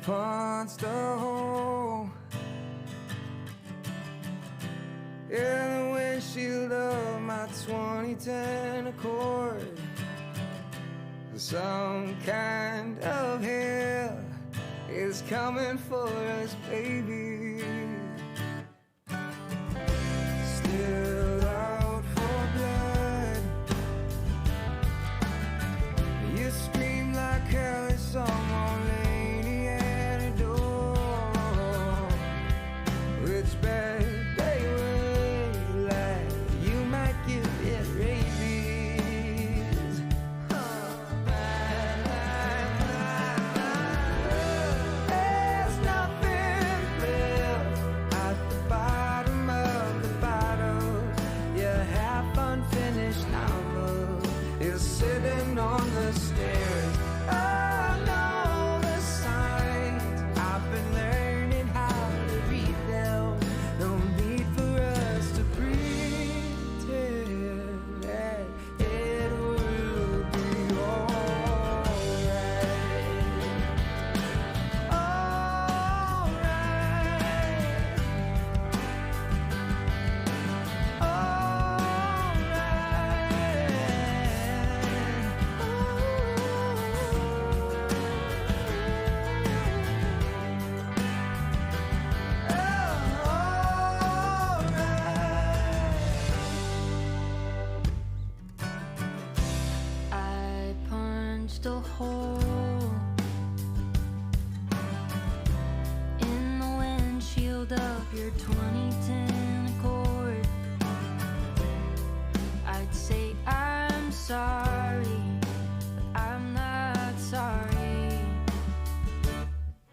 punched a hole in the windshield of my 2010 Accord. Some kind of hell is coming for us, baby. Still out for blood. You scream like hell at someone lady at a door. Which bad day will like you might give it rabies. There's nothing left at the bottom of the bottle. Your half unfinished novel is sitting on the stairs. I know the signs. I've been learning how to read them. No need for us to pretend that it will be alright. I punched a hole in the windshield of your 2010 Accord. I'd say I'm sorry, but I'm not sorry.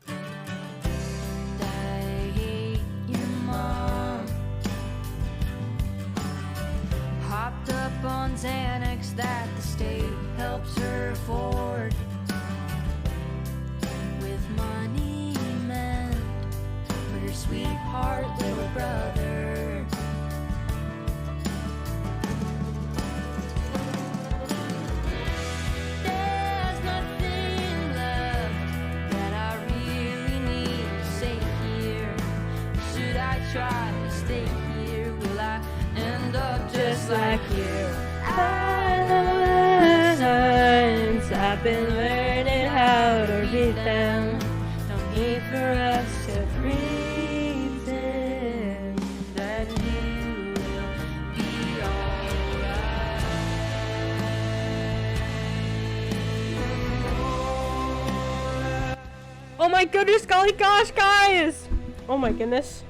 And I hate your mom. Hopped up on Xanax that the state helps her afford. With money meant for her sweetheart little brother. There's nothing left that I really need to say here. Should I try to stay here? Will I end up just like you? I've been learning how to read them. No need for us to pretend that you will be alright. Oh my goodness, golly gosh, guys! Oh my goodness.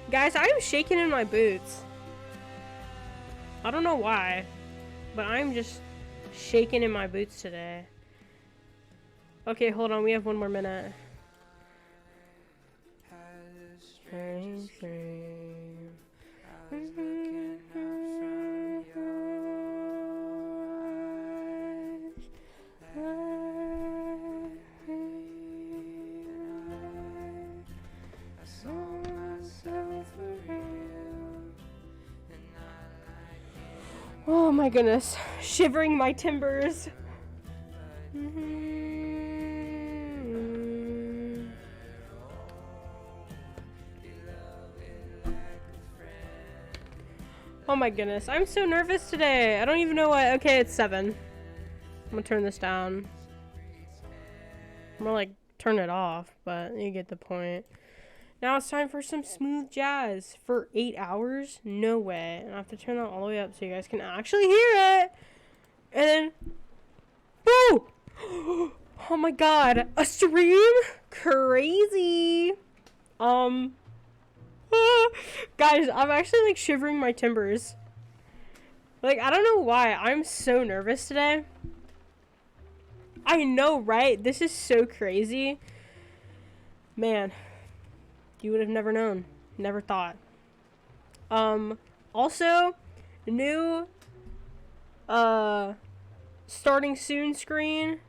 Guys, I'm shaking in my boots. I don't know why, but I'm just shaking in my boots today. Okay, hold on, we have one more minute. Oh my goodness, shivering my timbers. Oh my goodness, I'm so nervous today. I don't even know what. Okay, it's 7. I'm gonna turn this down. More like turn it off, but you get the point. Now it's time for some smooth jazz for 8 hours. No way. And I have to turn that all the way up so you guys can actually hear it. And then, woo! Oh my god, a stream? Crazy. Guys, I'm actually like shivering my timbers. Like, I don't know why. I'm so nervous today. I know, right? This is so crazy. Man, you would have never known. Never thought. Also, new, starting soon screen.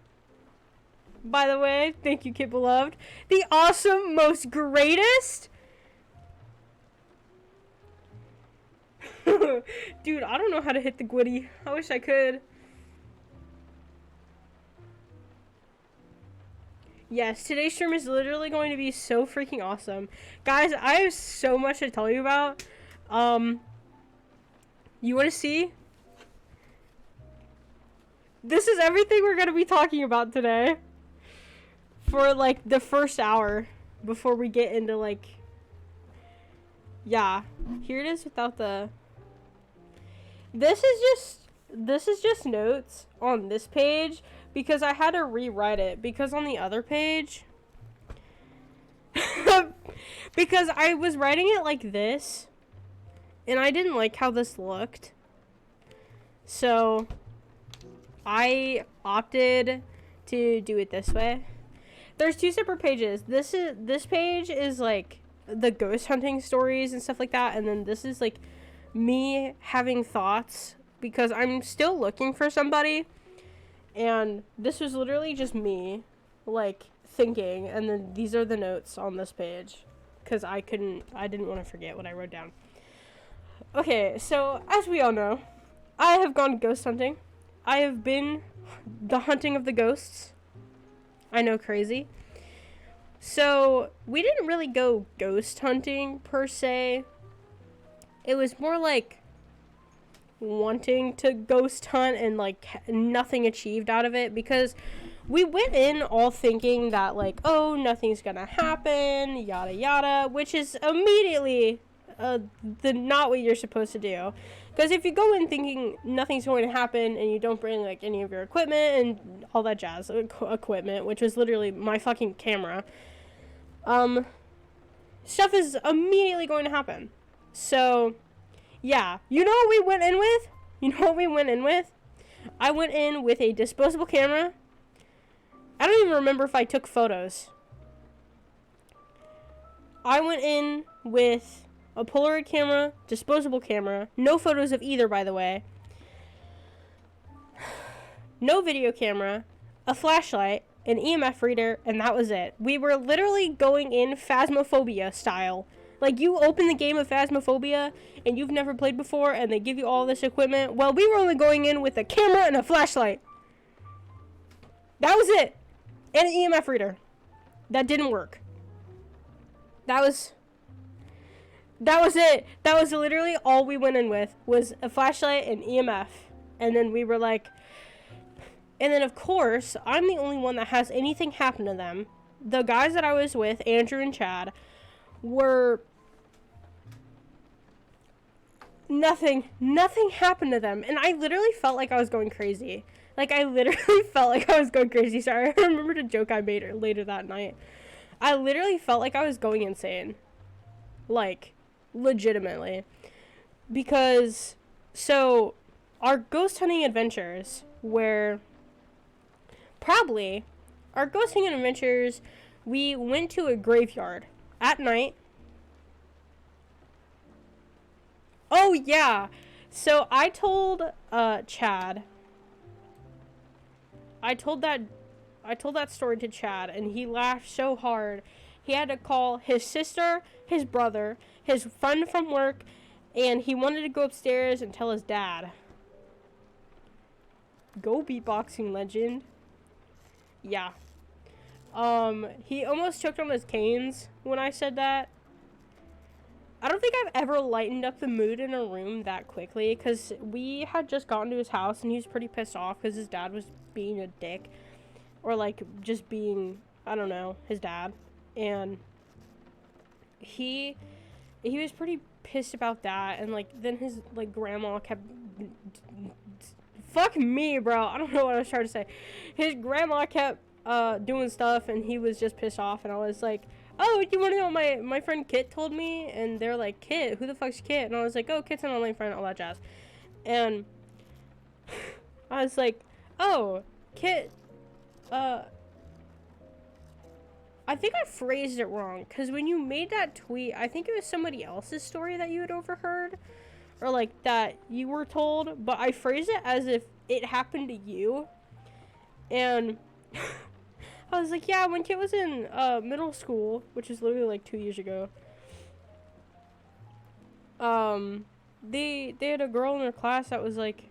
By the way, thank you, Kid Beloved. The awesome, most greatest. Dude, I don't know how to hit the Gwitty. I wish I could. Yes, today's stream is literally going to be so freaking awesome. Guys, I have so much to tell you about. You want to see? This is everything we're going to be talking about today. For, like, the first hour. Before we get into, like... Yeah. Here it is without the... This is just notes on this page. Because I had to rewrite it. Because on the other page... because I was writing it like this. And I didn't like how this looked. So... I opted to do it this way. There's two separate pages. This page is like the ghost hunting stories and stuff like that, and then this is like me having thoughts because I'm still looking for somebody. And this was literally just me like thinking, and then these are the notes on this page cuz I didn't want to forget what I wrote down. Okay, so as we all know, I have gone ghost hunting. I have been the hunting of the ghosts. I know, crazy. So, we didn't really go ghost hunting, per se. It was more like wanting to ghost hunt and, like, nothing achieved out of it. Because we went in all thinking that, like, oh, nothing's gonna happen, yada yada. Which is immediately not what you're supposed to do. Because if you go in thinking nothing's going to happen and you don't bring, like, any of your equipment and all that jazz, equipment, which was literally my fucking camera, stuff is immediately going to happen. So, yeah. You know what we went in with? I went in with a disposable camera. I don't even remember if I took photos. I went in with... a Polaroid camera, disposable camera, no photos of either, by the way, no video camera, a flashlight, an EMF reader, and that was it. We were literally going in Phasmophobia style. Like, you open the game of Phasmophobia, and you've never played before, and they give you all this equipment. Well, we were only going in with a camera and a flashlight. That was it. And an EMF reader. That didn't work. That was it. That was literally all we went in with, was a flashlight and EMF. And then we were like... And then, of course, I'm the only one that has anything happen to them. The guys that I was with, Andrew and Chad, were... Nothing happened to them. And I literally felt like I was going crazy. Sorry, I remembered a joke I made later that night. I literally felt like I was going insane. Like... legitimately. Because so our ghost hunting adventures we went to a graveyard at night. Oh yeah, so I told Chad, I told that story to Chad, and he laughed so hard he had to call his sister, his brother, his friend from work, and he wanted to go upstairs and tell his dad. Go beatboxing, legend. Yeah. He almost choked on his canes when I said that. I don't think I've ever lightened up the mood in a room that quickly, because we had just gotten to his house, and he was pretty pissed off because his dad was being a dick. Or, like, just being, I don't know, his dad. And he was pretty pissed about that, and, like, then his, like, grandma kept... Fuck me, bro. I don't know what I was trying to say. His grandma kept, doing stuff, and he was just pissed off, and I was like, oh, do you want to know what my friend Kit told me? And they're like, Kit? Who the fuck's Kit? And I was like, oh, Kit's an online friend, all that jazz. And I was like, oh, Kit, I think I phrased it wrong, because when you made that tweet, I think it was somebody else's story that you had overheard, or, like, that you were told, but I phrased it as if it happened to you, and I was like, yeah, when Kit was in, middle school, which is literally, like, 2 years ago, they had a girl in their class that was like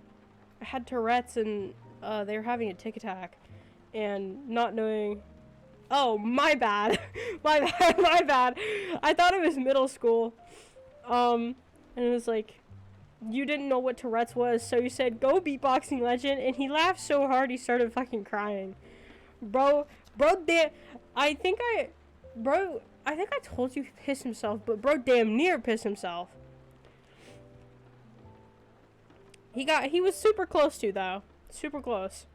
had Tourette's, and they were having a tic tac, and not knowing. Oh, my bad. My bad. My bad. I thought it was middle school. And it was like, you didn't know what Tourette's was, so you said, go beatboxing legend, and he laughed so hard he started fucking crying. Bro, I think I told you he pissed himself, but bro damn near pissed himself. He was super close to, though. Super close.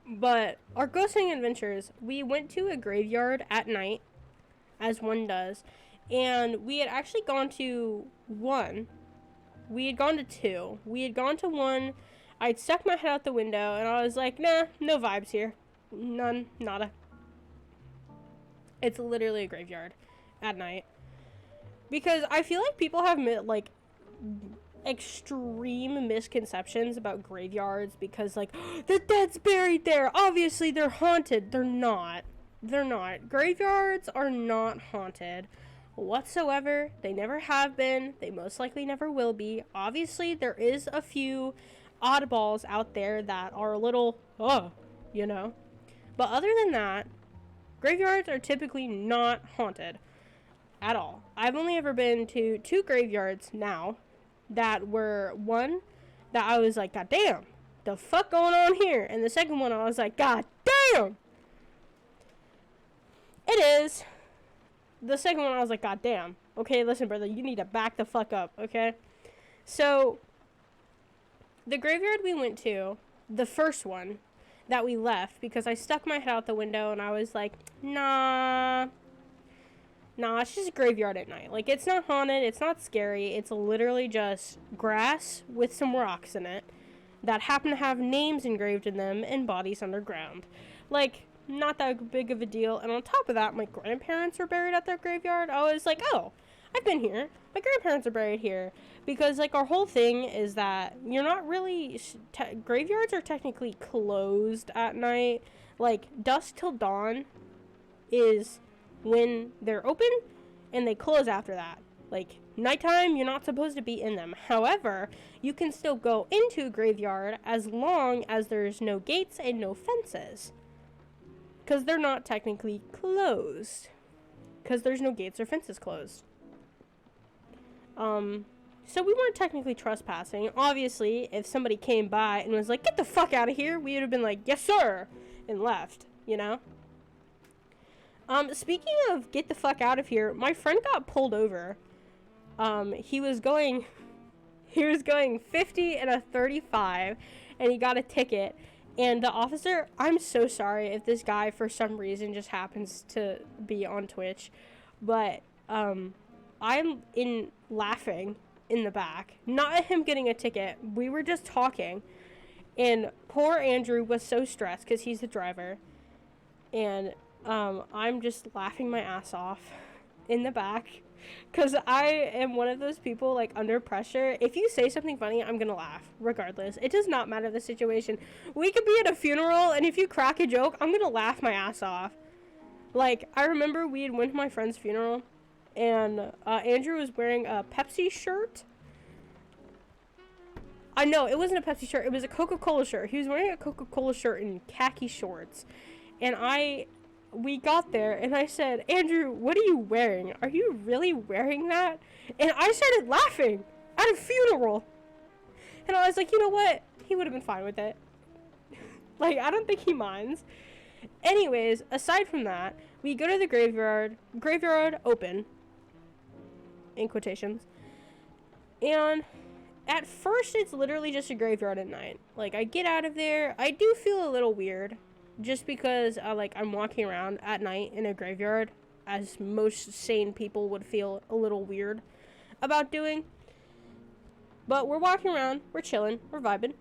But our ghosting adventures, we went to a graveyard at night, as one does, and we had actually gone to one. We had gone to two. We had gone to one. I'd stuck my head out the window, and I was like, nah, no vibes here. None. Nada. It's literally a graveyard at night. Because I feel like people have, like, extreme misconceptions about graveyards because, like, the dead's buried there. Obviously, they're haunted. They're not. They're not. Graveyards are not haunted whatsoever. They never have been. They most likely never will be. Obviously, there is a few oddballs out there that are a little, you know. But other than that, graveyards are typically not haunted at all. I've only ever been to 2 graveyards now that were, one that I was like, God damn, the fuck going on here? And the second one I was like, God damn! It is. The second one I was like, God damn. Okay, listen, brother, you need to back the fuck up, okay? So, the graveyard we went to, the first one that we left, because I stuck my head out the window and I was like, nah, it's just a graveyard at night. Like, it's not haunted, it's not scary, it's literally just grass with some rocks in it that happen to have names engraved in them and bodies underground. Like, not that big of a deal. And on top of that, my grandparents are buried at their graveyard. I was like, oh, I've been here. My grandparents are buried here. Because, like, our whole thing is that you're not really... graveyards are technically closed at night. Like, dusk till dawn is when they're open, and they close after that. Like, nighttime, you're not supposed to be in them. However, you can still go into a graveyard as long as there's no gates and no fences. Because they're not technically closed. Because there's no gates or fences closed. So we weren't technically trespassing. Obviously, if somebody came by and was like, get the fuck out of here, we would have been like, yes sir, and left, you know? Speaking of get the fuck out of here, my friend got pulled over. He was going 50 and a 35, and he got a ticket. And the officer, I'm so sorry if this guy for some reason just happens to be on Twitch, but I'm laughing in the back. Not at him getting a ticket. We were just talking, and poor Andrew was so stressed because he's the driver, and I'm just laughing my ass off in the back. Because I am one of those people, like, under pressure. If you say something funny, I'm going to laugh, regardless. It does not matter the situation. We could be at a funeral, and if you crack a joke, I'm going to laugh my ass off. Like, I remember we had went to my friend's funeral, and Andrew was wearing a Pepsi shirt. No, it wasn't a Pepsi shirt. It was a Coca-Cola shirt. He was wearing a Coca-Cola shirt and khaki shorts. And we got there, and I said, Andrew, what are you wearing? Are you really wearing that? And I started laughing at a funeral. And I was like, you know what? He would have been fine with it. Like, I don't think he minds. Anyways, aside from that, we go to the graveyard open, in quotations. And at first, it's literally just a graveyard at night. Like, I get out of there, I do feel a little weird. Just because, I'm walking around at night in a graveyard, as most sane people would feel a little weird about doing. But we're walking around, we're chilling, we're vibing.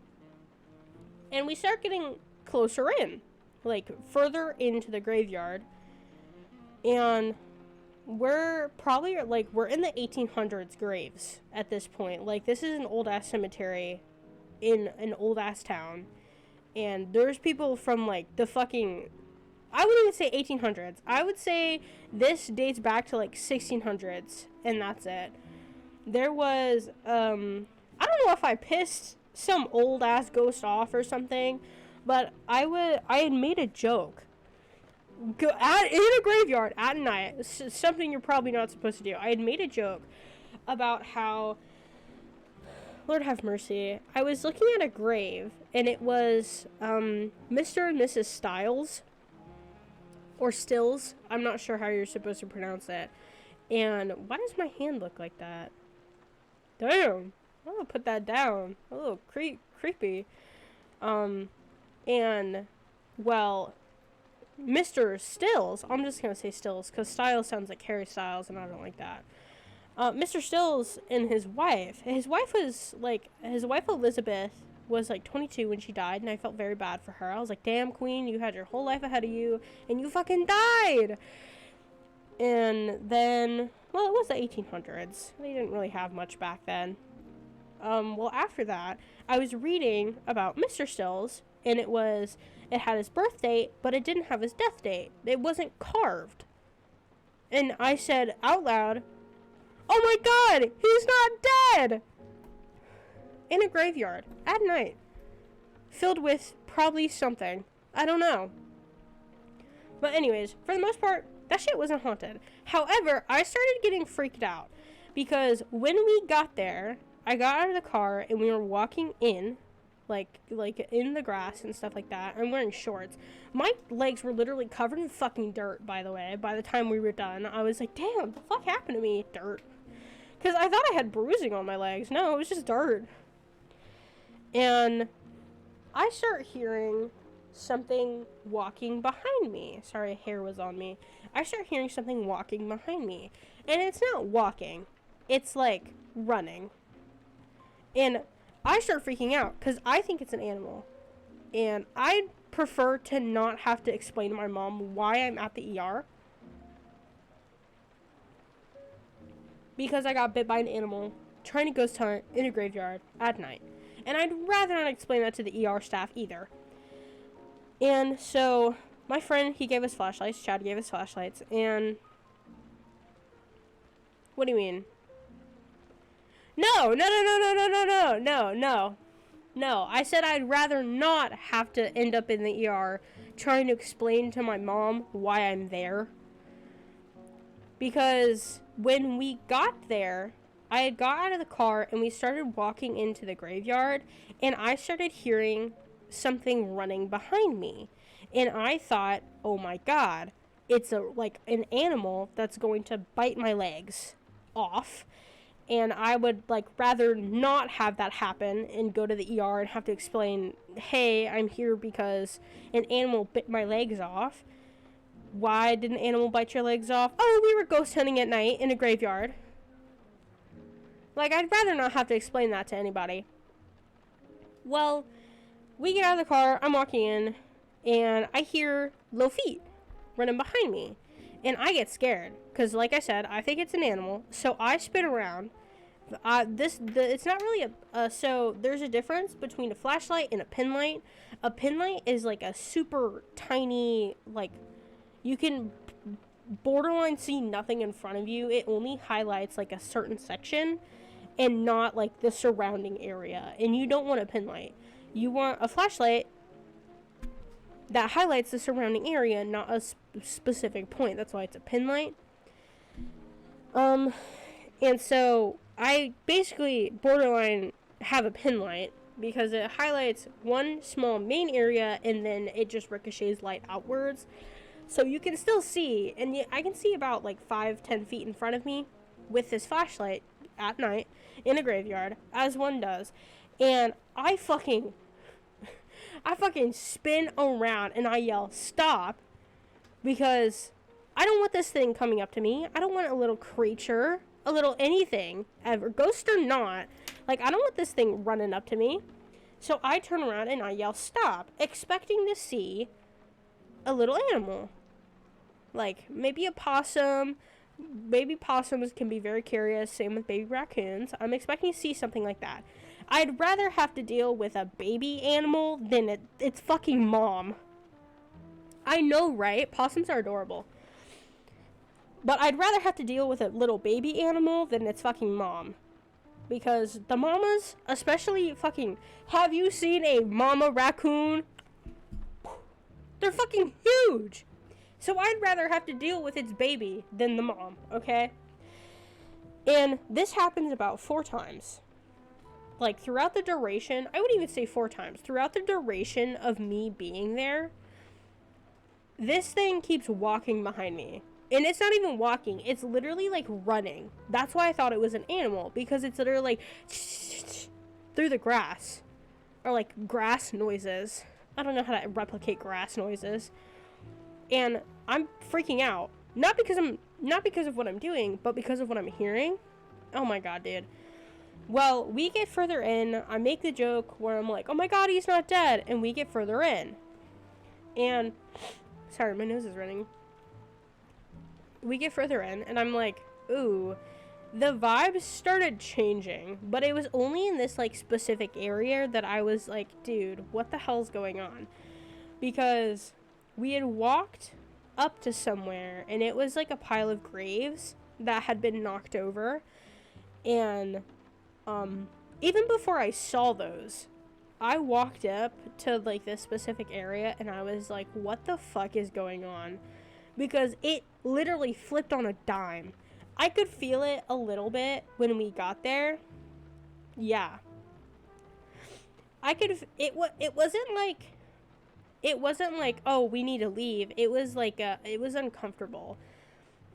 And we start getting closer in, like, further into the graveyard. And we're probably, like, we're in the 1800s graves at this point. Like, this is an old-ass cemetery in an old-ass town. And there's people from, like, the fucking... I wouldn't even say 1800s. I would say this dates back to, like, 1600s. And that's it. there was, I don't know if I pissed some old ass ghost off or something, but I had made a joke. In a graveyard at night, something you're probably not supposed to do. I had made a joke about how, Lord have mercy, I was looking at a grave, and it was, Mr. and Mrs. Stiles, or Stills, I'm not sure how you're supposed to pronounce it, and why does my hand look like that? Damn, I'm gonna put that down, a little creepy, and, well, Mr. Stills, I'm just gonna say Stills, because Styles sounds like Harry Styles, and I don't like that. Mr. Stills and his wife Elizabeth was like 22 when she died, and I felt very bad for her. I was like, damn, queen, you had your whole life ahead of you, and you fucking died! And then, well, it was the 1800s. They didn't really have much back then. Well, after that, I was reading about Mr. Stills, and it had his birth date, but it didn't have his death date. It wasn't carved. And I said out loud, oh my god, he's not dead! In a graveyard, at night. Filled with probably something. I don't know. But anyways, for the most part, that shit wasn't haunted. However, I started getting freaked out. Because when we got there, I got out of the car and we were walking in. Like in the grass and stuff like that. I'm wearing shorts. My legs were literally covered in fucking dirt, by the way. By the time we were done, I was like, damn, the fuck happened to me? Dirt. Because I thought I had bruising on my legs. No, it was just dirt. And I start hearing something walking behind me. Sorry, hair was on me. I start hearing something walking behind me. And it's not walking. It's like running. And I start freaking out because I think it's an animal. And I'd prefer to not have to explain to my mom why I'm at the ER. Because I got bit by an animal trying to ghost hunt in a graveyard at night. And I'd rather not explain that to the ER staff either. And so, my friend, he gave us flashlights. Chad gave us flashlights. And what do you mean? No. I said I'd rather not have to end up in the ER trying to explain to my mom why I'm there. Because when we got there, I had got out of the car and we started walking into the graveyard, and I started hearing something running behind me. And I thought, oh my god, it's an animal that's going to bite my legs off. And I would rather not have that happen and go to the ER and have to explain, hey, I'm here because an animal bit my legs off. Why did an animal bite your legs off? Oh, we were ghost hunting at night in a graveyard. I'd rather not have to explain that to anybody. Well, we get out of the car, I'm walking in, and I hear little feet running behind me. And I get scared, because like I said, I think it's an animal, so I spin around. It's not really so there's a difference between a flashlight and a pin light. A pin light is like a super tiny, you can borderline see nothing in front of you. It only highlights a certain section and not the surrounding area. And you don't want a pin light. You want a flashlight that highlights the surrounding area, not a specific point. That's why it's a pin light. And so I basically borderline have a pin light because it highlights one small main area and then it just ricochets light outwards. So you can still see, and I can see about 5-10 feet in front of me with this flashlight at night in a graveyard, as one does. And I fucking spin around and I yell, stop, because I don't want this thing coming up to me. I don't want a little creature, a little anything, ever, ghost or not. I don't want this thing running up to me. So I turn around and I yell, stop, expecting to see a little animal. Maybe a possum. Baby possums can be very curious, same with baby raccoons. I'm expecting to see something like that. I'd rather have to deal with a baby animal than its fucking mom. I know, right? Possums are adorable. But I'd rather have to deal with a little baby animal than its fucking mom. because the mamas, especially fucking, have you seen a mama raccoon? They're fucking huge. So I'd rather have to deal with its baby than the mom, okay? And this happens about 4 times. Like, throughout the duration, I wouldn't even say 4 times. Throughout the duration of me being there, this thing keeps walking behind me. And it's not even walking. It's literally, like, running. That's why I thought it was an animal. Because it's literally, like, through the grass. Or, like, grass noises. I don't know how to replicate grass noises. And I'm freaking out. Not because of what I'm doing, but because of what I'm hearing. Oh my god, dude. Well, we get further in. I make the joke where I'm like, oh my god, he's not dead. And we get further in. And, sorry, my nose is running. We get further in, and I'm like, ooh, the vibes started changing. But it was only in this, like, specific area that I was like, dude, what the hell's going on? Because we had walked up to somewhere, and it was like a pile of graves that had been knocked over. And even before I saw those, I walked up to like this specific area, and I was like, what the fuck is going on? Because it literally flipped on a dime. I could feel it a little bit when we got there. Yeah, I could. It wasn't like, oh, we need to leave. It was like, it was uncomfortable.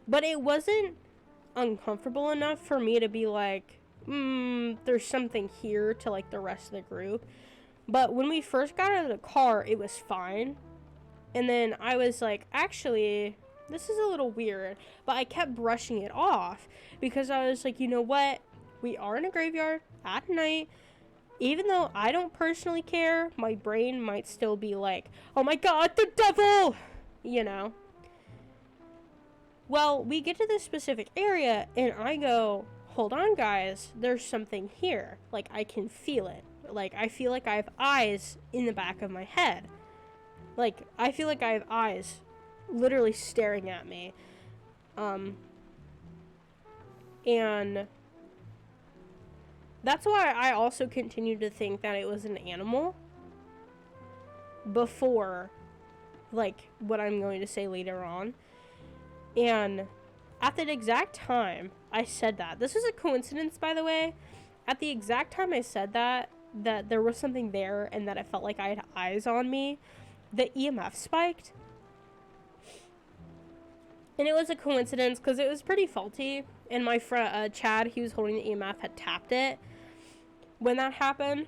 But it wasn't uncomfortable enough for me to be like, there's something here to, like, the rest of the group. But when we first got out of the car, it was fine. And then I was like, actually, this is a little weird. But I kept brushing it off because I was like, you know what? We are in a graveyard at night. Even though I don't personally care, my brain might still be like, oh my god, the devil! You know? Well, we get to this specific area, and I go, hold on, guys, there's something here. Like, I can feel it. Like, I feel like I have eyes in the back of my head. Like, I feel like I have eyes literally staring at me. And that's why I also continued to think that it was an animal before, like, what I'm going to say later on. And at the exact time I said that, this is a coincidence, by the way, at the exact time I said that there was something there and that I felt like I had eyes on me, the EMF spiked. And it was a coincidence because it was pretty faulty, and my friend Chad, he was holding the EMF, had tapped it when that happened.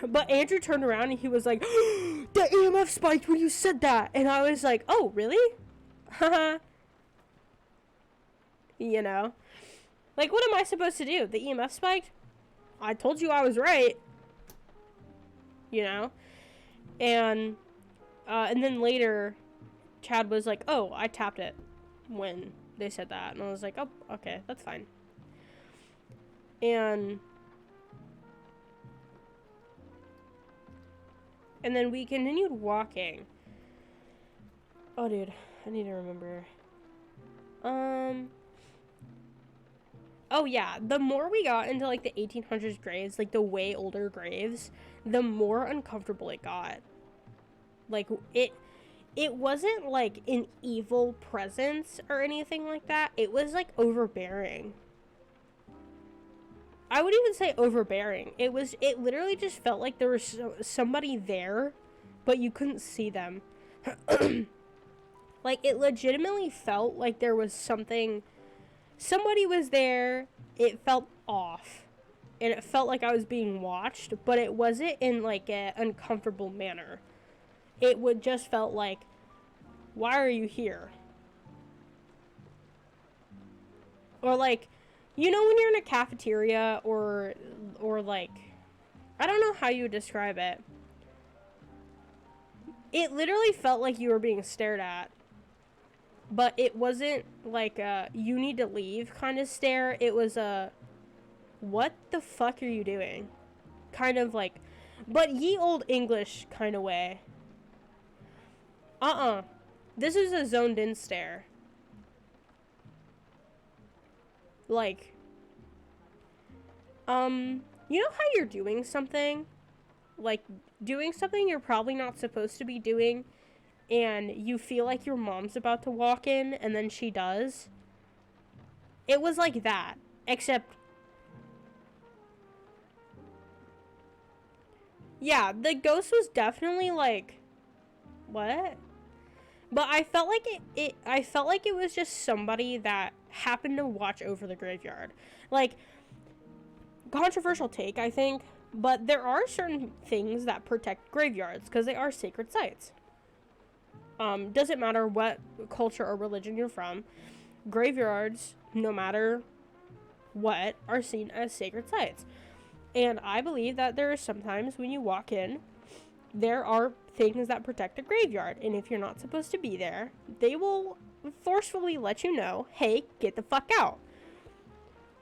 But Andrew turned around and he was like, the EMF spiked when you said that. And I was like, oh, really? Haha. You know? Like, what am I supposed to do? The EMF spiked? I told you I was right. You know? And then later, Chad was like, oh, I tapped it when they said that. And I was like, oh, okay, that's fine. And then we continued walking. Oh, dude, I need to remember. Oh, yeah, the more we got into, like, the 1800s graves, like, the way older graves, the more uncomfortable it got. Like, it wasn't, like, an evil presence or anything like that. It was, like, overbearing. I would even say overbearing. It literally just felt like there was somebody there, but you couldn't see them. Like, it legitimately felt like there was somebody was there. It felt off, and it felt like I was being watched, but it wasn't in, like, an uncomfortable manner. It would just felt like, why are you here? Or, like, you know when you're in a cafeteria or like, I don't know how you would describe it. It literally felt like you were being stared at. But it wasn't like a, you need to leave kind of stare. It was a, what the fuck are you doing? Kind of like, but ye old English kind of way. This is a zoned in stare. Like, You know how you're doing something? Like, doing something you're probably not supposed to be doing, and you feel like your mom's about to walk in, and then she does? It was like that, except... Yeah, the ghost was definitely like... What? But I felt like I felt like it was just somebody that happened to watch over the graveyard. Like, controversial take, I think, but there are certain things that protect graveyards because they are sacred sites. Doesn't matter what culture or religion you're from, graveyards, no matter what, are seen as sacred sites. And I believe that there are sometimes when you walk in, there are things that protect a graveyard, and if you're not supposed to be there, they will forcefully let you know, hey, get the fuck out.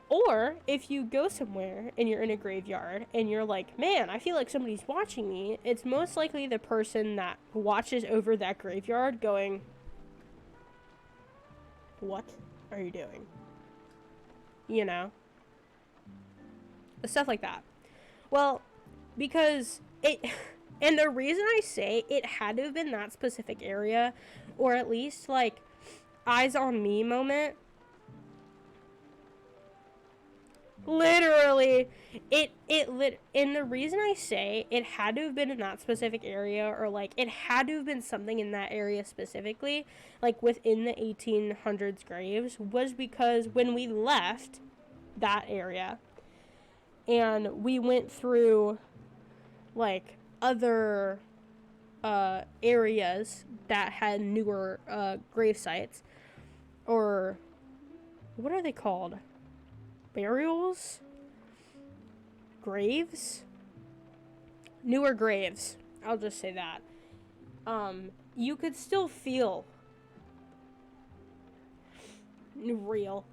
Or if you go somewhere and you're in a graveyard and you're like, man, I feel like somebody's watching me, it's most likely the person that watches over that graveyard going, what are you doing? You know? Stuff like that. Well, because it... And the reason I say it had to have been that specific area, or at least, like, eyes on me moment. Literally, and the reason I say it had to have been in that specific area, or, like, it had to have been something in that area specifically, like, within the 1800s graves, was because when we left that area, and we went through, like, other areas that had newer grave sites, or what are they called? Burials? Graves? Newer graves. I'll just say that. You could still feel real.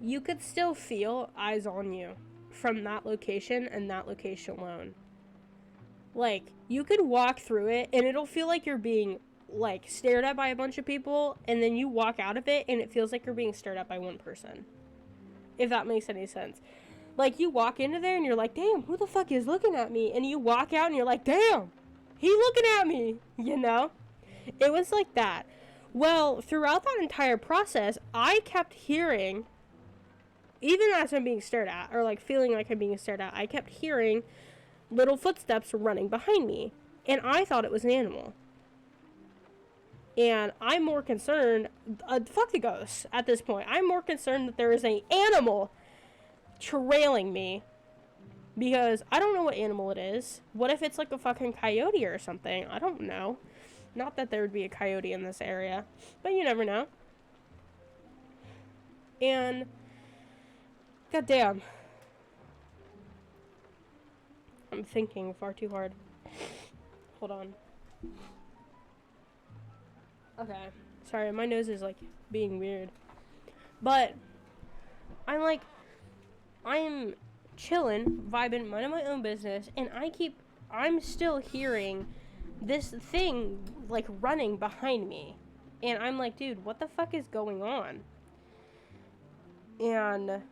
You could still feel eyes on you from that location and that location alone. Like, you could walk through it, and it'll feel like you're being, like, stared at by a bunch of people, and then you walk out of it, and it feels like you're being stared at by one person. If that makes any sense. Like, you walk into there, and you're like, damn, who the fuck is looking at me? And you walk out, and you're like, damn, he looking at me, you know? It was like that. Well, throughout that entire process, I kept hearing, even as I'm being stared at, or, like, feeling like I'm being stared at, I kept hearing little footsteps running behind me, and I thought it was an animal. And I'm more concerned, fuck the ghosts at this point. I'm more concerned that there is an animal trailing me, because I don't know what animal it is. What if it's like a fucking coyote or something? I don't know. Not that there would be a coyote in this area, but you never know. And goddamn, I'm thinking far too hard. Hold on. Okay. Sorry, my nose is, like, being weird. But, I'm chilling, vibing, minding my own business, and I'm still hearing this thing, like, running behind me. And I'm like, dude, what the fuck is going on? And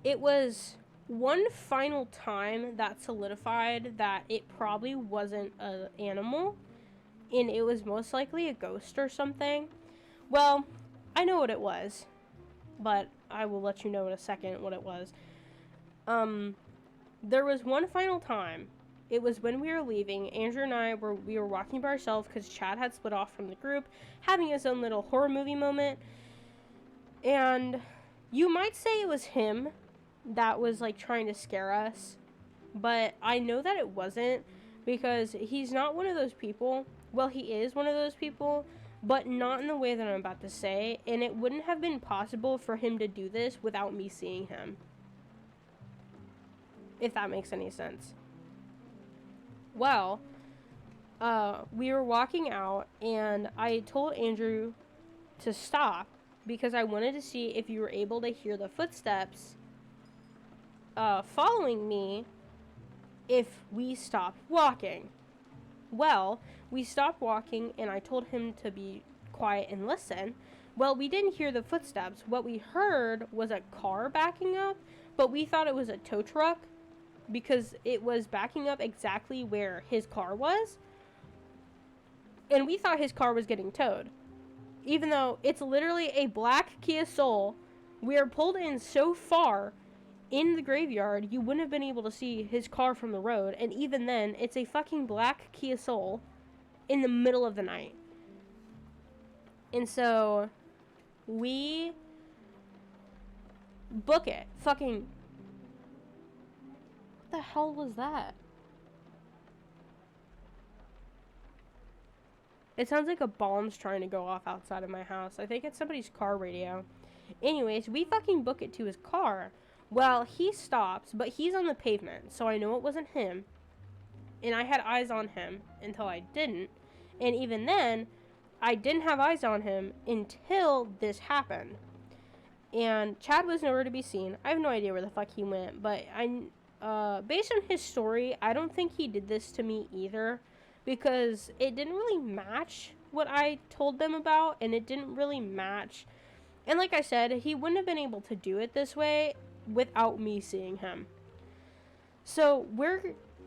it was one final time that solidified that it probably wasn't an animal, and it was most likely a ghost or something. Well, I know what it was, but I will let you know in a second what it was. There was one final time. It was when we were leaving. Andrew and I were walking by ourselves because Chad had split off from the group, having his own little horror movie moment. And you might say it was him that was, like, trying to scare us, but I know that it wasn't, because he's not one of those people. Well, he is one of those people, but not in the way that I'm about to say, and it wouldn't have been possible for him to do this without me seeing him, if that makes any sense. Well, we were walking out, and I told Andrew to stop, because I wanted to see if you were able to hear the footsteps following me if we stopped walking. Well, we stopped walking, and I told him to be quiet and listen, Well, we didn't hear the footsteps. What we heard was a car backing up, but we thought it was a tow truck because it was backing up exactly where his car was. And we thought his car was getting towed. Even though it's literally a black Kia Soul. We are pulled in so far in the graveyard, you wouldn't have been able to see his car from the road. And even then, it's a fucking black Kia Soul in the middle of the night. And so we book it. Fucking... What the hell was that? It sounds like a bomb's trying to go off outside of my house. I think it's somebody's car radio. Anyways, we fucking book it to his car. Well, he stops, but he's on the pavement, so I know it wasn't him. And I had eyes on him until I didn't. And even then, I didn't have eyes on him until this happened. And Chad was nowhere to be seen. I have no idea where the fuck he went, but based on his story, I don't think he did this to me either. Because it didn't really match what I told them about, and it didn't really match. And like I said, he wouldn't have been able to do it this way without me seeing him. So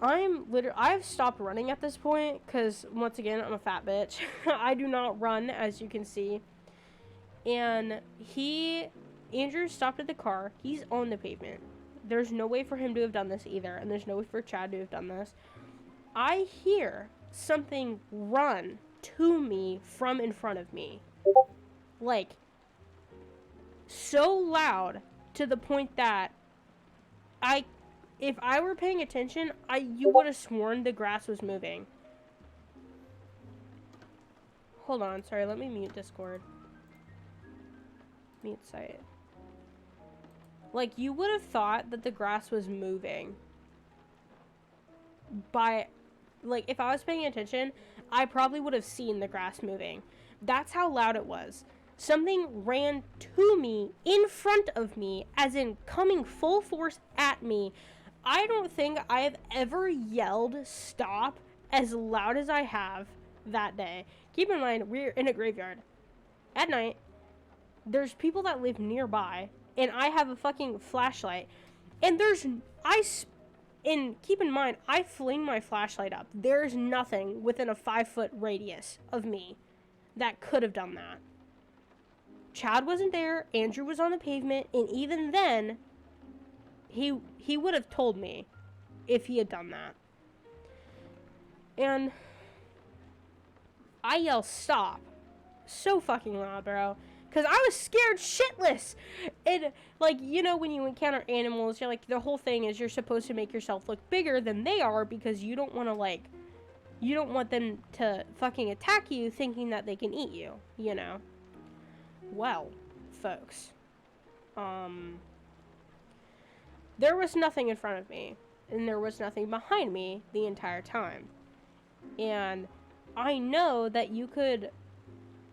I've stopped running at this point, because once again, I'm a fat bitch. I do not run, as you can see. And Andrew stopped at the car. He's on the pavement. There's no way for him to have done this either, and there's no way for Chad to have done this. I hear something run to me from in front of me. Like, so loud to the point that if I were paying attention, you would have sworn the grass was moving. Hold on, sorry, let me mute Discord. Mute site. Like, you would have thought that the grass was moving. Like, if I was paying attention, I probably would have seen the grass moving. That's how loud it was. Something ran to me, in front of me, as in coming full force at me. I don't think I have ever yelled stop as loud as I have that day. Keep in mind, we're in a graveyard. At night, there's people that live nearby, and I have a fucking flashlight. And and keep in mind, I fling my flashlight up. There's nothing within a 5-foot radius of me that could have done that. Chad wasn't there. Andrew was on the pavement. And even then, he would have told me if he had done that. And I yell, stop. So fucking loud, bro. Because I was scared shitless. And, like, you know, when you encounter animals, you're like, the whole thing is you're supposed to make yourself look bigger than they are because you don't want to, like, you don't want them to fucking attack you thinking that they can eat you, you know? Well, folks, there was nothing in front of me, and there was nothing behind me the entire time. And I know that you could...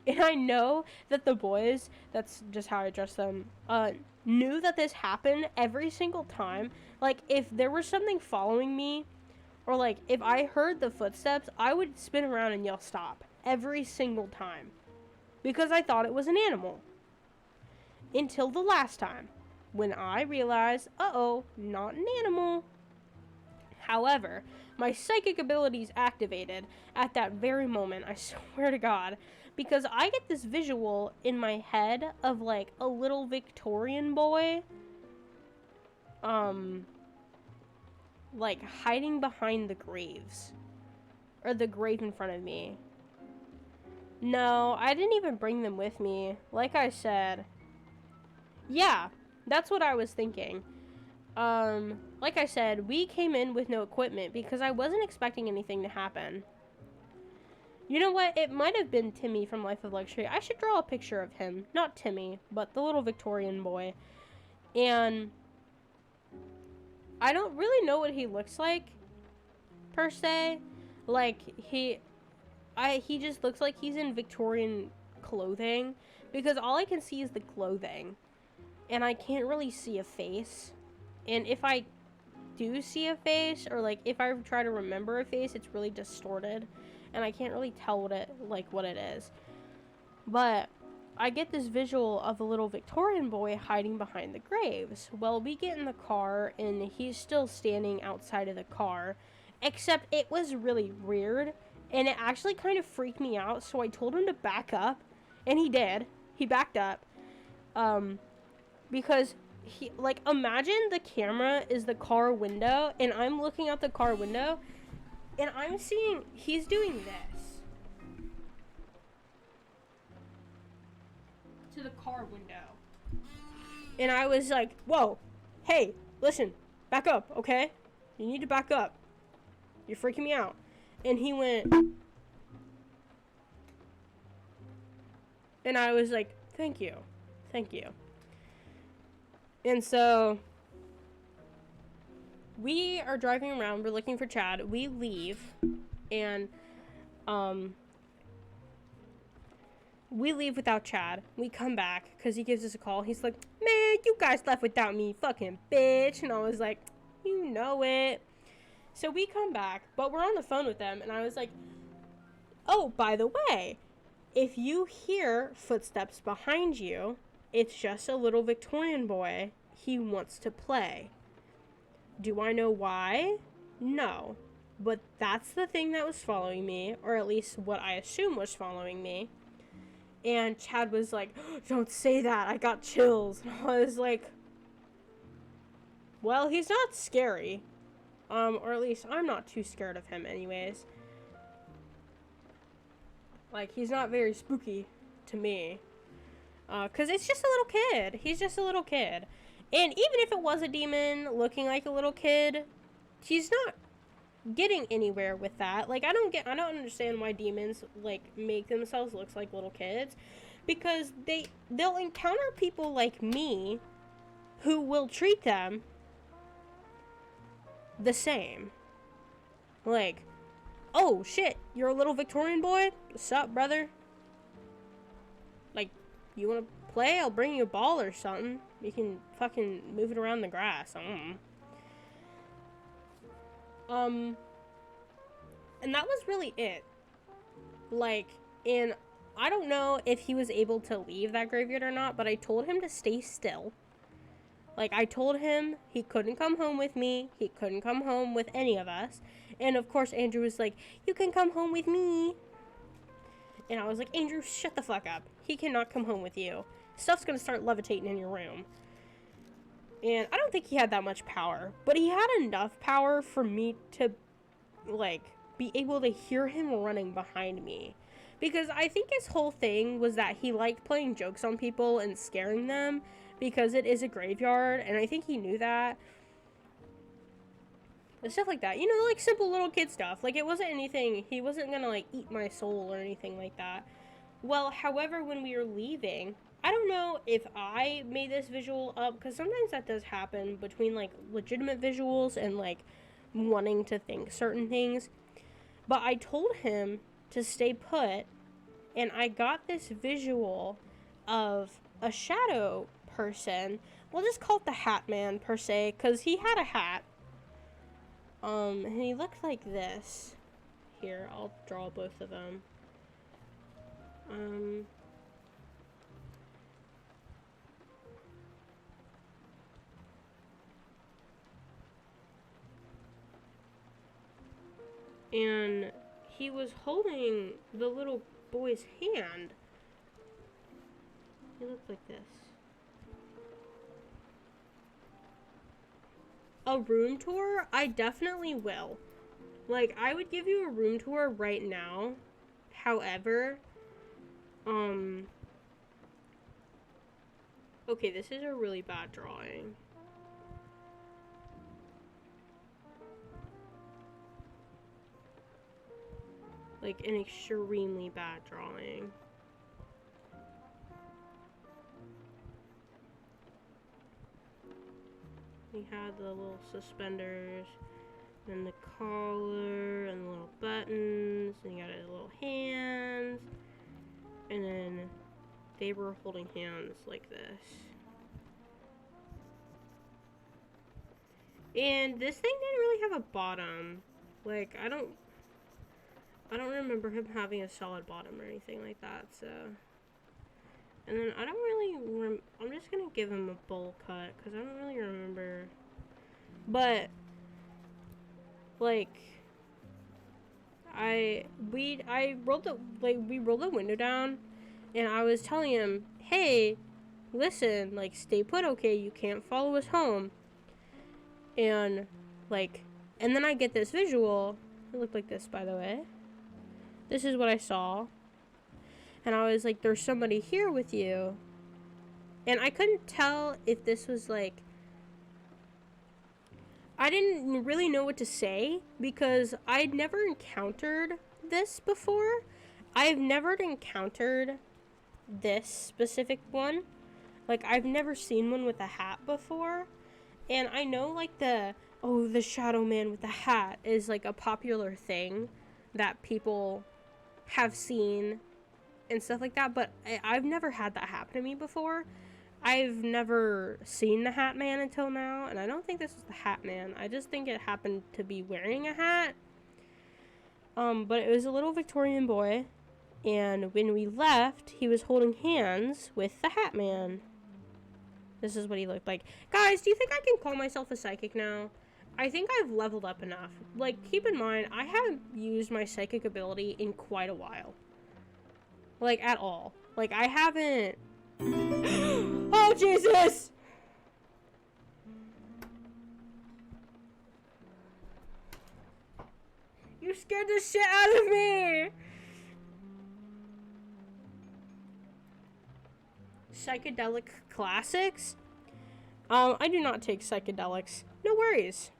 And I know that the boys, that's just how I address them, knew that this happened every single time. Like, if there was something following me, or, like, if I heard the footsteps, I would spin around and yell stop every single time. Because I thought it was an animal. Until the last time, when I realized, uh-oh, not an animal. However, my psychic abilities activated at that very moment, I swear to God. Because I get this visual in my head of, like, a little Victorian boy, like, hiding behind the graves. Or the grave in front of me. No, I didn't even bring them with me. Like I said. Yeah, that's what I was thinking. Like I said, we came in with no equipment because I wasn't expecting anything to happen. You know what? It might have been Timmy from Life of Luxury. I should draw a picture of him. Not Timmy, but the little Victorian boy. And I don't really know what he looks like, per se. Like, he just looks like he's in Victorian clothing. Because all I can see is the clothing. And I can't really see a face. And if I do see a face, or, like, if I try to remember a face, it's really distorted. And I can't really tell what it is. But I get this visual of a little Victorian boy hiding behind the graves. Well, we get in the car, and he's still standing outside of the car, except it was really weird, and it actually kind of freaked me out, so I told him to back up, and he did. He backed up, because he, like, imagine the camera is the car window, and I'm looking out the car window, and I'm seeing he's doing this to the car window. And I was like, whoa, hey, listen, back up, okay? You need to back up. You're freaking me out. And he went, and I was like, thank you. Thank you. And so we are driving around, we're looking for Chad. We leave, and we leave without Chad. We come back because he gives us a call. He's like, man, you guys left without me, fucking bitch. And I was like, you know it. So we come back, but we're on the phone with them. And I was like, oh, by the way, if you hear footsteps behind you, it's just a little Victorian boy. He wants to play. Do I know why? No. But that's the thing that was following me, or at least what I assume was following me. And Chad was like, don't say that, I got chills. And I was like, well, he's not scary. Or at least I'm not too scared of him anyways. Like, he's not very spooky to me. 'Cause it's just a little kid. He's just a little kid. And even if it was a demon looking like a little kid, he's not getting anywhere with that. Like, I don't understand why demons, like, make themselves look like little kids, because they'll encounter people like me who will treat them the same. Like, oh shit, you're a little Victorian boy? What's up, brother? Like, you wanna play? I'll bring you a ball or something. You can fucking move it around the grass. I don't know. And that was really it. Like, and I don't know if he was able to leave that graveyard or not, but I told him to stay still. Like, I told him he couldn't come home with me. He couldn't come home with any of us. And, of course, Andrew was like, you can come home with me. And I was like, Andrew, shut the fuck up. He cannot come home with you. Stuff's gonna start levitating in your room. And I don't think he had that much power. But he had enough power for me to, like, be able to hear him running behind me. Because I think his whole thing was that he liked playing jokes on people and scaring them, because it is a graveyard, and I think he knew that. And stuff like that. You know, like, simple little kid stuff. Like, it wasn't anything, he wasn't gonna, like, eat my soul or anything like that. Well, however, when we were leaving, I don't know if I made this visual up, because sometimes that does happen between, like, legitimate visuals and, like, wanting to think certain things. But I told him to stay put, and I got this visual of a shadow person. We'll just call it the Hat Man, per se, because he had a hat. And he looked like this. Here, I'll draw both of them. And he was holding the little boy's hand. He looked like this. A room tour? I definitely will. Like, I would give you a room tour right now. However, okay, this is a really bad drawing. Like, an extremely bad drawing. He had the little suspenders, and the collar, and the little buttons, and he got his little hands, and then they were holding hands like this. And this thing didn't really have a bottom. Like, I don't remember him having a solid bottom or anything like that, so And then I don't really I'm just gonna give him a bowl cut because I don't really remember. But like we rolled the window down, and I was telling him, hey, listen, like, stay put, okay? You can't follow us home. And like, and then I get this visual. It looked like this, by the way. This is what I saw. And I was like, there's somebody here with you. And I couldn't tell if this was like, I didn't really know what to say because I'd never encountered this before. I've never encountered this specific one. Like, I've never seen one with a hat before. And I know, like, the shadow man with the hat is, like, a popular thing that people have seen and stuff like that. But I've never had that happen to me before. I've never seen the Hat Man until now, and I don't think this is the Hat Man. I just think it happened to be wearing a hat. But it was a little Victorian boy, and when we left, he was holding hands with the Hat Man. This is what he looked like. Guys, do you think I can call myself a psychic now? I think I've leveled up enough. Like, keep in mind, I haven't used my psychic ability in quite a while. Like, at all. Like, I haven't... Oh, Jesus! You scared the shit out of me! Psychedelic classics? I do not take psychedelics. No worries.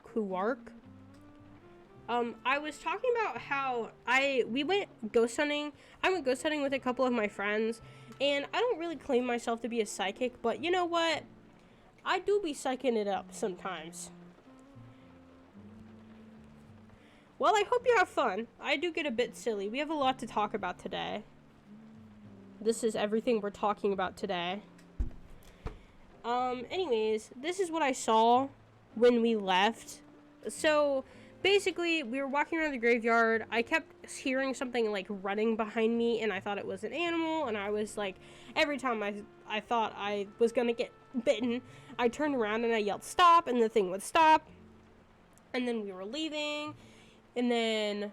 Quark? I was talking about how we went ghost hunting. I went ghost hunting with a couple of my friends, and I don't really claim myself to be a psychic, but you know what? I do be psyching it up sometimes. Well, I hope you have fun. I do get a bit silly. We have a lot to talk about today. This is everything we're talking about today. Anyways, this is what I saw when we left. So, basically, we were walking around the graveyard. I kept hearing something, like, running behind me, and I thought it was an animal, and I was, like, every time I thought I was gonna get bitten, I turned around and I yelled, stop, and the thing would stop. And then we were leaving, and then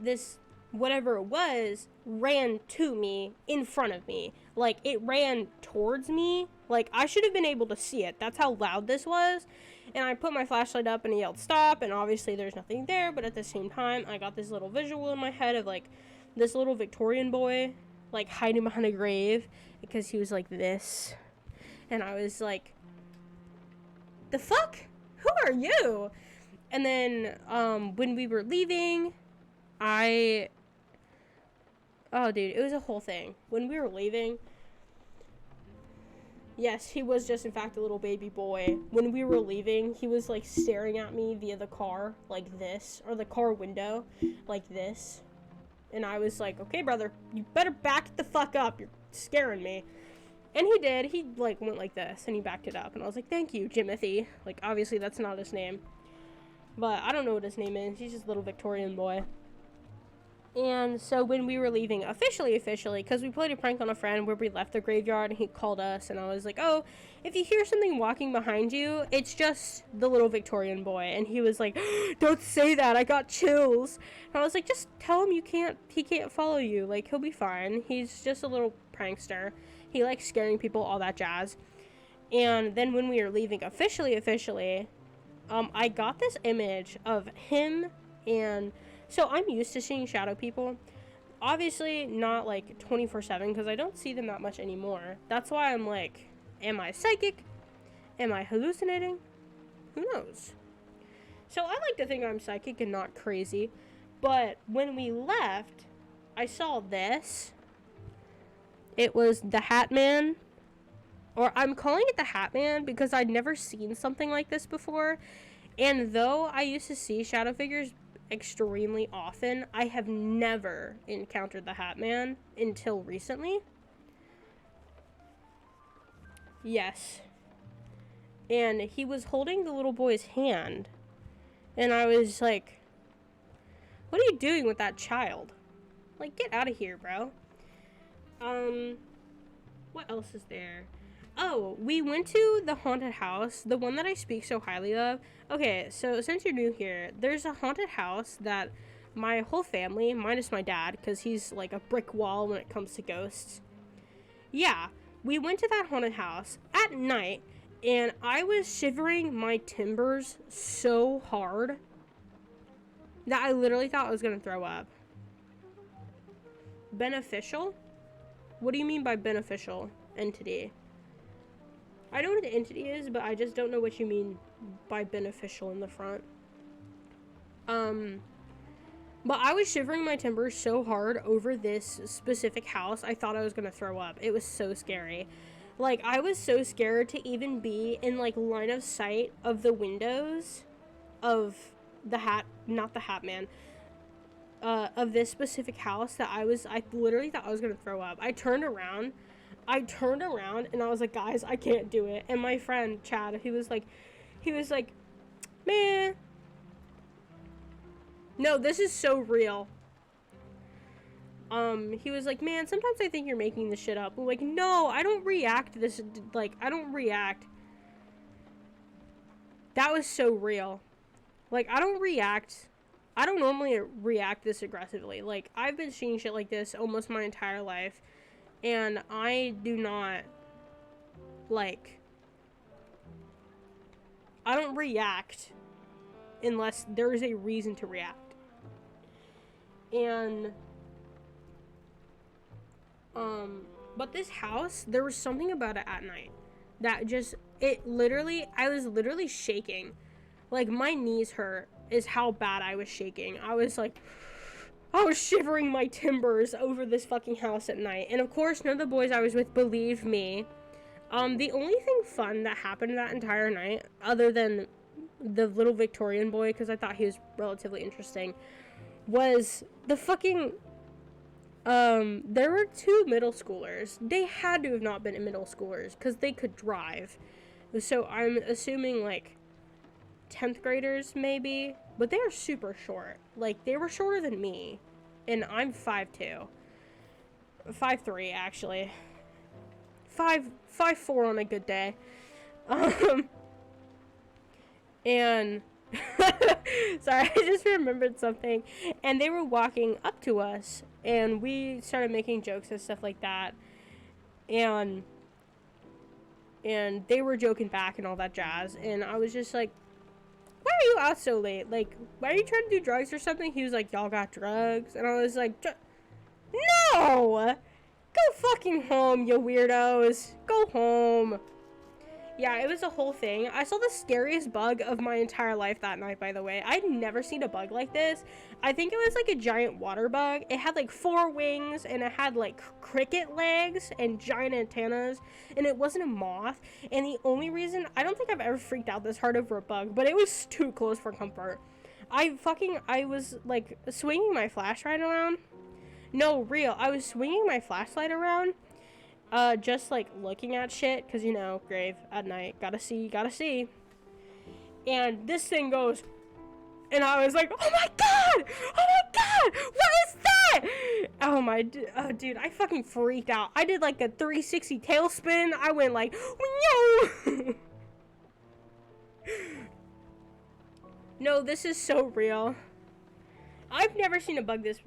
this, whatever it was, ran to me, in front of me. Like, it ran towards me. Like, I should have been able to see it. That's how loud this was. And I put my flashlight up and I yelled stop, and obviously there's nothing there, but at the same time, I got this little visual in my head of, like, this little Victorian boy, like, hiding behind a grave, because he was like this. And I was like, the fuck? Who are you? And then, when we were leaving, oh, dude, it was a whole thing. When we were leaving, yes, he was just, in fact, a little baby boy. When we were leaving, he was, like, staring at me via the car, like this, or the car window, like this. And I was like, okay, brother, you better back the fuck up. You're scaring me. And he did. He, like, went like this, and he backed it up. And I was like, thank you, Jimothy. Like, obviously, that's not his name. But I don't know what his name is. He's just a little Victorian boy. And so when we were leaving, officially, because we played a prank on a friend where we left the graveyard and he called us, and I was like, oh, if you hear something walking behind you, it's just the little Victorian boy. And he was like, don't say that, I got chills. And I was like, just tell him he can't follow you, like, he'll be fine. He's just a little prankster. He likes scaring people, all that jazz. And then when we were leaving officially, I got this image of him, and so I'm used to seeing shadow people. Obviously not like 24/7 because I don't see them that much anymore. That's why I'm like, am I psychic? Am I hallucinating? Who knows? So I like to think I'm psychic and not crazy. But when we left, I saw this. It was the Hat Man. Or I'm calling it the Hat Man because I'd never seen something like this before. And though I used to see shadow figures extremely often, I have never encountered the Hat Man until recently. Yes. And he was holding the little boy's hand. And I was like, what are you doing with that child? Like, get out of here, bro. What else is there? Oh, we went to the haunted house, the one that I speak so highly of. Okay, so since you're new here, there's a haunted house that my whole family, minus my dad, because he's like a brick wall when it comes to ghosts. Yeah, we went to that haunted house at night, and I was shivering my timbers so hard that I literally thought I was gonna throw up. Beneficial? What do you mean by beneficial entity? I know what an entity is, but I just don't know what you mean by beneficial in the front. But I was shivering my timbers so hard over this specific house, I thought I was gonna throw up. It was so scary. Like, I was so scared to even be in, like, line of sight of the windows of the not the Hat Man, of this specific house that I literally thought I was gonna throw up. I turned around and I was like, guys, I can't do it. And my friend Chad, he was like, man, no, this is so real. He was like, man, sometimes I think you're making this shit up. I'm like, no, I don't react this, like, I don't react. That was so real. Like, I don't normally react this aggressively. Like, I've been seeing shit like this almost my entire life. And I do not, like, I don't react unless there is a reason to react. And, but this house, there was something about it at night that just, I was literally shaking. Like, my knees hurt is how bad I was shaking. I was shivering my timbers over this fucking house at night. And of course, none of the boys I was with believed me. The only thing fun that happened that entire night, other than the little Victorian boy, because I thought he was relatively interesting, was the fucking, there were 2 middle schoolers. They had to have not been middle schoolers, because they could drive. So I'm assuming, like, 10th graders, maybe. But they are super short. Like, they were shorter than me. And I'm 5'2". 5'3", actually. 5'4" on a good day. And sorry, I just remembered something. And they were walking up to us, and we started making jokes and stuff like that. And they were joking back and all that jazz. And I was just like, why are you out so late? Like, why are you trying to do drugs or something? He was like, y'all got drugs? And I was like, no! Go fucking home, you weirdos. Go home. Yeah, it was a whole thing. I saw the scariest bug of my entire life that night, by the way. I'd never seen a bug like this. I think it was like a giant water bug. It had like 4 wings, and it had like cricket legs and giant antennas, and it wasn't a moth. And the only reason, I don't think I've ever freaked out this hard over a bug, but it was too close for comfort. I was like swinging my flashlight around. No, real. I was swinging my flashlight around. Just, like, looking at shit, because, you know, grave at night, gotta see, and this thing goes, and I was like, oh my god, what is that? Dude, I fucking freaked out. I did, like, a 360 tailspin. I went, like, no. No, this is so real. I've never seen a bug this.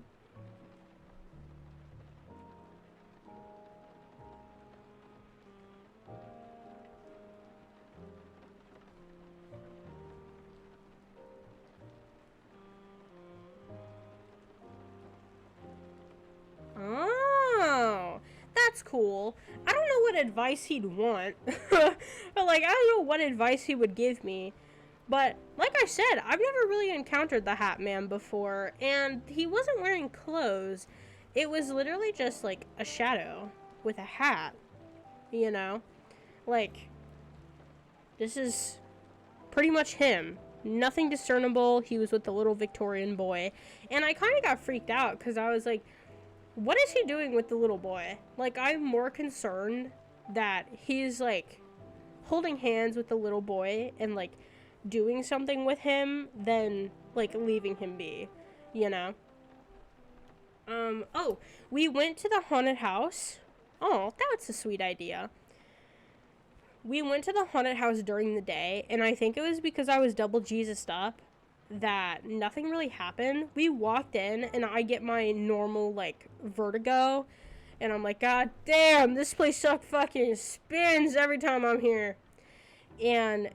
Oh, that's cool. I don't know what advice he'd want. But, like, I don't know what advice he would give me. But, like I said, I've never really encountered the Hat Man before. And he wasn't wearing clothes. It was literally just, like, a shadow with a hat. You know? Like, this is pretty much him. Nothing discernible. He was with the little Victorian boy. And I kind of got freaked out because I was like, what is he doing with the little boy? Like, I'm more concerned that he's, like, holding hands with the little boy and, like, doing something with him than, like, leaving him be, you know? Oh, we went to the haunted house. Oh, that's a sweet idea. We went to the haunted house during the day, and I think it was because I was double Jesus up that nothing really happened. We walked in, and I get my normal, like, vertigo, and I'm like, God damn, this place fucking spins every time I'm here. And,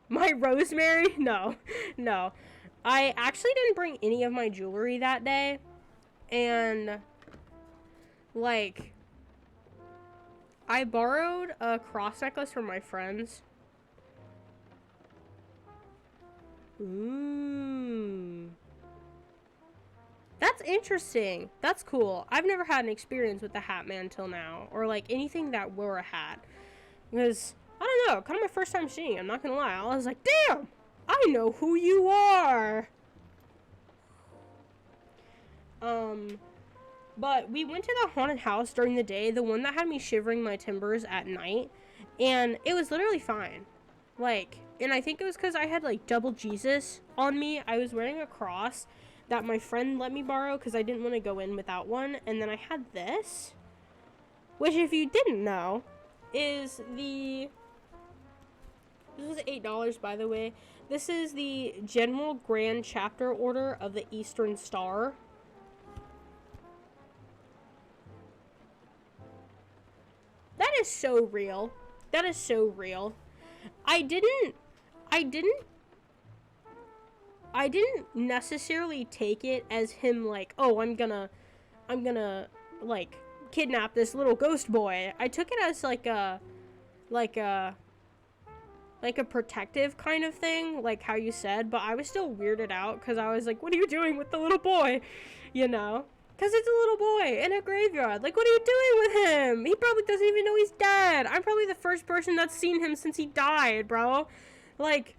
my rosemary? No. I actually didn't bring any of my jewelry that day, and, like, I borrowed a cross necklace from my friends. Ooh. That's interesting. That's cool. I've never had an experience with the Hat Man till now, or, like, anything that wore a hat. Because, I don't know, kind of my first time seeing him, I'm not gonna lie. I was like, damn! I know who you are! But we went to the haunted house during the day, the one that had me shivering my timbers at night, and it was literally fine. Like, and I think it was because I had, like, double Jesus on me. I was wearing a cross that my friend let me borrow because I didn't want to go in without one, and then I had this, which, if you didn't know, is this was $8, by the way. This is the General Grand Chapter Order of the Eastern Star. That is so real. That is so real. I didn't necessarily take it as him like, oh, I'm gonna like kidnap this little ghost boy. I took it as like a protective kind of thing, like how you said, but I was still weirded out because I was like, what are you doing with the little boy? You know? Because it's a little boy in a graveyard. Like, what are you doing with him? He probably doesn't even know he's dead. I'm probably the first person that's seen him since he died, bro. Like,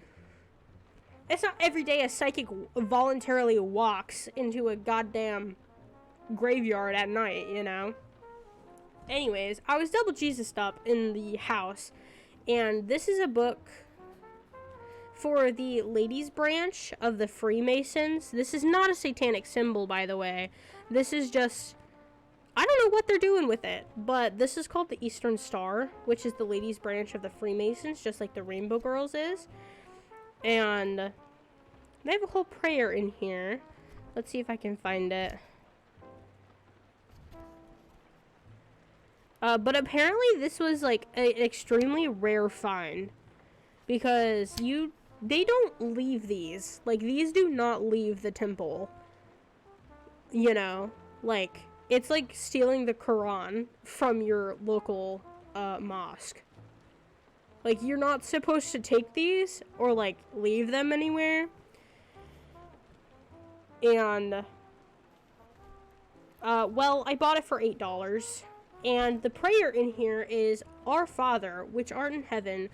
it's not every day a psychic voluntarily walks into a goddamn graveyard at night, you know? Anyways, I was double Jesused up in the house, and this is a book for the ladies branch of the Freemasons. This is not a satanic symbol, by the way. This is just, I don't know what they're doing with it, but this is called the Eastern Star, which is the ladies branch of the Freemasons, just like the Rainbow Girls is. And they have a whole prayer in here. Let's see if I can find it. But apparently this was like an extremely rare find, because they don't leave these. Like, these do not leave the temple. You know, like, it's like stealing the Quran from your local mosque. Like, you're not supposed to take these or like leave them anywhere. And well, I bought it for $8. And the prayer in here is, Our Father, which art in heaven,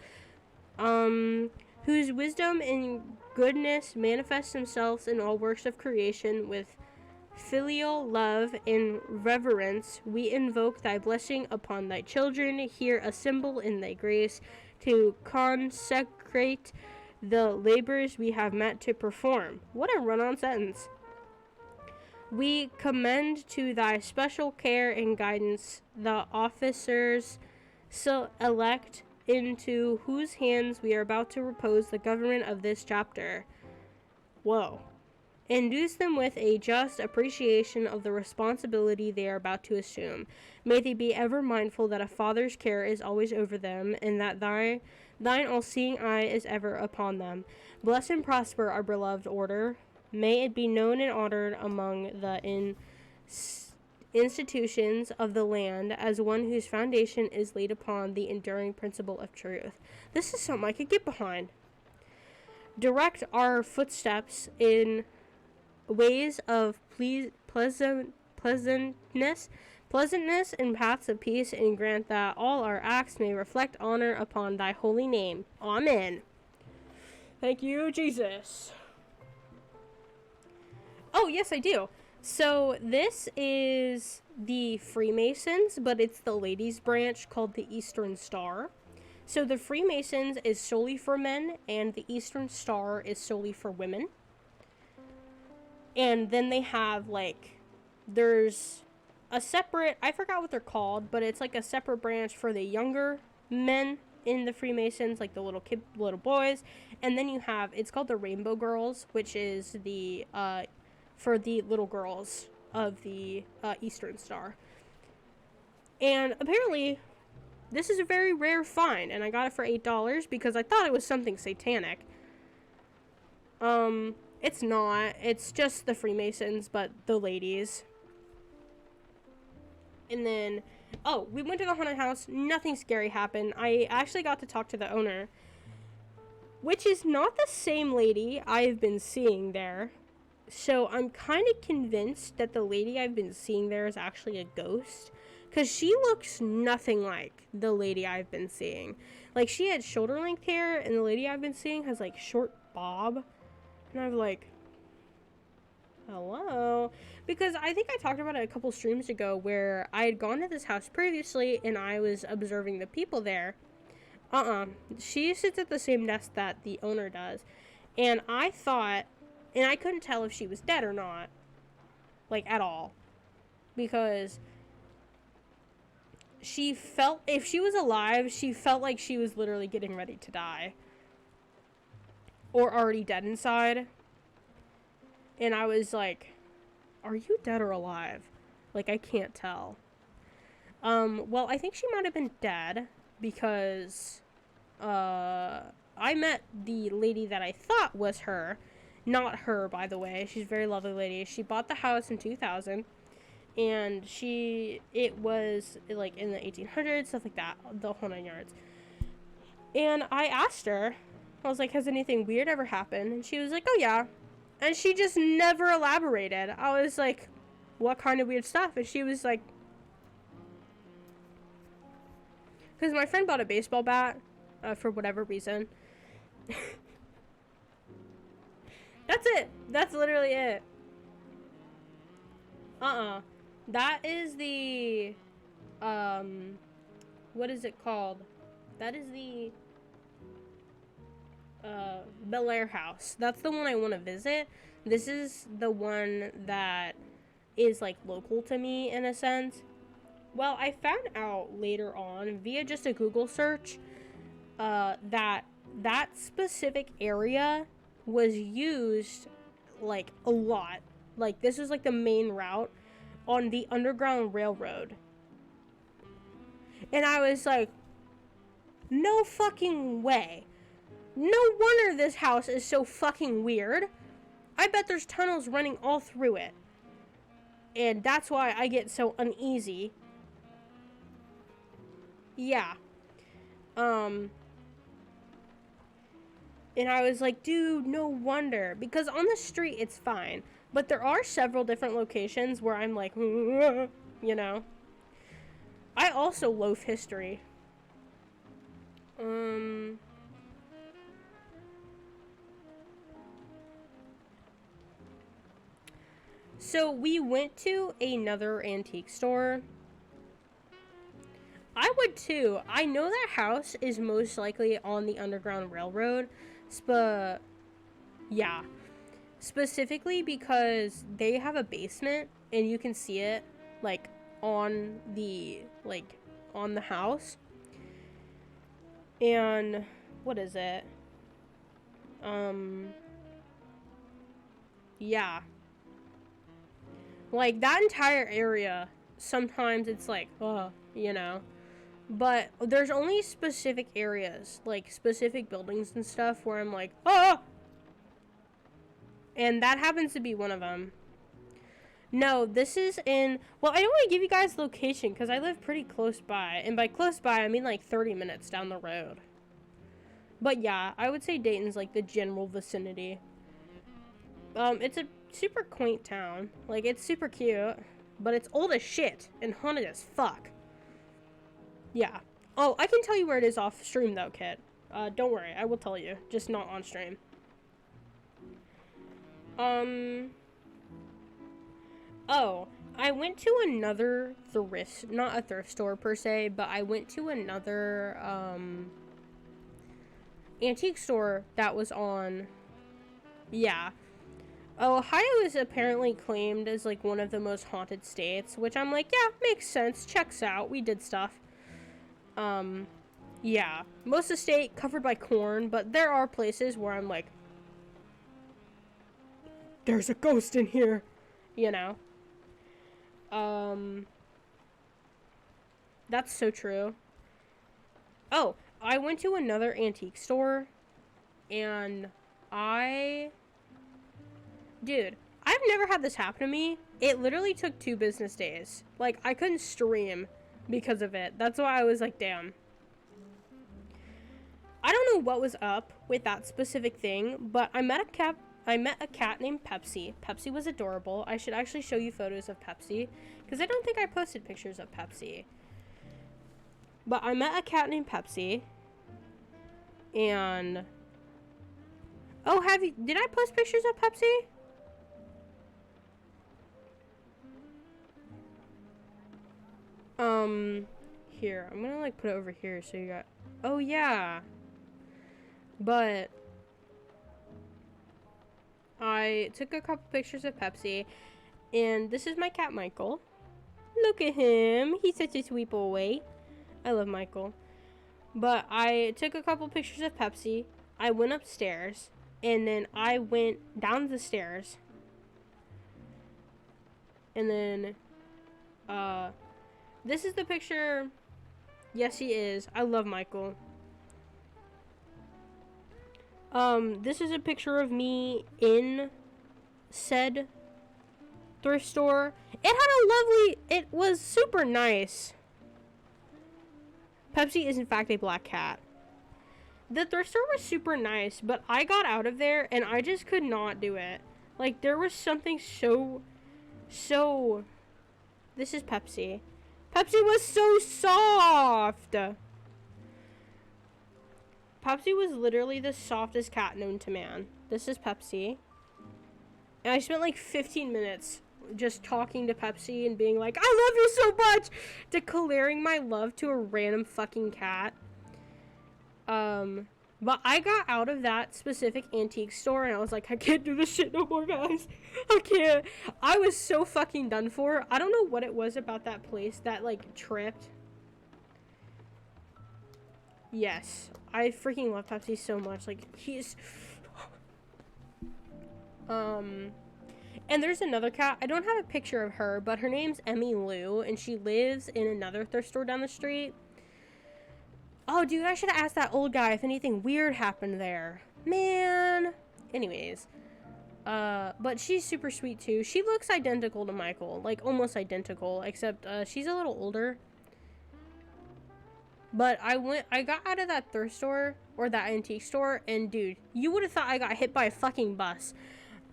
whose wisdom and goodness manifest themselves in all works of creation, with filial love and reverence, we invoke thy blessing upon thy children, here assemble in thy grace, to consecrate the labors we have met to perform. What a run-on sentence. We commend to thy special care and guidance the officers elect into whose hands we are about to repose the government of this chapter. Whoa. Induce them with a just appreciation of the responsibility they are about to assume. May they be ever mindful that a father's care is always over them, and that thine all-seeing eye is ever upon them. Bless and prosper our beloved order. May it be known and honored among the institutions of the land as one whose foundation is laid upon the enduring principle of truth. This is something I could get behind. Direct our footsteps in ways of pleasantness and paths of peace, and grant that all our acts may reflect honor upon thy holy name. Amen. Thank you, Jesus. Oh, yes, I do. So this is the Freemasons, but it's the ladies' branch called the Eastern Star. So the Freemasons is solely for men, and the Eastern Star is solely for women. And then they have, like, there's a separate, I forgot what they're called, but it's like a separate branch for the younger men in the Freemasons, like the little boys. And then you have, it's called the Rainbow Girls, which is the for the little girls of the Eastern Star. And apparently this is a very rare find, and I got it for $8 because I thought it was something satanic. It's not. It's just the Freemasons, but the ladies. And then, oh, we went to the haunted house. Nothing scary happened. I actually got to talk to the owner, which is not the same lady I've been seeing there. So I'm kind of convinced that the lady I've been seeing there is actually a ghost, because she looks nothing like the lady I've been seeing. Like, she had shoulder length hair, and the lady I've been seeing has, like, short bob. And I'm like, hello? Because I think I talked about it a couple streams ago where I had gone to this house previously and I was observing the people there. She sits at the same desk that the owner does. And I thought, and I couldn't tell if she was dead or not. Like, at all. Because she felt, if she was alive, she felt like she was literally getting ready to die. Or already dead inside. And I was like, are you dead or alive? Like, I can't tell. Well, I think she might have been dead because I met the lady that I thought was her. Not her, by the way. She's a very lovely lady. She bought the house in 2000. And it was, like, in the 1800s, stuff like that. The whole 9 yards. And I asked her, I was like, has anything weird ever happened? And she was like, oh yeah. And she just never elaborated. I was like, what kind of weird stuff? And she was like, because my friend bought a baseball bat for whatever reason. That's it. That's literally it. That is the, what is it called? That is the Bel Air house. That's the one I want to visit. This is the one that is, like, local to me in a sense. Well, I found out later on via just a Google search that specific area was used, like, a lot. Like, this is, like, the main route on the Underground Railroad. And I was like, no fucking way. No wonder this house is so fucking weird. I bet there's tunnels running all through it. And that's why I get so uneasy. Yeah. And I was like, dude, no wonder. Because on the street, it's fine. But there are several different locations where I'm like, you know. I also loaf history. So we went to another antique store. I would too. I know that house is most likely on the Underground Railroad. Yeah. Specifically because they have a basement and you can see it, like, on the house. And what is it? Yeah. Like, that entire area, sometimes it's like, you know. But there's only specific areas, like, specific buildings and stuff where I'm like, and that happens to be one of them. No, this is in, well, I don't want to give you guys location because I live pretty close by. And by close by, I mean like 30 minutes down the road. But yeah, I would say Dayton's like the general vicinity. It's a super quaint town. Like, it's super cute. But it's old as shit and haunted as fuck. Yeah. Oh, I can tell you where it is off stream though, Kit. Don't worry, I will tell you. Just not on stream. Oh, I went to another thrift, not a thrift store per se, but I went to another, antique store that was on, yeah. Ohio is apparently claimed as like one of the most haunted states, which I'm like, yeah, makes sense, checks out, we did stuff. Yeah, most of the state covered by corn, but there are places where I'm like, there's a ghost in here, you know. That's so true. Oh, I went to another antique store, and dude, I've never had this happen to me. It literally took 2 business days. Like, I couldn't stream because of it. That's why I was like, damn. I don't know what was up with that specific thing, but I met a cat named Pepsi. Pepsi was adorable. I should actually show you photos of Pepsi, because I don't think I posted pictures of Pepsi. But I met a cat named Pepsi, and... Oh, did I post pictures of Pepsi? Here, I'm gonna, like, put it over here so you got... Oh, yeah. But... I took a couple pictures of Pepsi, and this is my cat, Michael. Look at him. He's such a sweet boy. I love Michael. But I took a couple pictures of Pepsi. I went upstairs, and then I went down the stairs. And then, this is the picture. Yes, he is. I love Michael. This is a picture of me in said thrift store. It was super nice. Pepsi is in fact a black cat. The thrift store was super nice, but I got out of there and I just could not do it. Like, there was something so, this is Pepsi. Pepsi was so soft. Pepsi was literally the softest cat known to man. This is Pepsi. And I spent like 15 minutes just talking to Pepsi and being like, I love you so much! Declaring my love to a random fucking cat. But I got out of that specific antique store and I was like, I can't do this shit no more, guys. I can't. I was so fucking done for. I don't know what it was about that place that, like, tripped. Yes. I freaking love Pepsi so much. Like, he's... And there's another cat. I don't have a picture of her, but her name's Emmy Lou, and she lives in another thrift store down the street. Oh, dude, I should have asked that old guy if anything weird happened there. Man. Anyways. But she's super sweet, too. She looks identical to Michael. Like, almost identical, except, she's a little older. But I got out of that thrift store, or that antique store, and, dude, you would have thought I got hit by a fucking bus.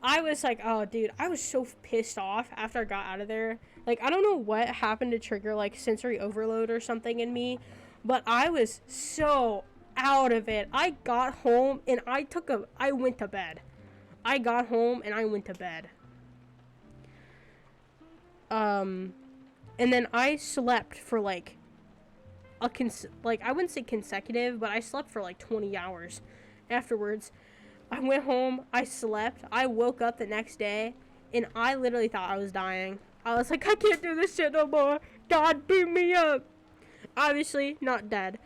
I was like, oh, dude, I was so pissed off after I got out of there. Like, I don't know what happened to trigger, like, sensory overload or something in me, but I was so out of it. I got home, and I went to bed. I got home, and I went to bed. And then I slept for, like, I wouldn't say consecutive, but I slept for, like, 20 hours afterwards. I went home, I slept, I woke up the next day, and I literally thought I was dying. I was like, I can't do this shit no more. God, beat me up. Obviously, not dead.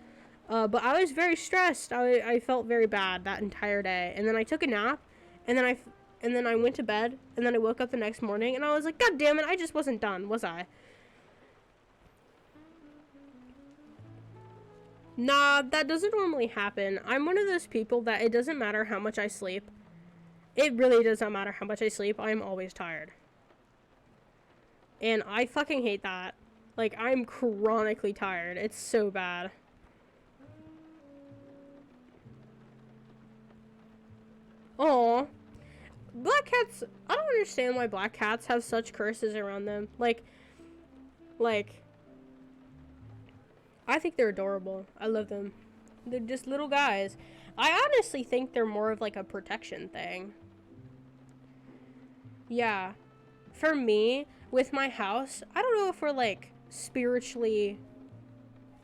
But I was very stressed. I felt very bad that entire day. And then I took a nap, and then I went to bed, and then I woke up the next morning, and I was like, God damn it, I just wasn't done, was I? Nah, that doesn't normally happen. I'm one of those people that it doesn't matter how much I sleep. It really does not matter how much I sleep. I'm always tired. And I fucking hate that. Like, I'm chronically tired. It's so bad. Aw. Black cats, I don't understand why black cats have such curses around them. Like, I think they're adorable. I love them. They're just little guys. I honestly think they're more of like a protection thing. Yeah. For me, with my house, I don't know if we're like spiritually...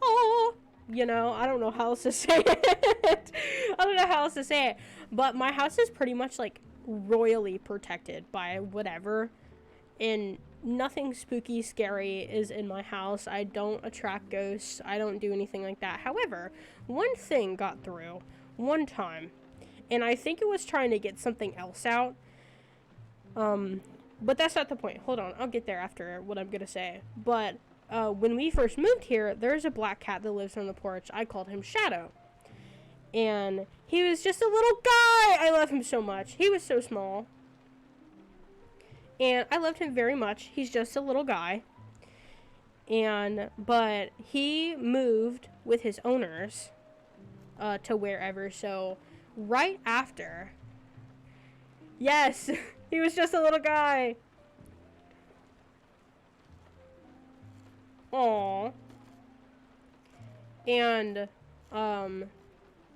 Oh, you know, I don't know how else to say it. I don't know how else to say it. But my house is pretty much like royally protected by whatever, and nothing spooky, scary is in my house. I don't attract ghosts. I don't do anything like that. However, one thing got through one time, and I think it was trying to get something else out. But that's not the point. Hold on, I'll get there after what I'm gonna say. But when we first moved here, there's a black cat that lives on the porch. I called him Shadow. And he was just a little guy. I love him so much. He was so small. And I loved him very much. He's just a little guy. But he moved with his owners to wherever. So right after, yes, he was just a little guy. Aww. And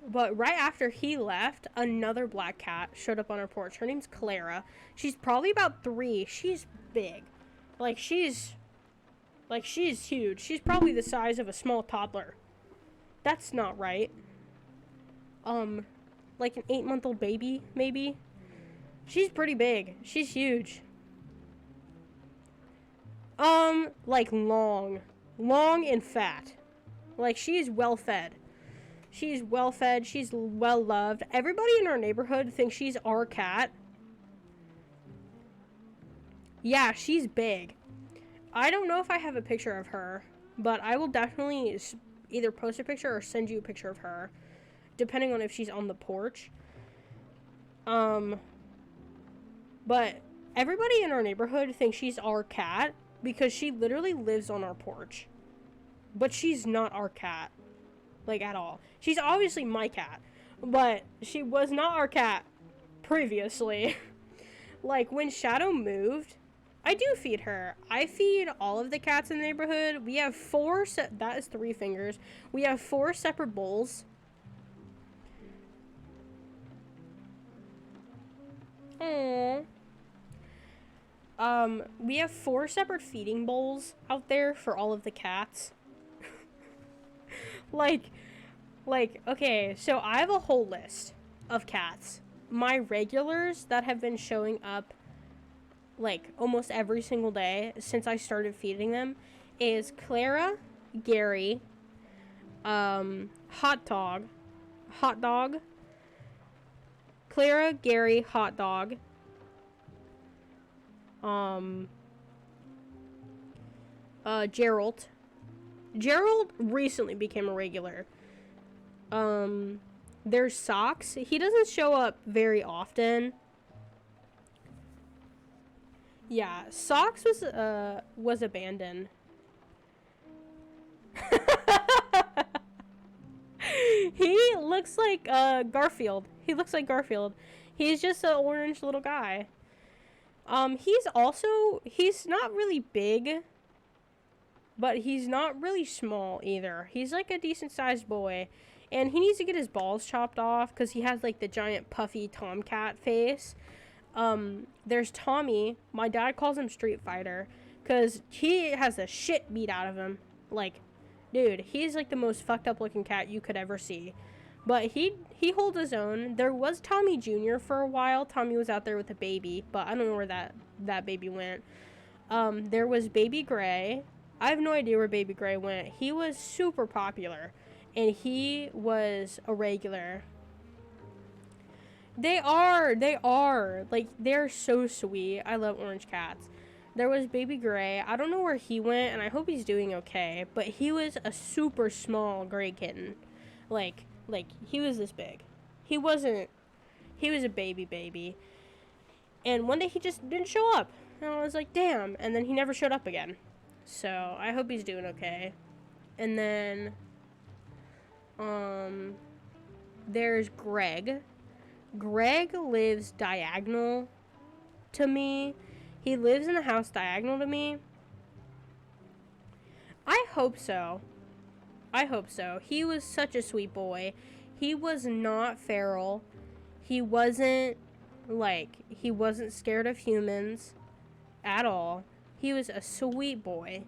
but right after he left, another black cat showed up on our porch. Her name's Clara. She's probably about 3. She's big. She's huge. She's probably the size of a small toddler. That's not right. Like an 8-month-old baby, maybe. She's pretty big. She's huge. Long and fat. She's well fed. She's well fed. She's well loved. Everybody in our neighborhood thinks she's our cat. Yeah, she's big. I don't know if I have a picture of her, but I will definitely either post a picture or send you a picture of her, depending on if she's on the porch. But everybody in our neighborhood thinks she's our cat because she literally lives on our porch. But she's not our cat. At all. She's obviously my cat, but she was not our cat previously. When Shadow moved, I do feed her. I feed all of the cats in the neighborhood. We have 4 that is 3 fingers. We have 4 separate bowls. Aww. We have 4 separate feeding bowls out there for all of the cats. Okay, so I have a whole list of cats. My regulars that have been showing up, almost every single day since I started feeding them is Clara, Gary, Hot Dog, Clara, Gary, Hot Dog, Gerald. Gerald recently became a regular. There's Socks. He doesn't show up very often. Yeah, Socks was abandoned. He looks like Garfield. He looks like Garfield. He's just an orange little guy. He's not really big, but he's not really small either. He's a decent sized boy. And he needs to get his balls chopped off because he has the giant puffy tomcat face. There's Tommy. My dad calls him Street Fighter because he has the shit beat out of him. Dude, he's the most fucked up looking cat you could ever see. But he holds his own. There was Tommy Jr. for a while. Tommy was out there with a baby, but I don't know where that baby went. There was Baby Gray. I have no idea where Baby Gray went. He was super popular, and he was a regular. They are. They're so sweet. I love orange cats. There was Baby Gray. I don't know where he went, and I hope he's doing okay, but he was a super small gray kitten. He was this big. He was a baby. And one day he just didn't show up. And I was like, damn. And then he never showed up again. So, I hope he's doing okay. And then, there's Greg. Greg lives diagonal to me. He lives in the house diagonal to me. I hope so. He was such a sweet boy. He was not feral. He wasn't scared of humans at all. He was a sweet boy.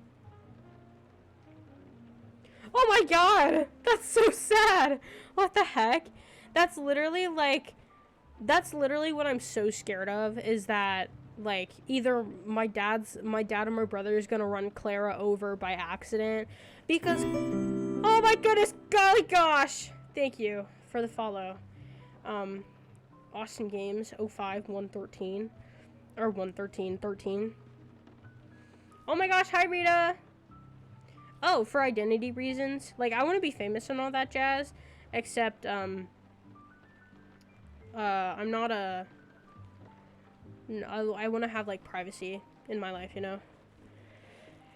Oh my god! That's so sad! What the heck? That's literally That's literally what I'm so scared of, is that, like, either my dad or my brother is gonna run Clara over by accident, because, oh my goodness, golly gosh, thank you for the follow. Austin Games 05 113 or 11313. Oh my gosh, hi Rita. Oh, for identity reasons, like, I want to be famous and all that jazz, except I'm not a, I want to have, like, privacy in my life, you know.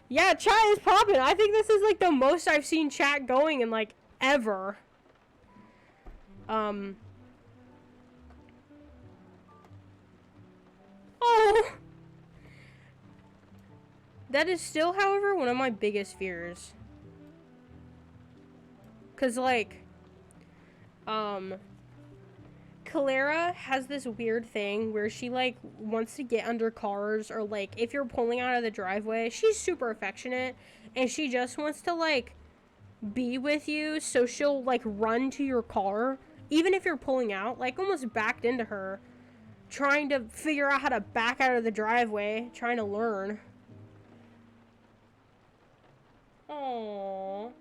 Yeah, chat is popping. I think this is, like, the most I've seen chat going in, like, ever. Oh! That is still, however, one of my biggest fears. 'Cause, like, Clara has this weird thing where she, like, wants to get under cars, or, like, if you're pulling out of the driveway, she's super affectionate, and she just wants to, like, be with you, so she'll, like, run to your car, even if you're pulling out, like, almost backed into her, trying to figure out how to back out of the driveway, trying to learn. Aww.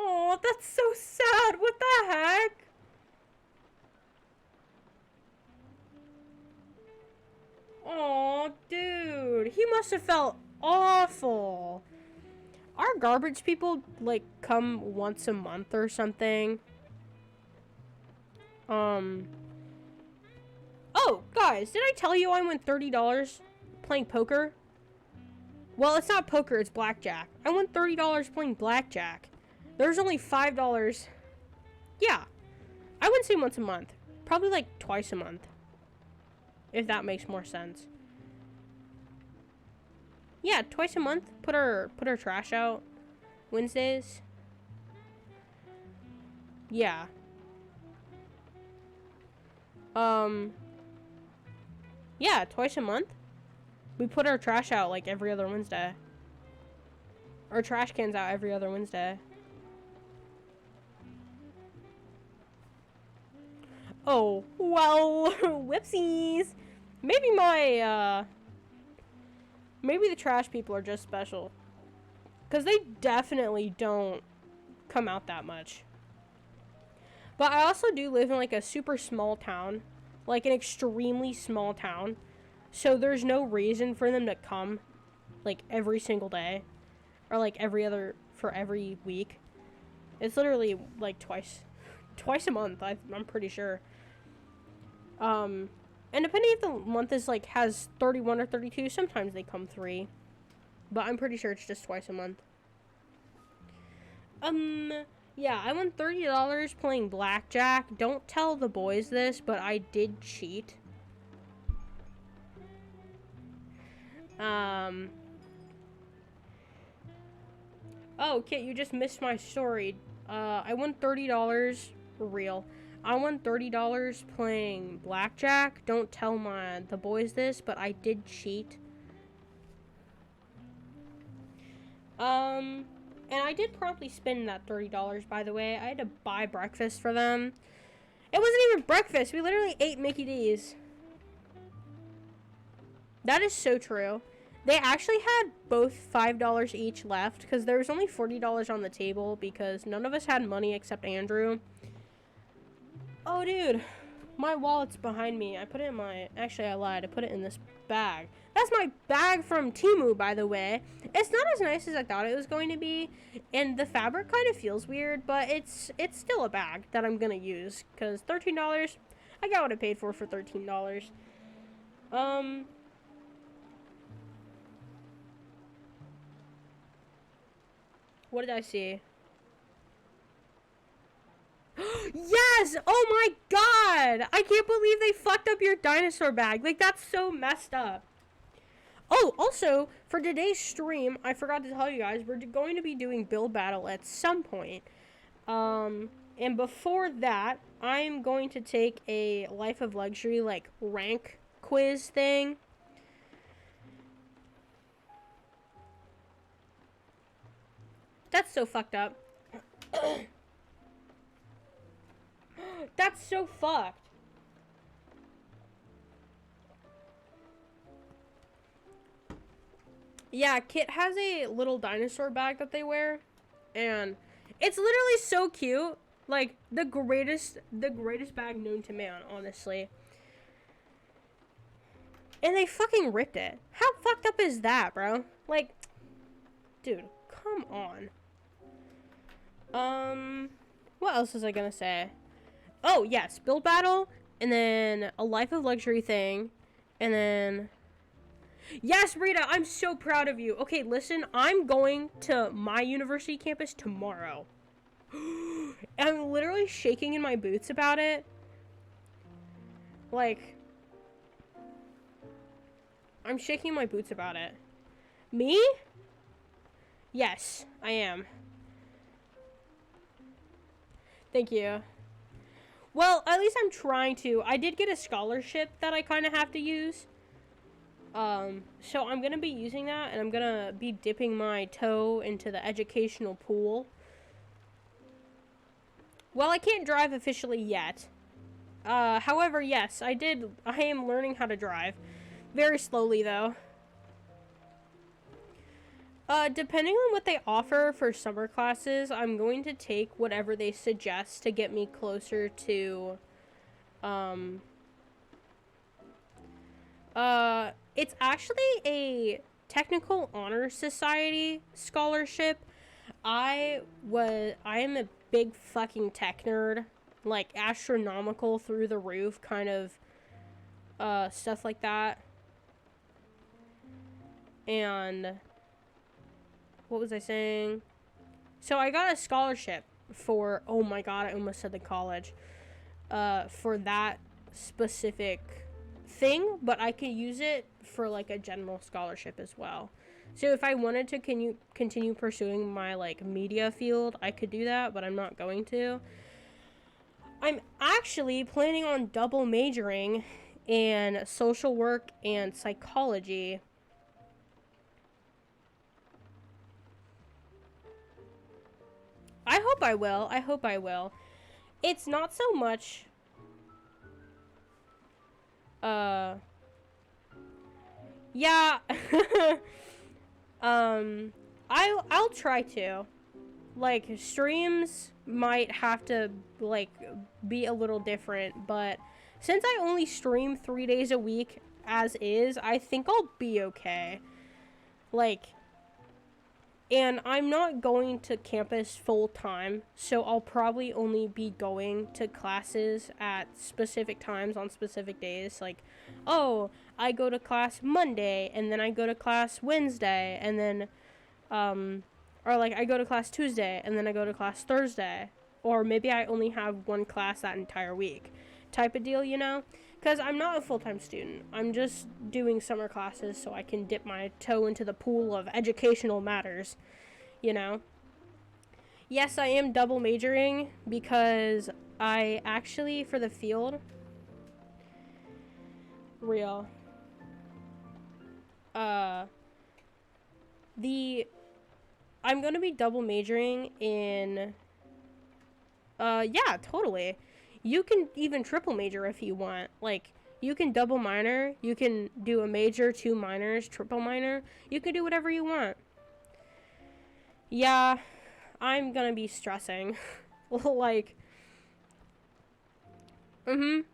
Oh, that's so sad. What the heck? Oh, dude. He must have felt awful. Our garbage people, like, come once a month or something. Oh, guys, did I tell you I won $30 playing poker? Well, it's not poker, it's blackjack. I won $30 playing blackjack. There's only $5. Yeah. I wouldn't say once a month. Probably, like, twice a month. If that makes more sense. Yeah, twice a month. Put our trash out. Wednesdays. Yeah. Yeah, twice a month. We put our trash out, like, every other Wednesday. Our trash cans out every other Wednesday. Oh, well, whoopsies. Maybe maybe the trash people are just special. Because they definitely don't come out that much. But I also do live in, like, a super small town. Like, an extremely small town. So there's no reason for them to come, like, every single day. Or, like, for every week. It's literally, like, twice a month, I'm pretty sure. And depending if the month is, like, has 31 or 32, sometimes they come 3. But I'm pretty sure it's just twice a month. Yeah, I won $30 playing blackjack. Don't tell the boys this, but I did cheat. Oh, Kit, you just missed my story. I won $30 real. I won $30 playing blackjack. Don't tell the boys this, but I did cheat. And I did promptly spend that $30, by the way. I had to buy breakfast for them. It wasn't even breakfast. We literally ate Mickey D's. That is so true. They actually had both $5 each left, because there was only $40 on the table, because none of us had money except Andrew. Oh, dude. My wallet's behind me. I put it in my... Actually, I lied. I put it in this bag. That's my bag from Temu, by the way. It's not as nice as I thought it was going to be. And the fabric kind of feels weird, but it's still a bag that I'm going to use. Because $13, I got what I paid for $13. What did I see? Yes! Oh my god! I can't believe they fucked up your dinosaur bag. Like, that's so messed up. Oh, also, for today's stream, I forgot to tell you guys, we're going to be doing build battle at some point. And before that, I'm going to take a Life of Luxury, like, rank quiz thing. That's so fucked up. That's so fucked. Yeah, Kit has a little dinosaur bag that they wear, and it's literally so cute. Like the greatest bag known to man, honestly. And they fucking ripped it. How fucked up is that, bro? Like, dude, come on. What else was I gonna say? Oh, yes, Build Battle, and then a Life of Luxury thing, and then... Yes, Rita, I'm so proud of you. Okay, listen, I'm going to my university campus tomorrow. I'm literally shaking in my boots about it. Like, I'm shaking my boots about it. Me? Yes, I am. Thank you. Well, at least I'm trying to. I did get a scholarship that I kind of have to use. So I'm gonna be using that, and I'm gonna be dipping my toe into the educational pool. Well, I can't drive officially yet. However, yes, I am learning how to drive. Very slowly, though. Depending on what they offer for summer classes, I'm going to take whatever they suggest to get me closer to, it's actually a technical honor society scholarship. I am a big fucking tech nerd, like astronomical through the roof kind of, stuff like that. And what was I saying? So I got a scholarship for, oh my god, I almost said the college, for that specific thing, but I could use it for like a general scholarship as well. So if I wanted to continue pursuing my like media field, I could do that, but I'm not going to. I'm actually planning on double majoring in social work and psychology. I hope I will. I hope I will. It's not so much yeah. I'll try to. Like, streams might have to, like, be a little different, but since I only stream 3 days a week as is, I think I'll be okay. Like, and I'm not going to campus full time, so I'll probably only be going to classes at specific times on specific days. Like, oh, I go to class Monday, and then I go to class Wednesday, and then, or like I go to class Tuesday, and then I go to class Thursday. Or maybe I only have one class that entire week. Type of deal, you know? Because I'm not a full-time student. I'm just doing summer classes so I can dip my toe into the pool of educational matters, you know? Yes, I am double majoring because I actually, for the field, real, I'm going to be double majoring in, yeah, totally. You can even triple major if you want. Like, you can double minor, you can do a major, 2 minors, triple minor. You can do whatever you want. Yeah, I'm gonna be stressing. Like,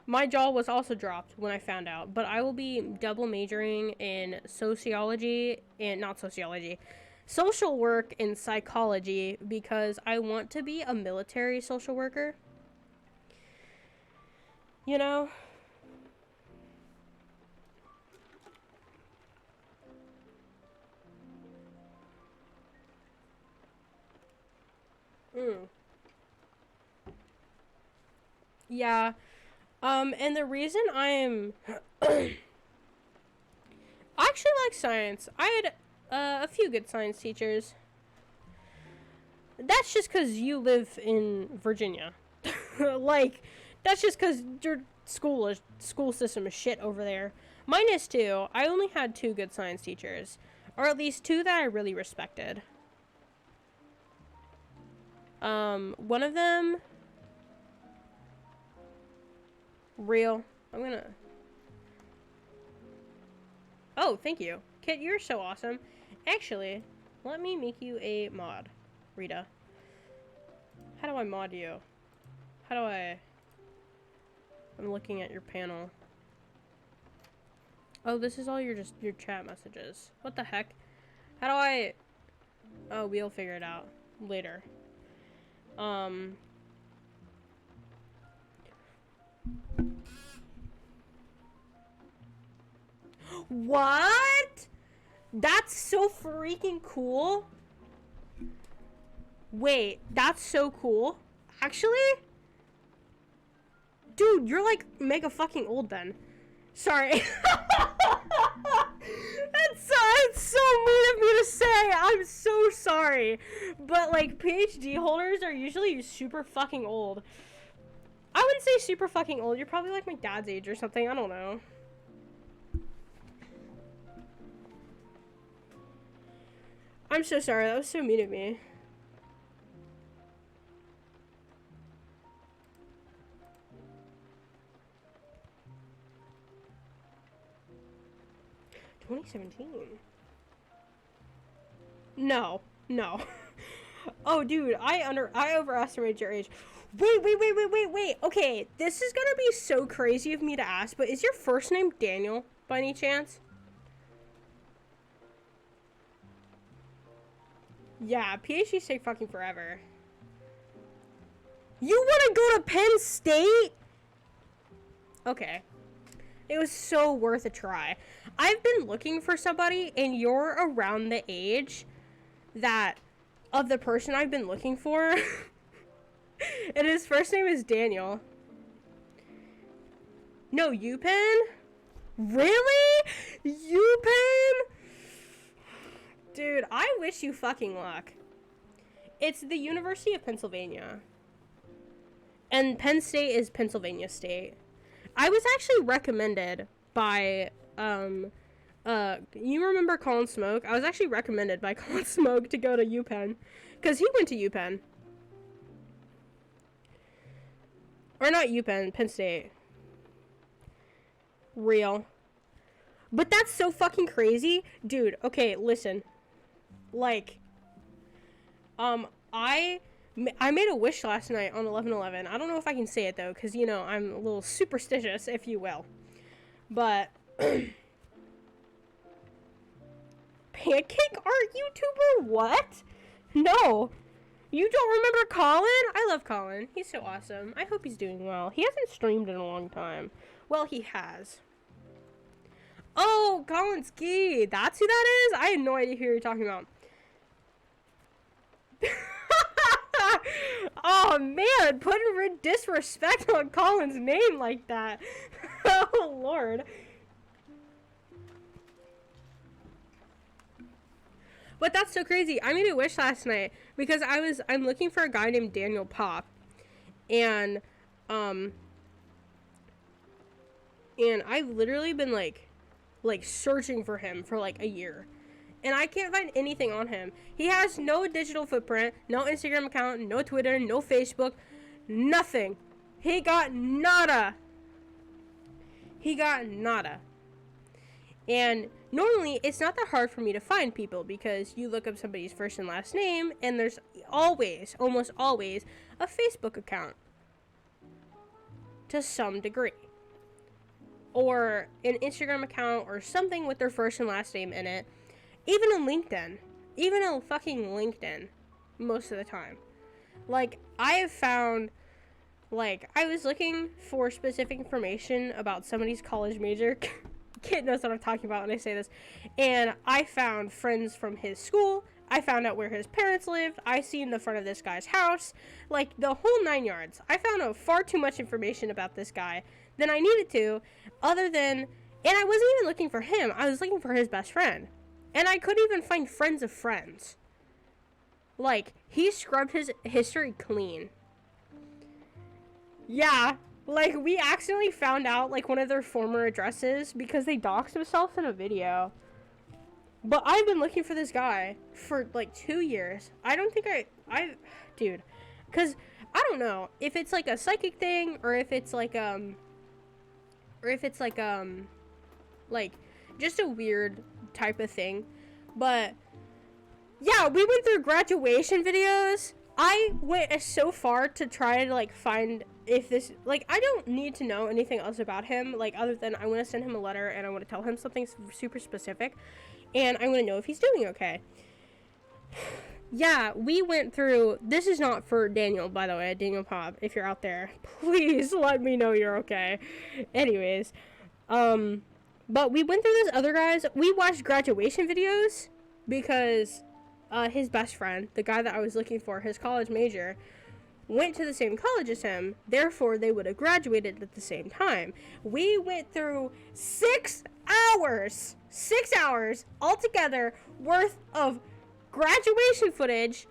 my jaw was also dropped when I found out. But I will be double majoring in sociology, and not sociology, social work and psychology, because I want to be a military social worker. You know? Yeah. And the reason I'm... I actually like science. I had a few good science teachers. That's just because you live in Virginia. Like... That's just because your school system is shit over there. Mine is too. I only had 2 good science teachers. Or at least 2 that I really respected. One of them, real. I'm gonna. Oh, thank you, Kit. You're so awesome. Actually, let me make you a mod, Rita. How do I mod you? How do I? I'm looking at your panel. Oh, this is all your chat messages. What the heck? How do I? Oh, we'll figure it out later. What? That's so freaking cool. Wait, that's so cool. Actually? Dude, you're like mega fucking old then. Sorry. That's so mean of me to say. I'm so sorry. But like PhD holders are usually super fucking old. I wouldn't say super fucking old. You're probably like my dad's age or something. I don't know. I'm so sorry. That was so mean of me. No. Oh, dude, I overestimated your age. Wait. Okay, this is gonna be so crazy of me to ask, but is your first name Daniel by any chance? Yeah, PhDs take fucking forever. You wanna go to Penn State? Okay. It was so worth a try. I've been looking for somebody, and you're around the age that of the person I've been looking for. And his first name is Daniel. No, UPenn? Really? UPenn? Dude, I wish you fucking luck. It's the University of Pennsylvania. And Penn State is Pennsylvania State. I was actually recommended by, you remember Colin Smoke? I was actually recommended by Colin Smoke to go to UPenn. Because he went to UPenn. Or not UPenn, Penn State. Real. But that's so fucking crazy. Dude, okay, listen. Like, I made a wish last night on 11/11. I don't know if I can say it, though, because, you know, I'm a little superstitious, if you will. But, pancake art YouTuber? What? No. You don't remember Colin? I love Colin. He's so awesome. I hope he's doing well. He hasn't streamed in a long time. Well, he has. Oh, Colin Ski. That's who that is? I had no idea who you're talking about. Oh man, putting disrespect on Colin's name like that. Oh Lord. But that's so crazy. I made a wish last night because I'm looking for a guy named Daniel Pop. And I've literally been like searching for him for like a year. And I can't find anything on him. He has no digital footprint, no Instagram account, no Twitter, no Facebook, nothing. He got nada. And normally, it's not that hard for me to find people because you look up somebody's first and last name, and there's almost always, a Facebook account. To some degree. Or an Instagram account or something with their first and last name in it. Even a LinkedIn. Even a fucking LinkedIn. Most of the time. Like, I have found, like, I was looking for specific information about somebody's college major. Kid knows what I'm talking about when I say this. And I found friends from his school. I found out where his parents lived. I seen the front of this guy's house. Like, the whole 9 yards. I found out far too much information about this guy than I needed to. Other than, and I wasn't even looking for him. I was looking for his best friend. And I couldn't even find friends of friends. Like, he scrubbed his history clean. Yeah. Like, we accidentally found out, like, one of their former addresses because they doxed themselves in a video. But I've been looking for this guy for, like, 2 years. I don't think dude, because I don't know if it's like a psychic thing or if it's like like just a weird type of thing. But yeah, we went through graduation videos. I went so far to try to like find if this, like, I don't need to know anything else about him, like, other than I want to send him a letter and I want to tell him something super specific, and I want to know if he's doing okay. Yeah, we went through, this is not for Daniel, by the way, Daniel Pop, if you're out there, please let me know you're okay. Anyways, but we went through this other guys, we watched graduation videos, because, his best friend, the guy that I was looking for, his college major, went to the same college as him, therefore they would have graduated at the same time. We went through 6 hours altogether worth of graduation footage,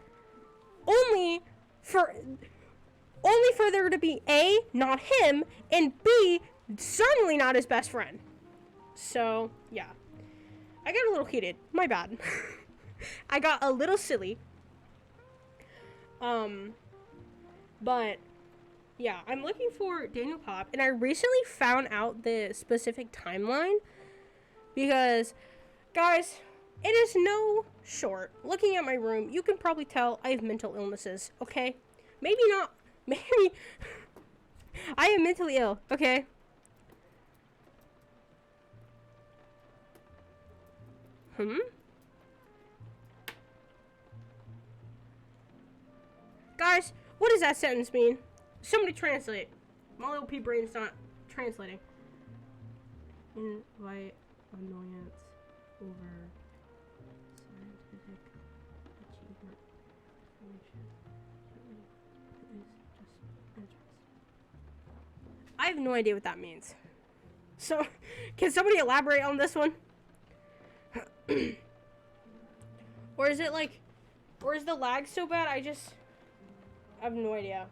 only for there to be A, not him, and B, certainly not his best friend. So, yeah. I got a little heated. My bad. I got a little silly. But, yeah, I'm looking for Daniel Pop, and I recently found out the specific timeline, because, guys, it is no short. Looking at my room, you can probably tell I have mental illnesses, okay? Maybe not, maybe, I am mentally ill, okay? Guys, what does that sentence mean? Somebody translate. My little pea brain's not translating. Invite annoyance over scientific achievement. I have no idea what that means. So, can somebody elaborate on this one? Or is it like, or is the lag so bad? I have no idea.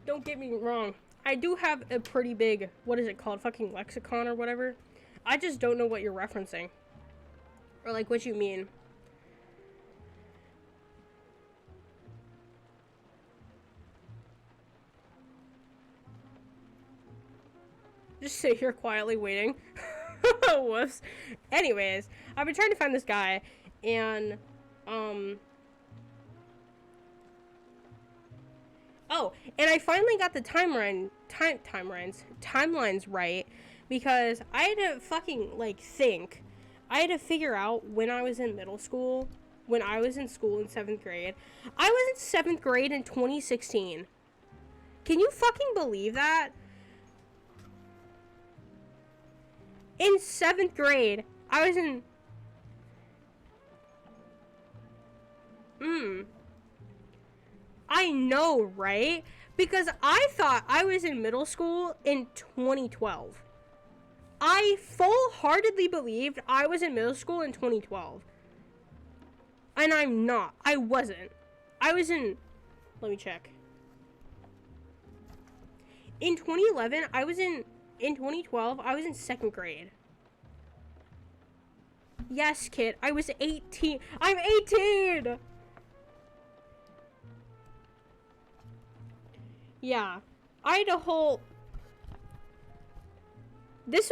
Don't get me wrong. I do have a pretty big, what is it called? Fucking lexicon or whatever. I just don't know what you're referencing. Or like what you mean. Just sit here quietly waiting. Whoops. Anyways, I've been trying to find this guy, and oh, and I finally got the timelines right, because I had to fucking, like, think. I had to figure out when I was in middle school, when I was in school in 7th grade. I was in 7th grade in 2016. Can you fucking believe that? In 7th grade, I was in... I know, right? Because I thought I was in middle school in 2012. I full-heartedly believed I was in middle school in 2012. And I'm not. I wasn't. I was in... Let me check. In 2011, I was in... In 2012, I was in 2nd grade. Yes, kid. I was 18. I'm 18! Yeah. I had a whole... This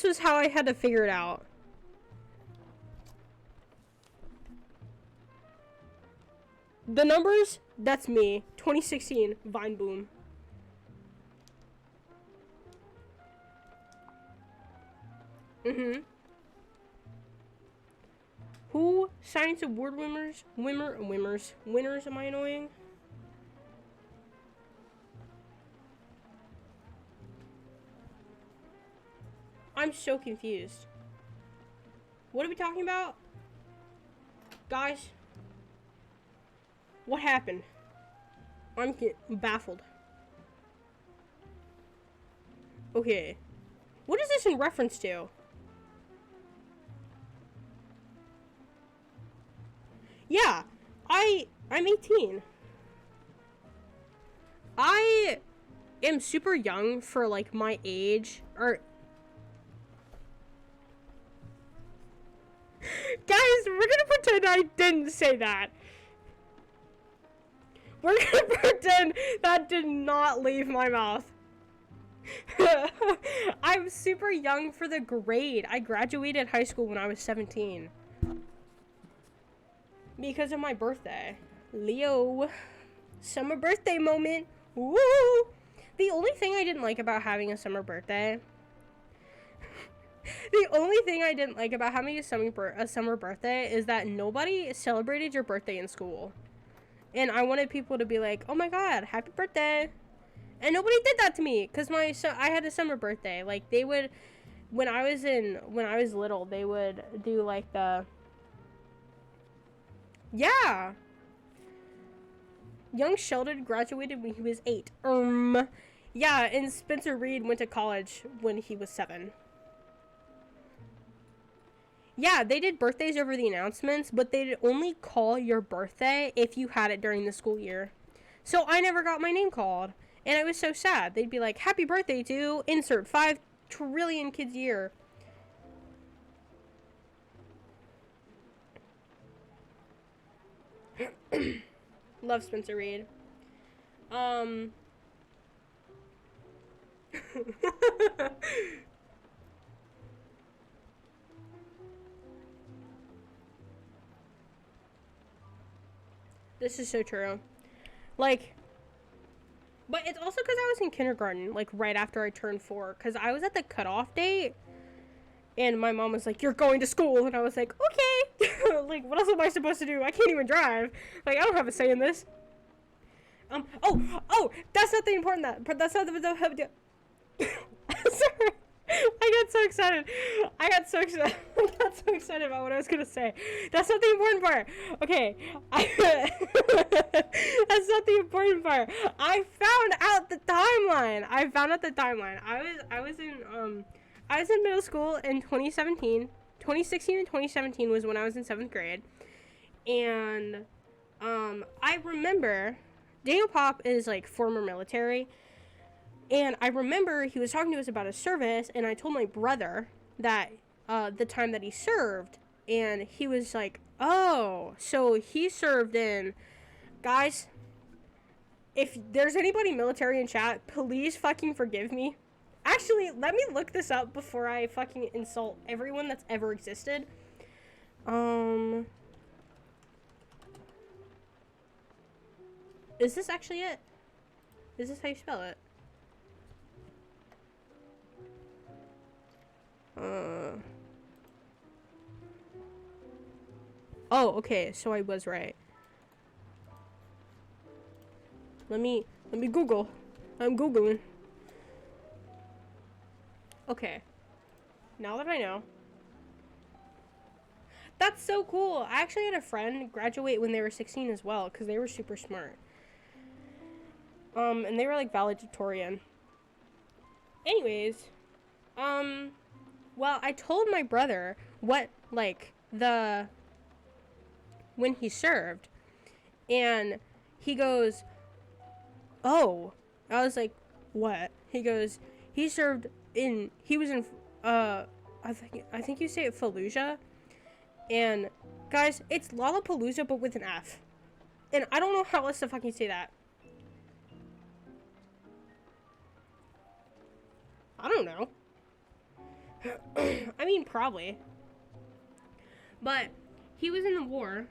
was how I had to figure it out. The numbers, that's me. 2016, Vine Boom. Who Science Award winners am I annoying? I'm so confused. What are we talking about? Guys, what happened? I'm baffled. Okay. What is this in reference to? Yeah, I'm 18. I am super young for, like, my age, or... Guys, we're gonna pretend I didn't say that. We're gonna pretend that did not leave my mouth. I'm super young for the grade. I graduated high school when I was 17. Because of my birthday. Leo. Summer birthday moment. Woo! The only thing I didn't like about having a summer birthday... The only thing I didn't like about having a summer birthday is that nobody celebrated your birthday in school. And I wanted people to be like, oh my god, happy birthday. And nobody did that to me, because I had a summer birthday. Like, they would, when I was little, they would do, like, yeah. Young Sheldon graduated when he was 8. Yeah, and Spencer Reed went to college when he was 7. Yeah, they did birthdays over the announcements, but they'd only call your birthday if you had it during the school year. So I never got my name called, and I was so sad. They'd be like, happy birthday to insert 5 trillion kids year. Love Spencer Reed. This is so true. Like, but it's also because I was in kindergarten, like, right after I turned 4, because I was at the cutoff date, and my mom was like, you're going to school, and I was like, okay, like, what else am I supposed to do? I can't even drive. Like, I don't have a say in this. Oh, that's not the important, that's not the sorry. I got so excited about what I was gonna say. That's not the important part. Okay, that's not the important part. I found out the timeline. I was in middle school in 2017. 2016 and 2017 was when I was in 7th grade, and I remember Daniel Pop is like former military. And I remember he was talking to us about his service, and I told my brother that the time that he served, and he was like, oh, so he served in... Guys, if there's anybody military in chat, please fucking forgive me. Actually, let me look this up before I fucking insult everyone that's ever existed. Is this actually it? Is this how you spell it? Oh, okay, so I was right. Let me Google. I'm Googling. Okay. Now that I know. That's so cool. I actually had a friend graduate when they were 16 as well, because they were super smart. And they were like valedictorian. Anyways, well, I told my brother what, like, when he served, and he goes, oh, I was like, what? He goes, he was in, I think you say it Fallujah, and, guys, it's Lollapalooza, but with an F, and I don't know how else to fucking say that. I don't know. I mean, probably. But he was in the war,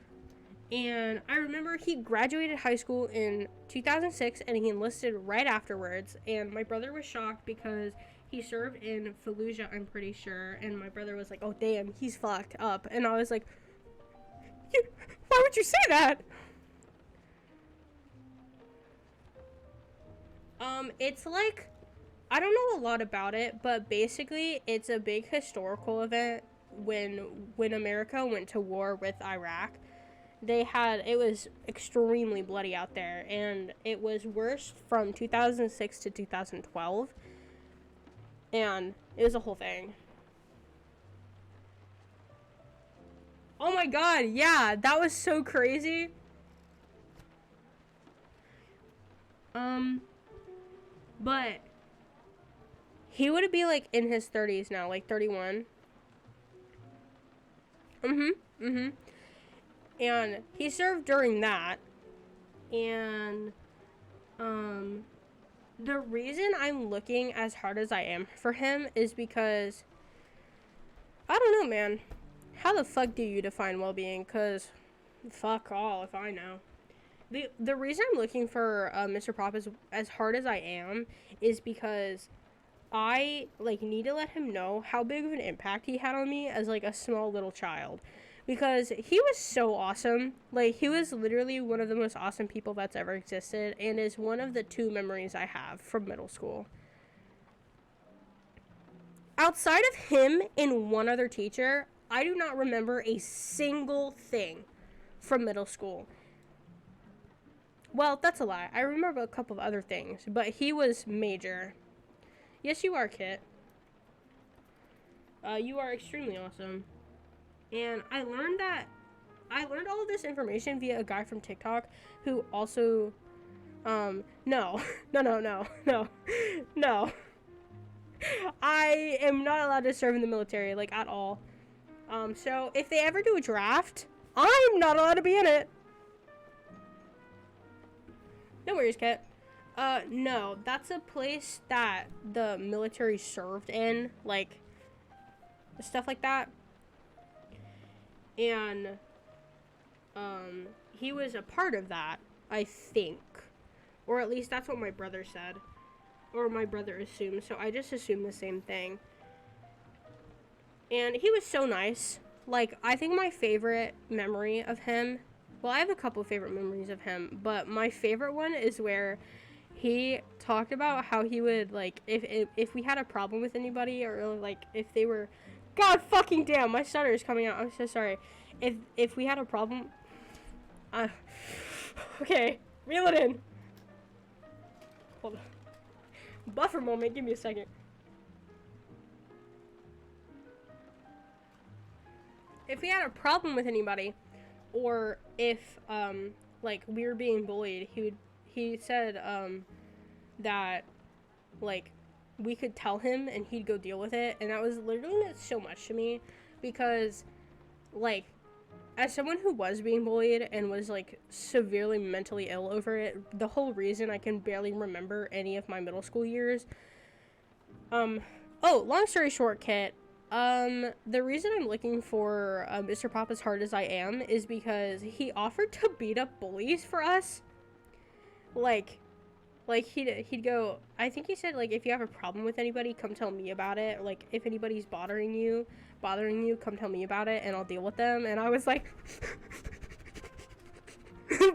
and I remember he graduated high school in 2006, and he enlisted right afterwards, and my brother was shocked because he served in Fallujah, I'm pretty sure, and my brother was like, oh, damn, he's fucked up, and I was like, why would you say that? It's like, I don't know a lot about it, but basically it's a big historical event when America went to war with Iraq. It was extremely bloody out there, and it was worse from 2006 to 2012, and it was a whole thing. Oh my god, yeah, that was so crazy. But he would be like in his 30s now, like 31. And he served during that, And the reason I'm looking as hard as I am for him is because I don't know, man. How the fuck do you define well-being? Cause fuck all if I know. The reason I'm looking for Mr. Pop as hard as I am is because I like need to let him know how big of an impact he had on me as like a small little child, because he was so awesome. Like, he was literally one of the most awesome people that's ever existed, and is one of the 2 memories I have from middle school. Outside of him and one other teacher, I do not remember a single thing from middle school. Well, that's a lie. I remember a couple of other things, but he was major. Yes, you are, Kit. You are extremely awesome. And I learned all of this information via a guy from TikTok who also, no. I am not allowed to serve in the military, like, at all. So if they ever do a draft, I'm not allowed to be in it. No worries, Kit. No, that's a place that the military served in, like, stuff like that. And, he was a part of that, I think. Or at least that's what my brother said. Or my brother assumed, so I just assumed the same thing. And he was so nice. Like, I think my favorite memory of him, well, I have a couple of favorite memories of him, but my favorite one is where he talked about how he would, like, if we had a problem with anybody, or, like, if they were, God fucking damn, my stutter is coming out, I'm so sorry. If we had a problem, okay, reel it in. Hold on. Buffer moment, give me a second. If we had a problem with anybody, or if, like, we were being bullied, he said, that, like, we could tell him and he'd go deal with it, and that was literally meant so much to me, because, like, as someone who was being bullied and was, like, severely mentally ill over it, the whole reason I can barely remember any of my middle school years, long story short, Kit, the reason I'm looking for, Mr. Pop as hard as I am is because he offered to beat up bullies for us. Like, he'd go, I think he said, like, if you have a problem with anybody, come tell me about it. Like, if anybody's bothering you, come tell me about it, and I'll deal with them. And I was like,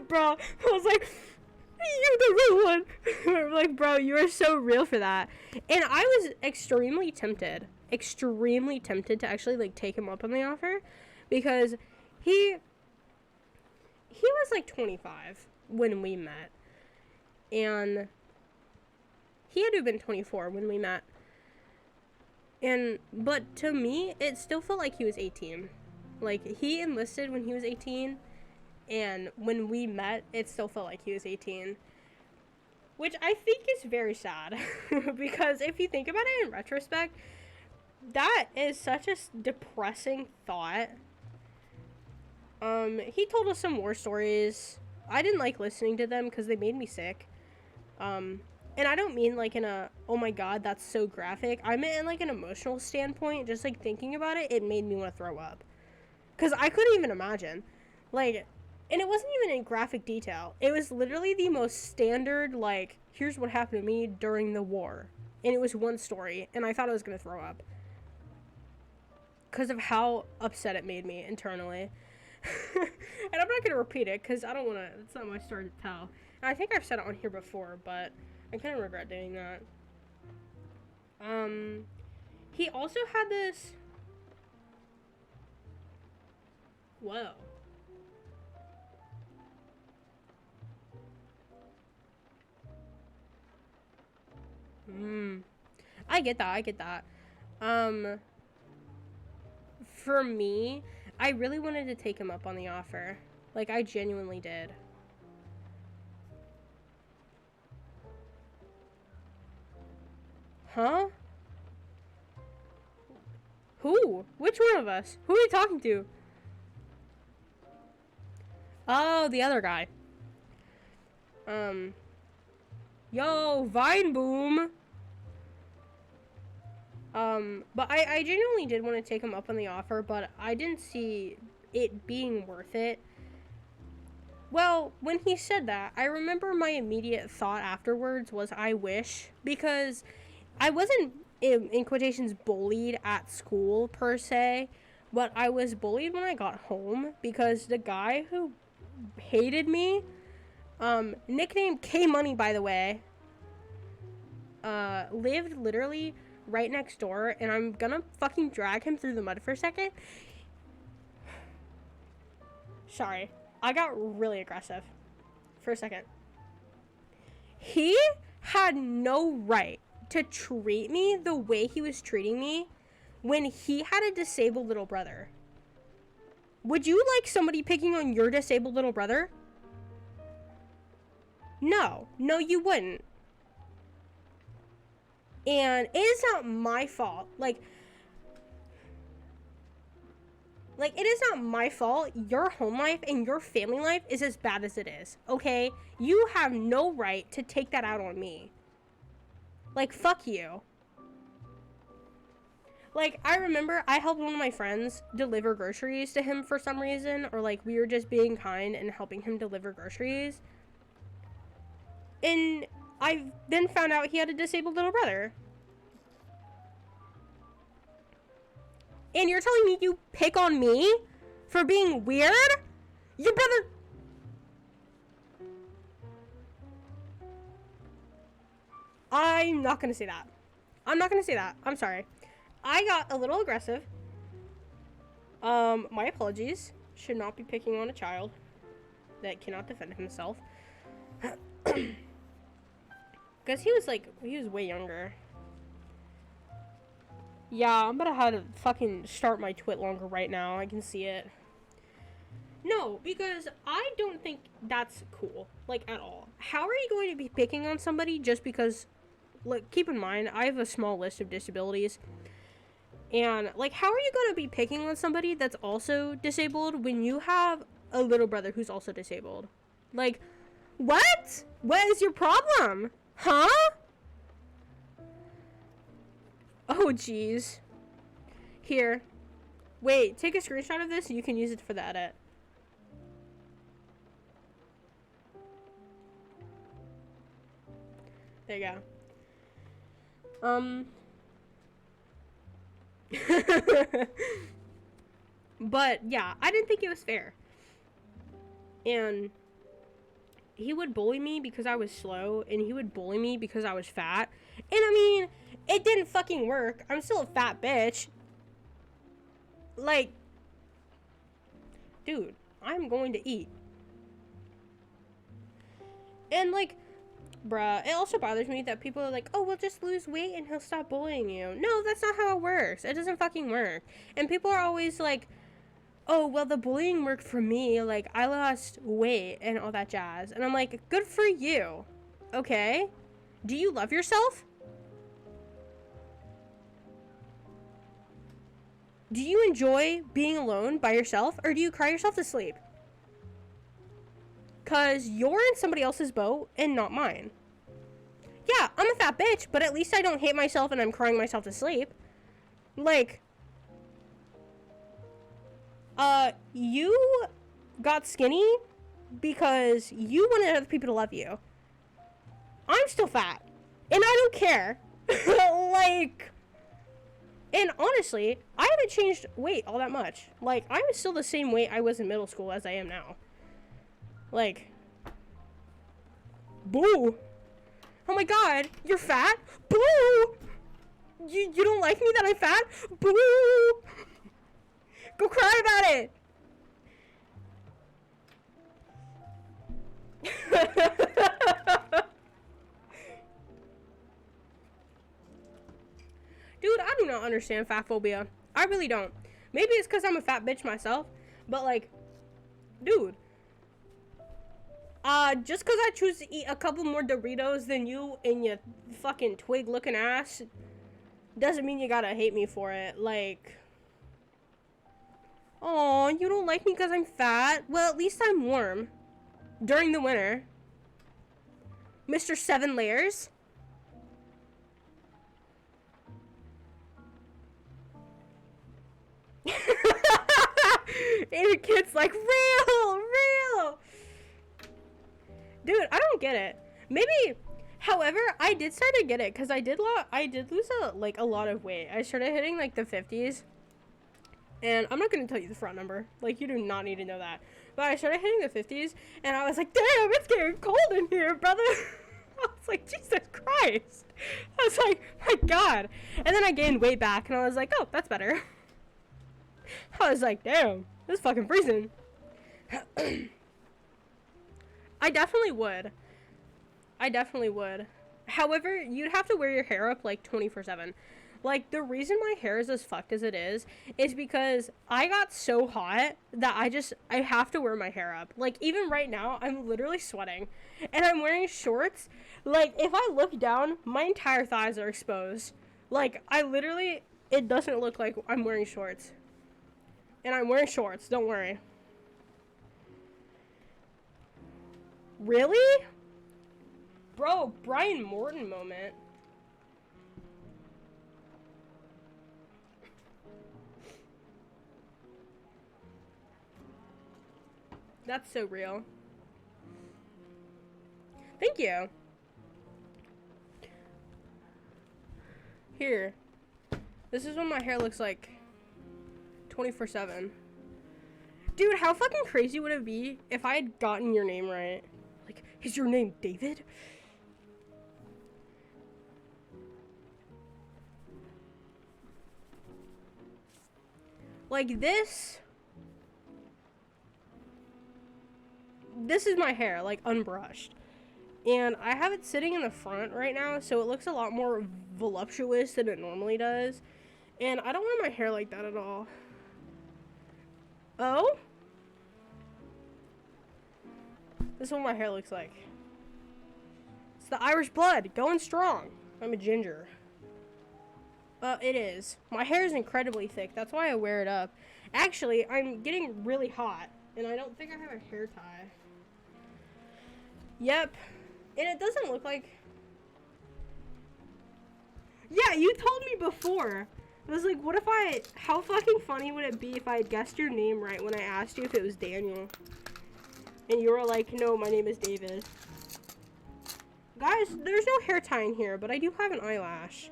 bro, I was like, you're the real one. Like, bro, you are so real for that. And I was extremely tempted to actually, like, take him up on the offer, because he was, like, 25 when we met. And he had to have been 24 when we met. But to me, it still felt like he was 18. Like, he enlisted when he was 18, and when we met, it still felt like he was 18. Which I think is very sad, because if you think about it in retrospect, that is such a depressing thought. He told us some war stories. I didn't like listening to them because they made me sick. And I don't mean, like, in a, oh my god, that's so graphic. I meant in, like, an emotional standpoint. Just, like, thinking about it, it made me want to throw up. Because I couldn't even imagine. Like, and it wasn't even in graphic detail. It was literally the most standard, like, here's what happened to me during the war. And it was one story, and I thought I was going to throw up. Because of how upset it made me internally. And I'm not going to repeat it, because I don't want to, it's not my story to tell. And I think I've said it on here before, but I kind of regret doing that. He also had this, whoa. I get that. For me, I really wanted to take him up on the offer. Like, I genuinely did. Huh? Who? Which one of us? Who are you talking to? Oh, the other guy. Yo, Vine Boom. But I genuinely did want to take him up on the offer, but I didn't see it being worth it. Well, when he said that, I remember my immediate thought afterwards was I wish, because I wasn't, in quotations, bullied at school per se, but I was bullied when I got home because the guy who hated me, nicknamed K Money, by the way, lived literally right next door, and I'm gonna fucking drag him through the mud for a second. Sorry, I got really aggressive for a second. He had no right to treat me the way he was treating me when he had a disabled little brother. Would you like somebody picking on your disabled little brother? No, you wouldn't. And it is not my fault. Like, it is not my fault. Your home life and your family life is as bad as it is, okay? You have no right to take that out on me. Like, fuck you. Like, I remember I helped one of my friends deliver groceries to him for some reason, or, like, we were just being kind and helping him deliver groceries. And I then found out he had a disabled little brother. And you're telling me you pick on me for being weird? Your brother... I'm not gonna say that. I'm sorry. I got a little aggressive. My apologies. Should not be picking on a child that cannot defend himself. Because he was way younger. Yeah, I'm gonna have to fucking start my twit longer right now. I can see it. No, because I don't think that's cool. Like, at all. How are you going to be picking on somebody just because... Like, keep in mind, I have a small list of disabilities. And, like, how are you going to be picking on somebody that's also disabled when you have a little brother who's also disabled? Like, what? What is your problem? Huh? Oh, jeez. Here. Wait, take a screenshot of this and you can use it for the edit. There you go. But, yeah, I didn't think it was fair. And he would bully me because I was slow, and he would bully me because I was fat. And, I mean, it didn't fucking work. I'm still a fat bitch. Like, dude, I'm going to eat. And, like, bruh, it also bothers me that people are like, oh, well, just lose weight and he'll stop bullying you. No, that's not how it works. It doesn't fucking work. And people are always like, oh, well, the bullying worked for me. Like, I lost weight and all that jazz. And I'm like, good for you. Okay? Do you love yourself? Do you enjoy being alone by yourself, or do you cry yourself to sleep? Because you're in somebody else's boat and not mine. Yeah, I'm a fat bitch, but at least I don't hate myself and I'm crying myself to sleep. Like, you got skinny because you wanted other people to love you. I'm still fat, and I don't care. Like, and honestly, I haven't changed weight all that much. Like, I'm still the same weight I was in middle school as I am now. Like, boo. Oh my god, you're fat? Boo! You don't like me that I'm fat? Boo! Go cry about it! Dude, I do not understand fat phobia. I really don't. Maybe it's because I'm a fat bitch myself, but like, dude. Just because I choose to eat a couple more Doritos than you and your fucking twig-looking ass doesn't mean you gotta hate me for it. Like, oh, you don't like me because I'm fat? Well, at least I'm warm during the winter. Mr. Seven Layers. And the kid's like, real. Dude, I don't get it. Maybe, however, I did start to get it because I did lose a lot of weight. I started hitting like the 50s. And I'm not going to tell you the front number. Like, you do not need to know that. But I started hitting the 50s, and I was like, damn, it's getting cold in here, brother. I was like, Jesus Christ. I was like, my God. And then I gained weight back, and I was like, oh, that's better. I was like, damn, this is fucking freezing. I definitely would. However, you'd have to wear your hair up, like, 24/7. Like, the reason my hair is as fucked as it is because I got so hot that I have to wear my hair up. Like, even right now, I'm literally sweating. And I'm wearing shorts. Like, if I look down, my entire thighs are exposed. Like, it doesn't look like I'm wearing shorts. And I'm wearing shorts, don't worry. Really? Bro, Brian Morton moment. That's so real. Thank you. Here. This is what my hair looks like 24/7. Dude, how fucking crazy would it be if I had gotten your name right? Like, is your name David? Like, this is my hair, like, unbrushed. And I have it sitting in the front right now, so it looks a lot more voluptuous than it normally does. And I don't want my hair like that at all. Oh? This is what my hair looks like. It's the Irish blood, going strong. I'm a ginger. It is. My hair is incredibly thick, that's why I wear it up. Actually, I'm getting really hot, and I don't think I have a hair tie. Yep. And it doesn't look like... Yeah, you told me before. It was like, what if how fucking funny would it be if I had guessed your name right when I asked you if it was Daniel? And you were like, no, my name is David. Guys, there's no hair tie in here, but I do have an eyelash.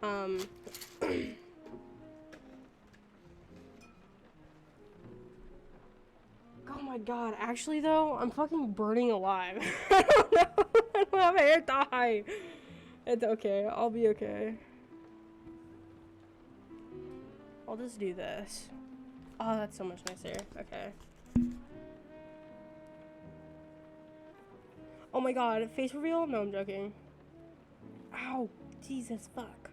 Oh my God, actually though, I'm fucking burning alive. I don't know. I don't have a hair tie. It's okay. I'll be okay. I'll just do this. Oh, that's so much nicer. Okay. Oh my God, face reveal? No, I'm joking. Ow, Jesus, fuck.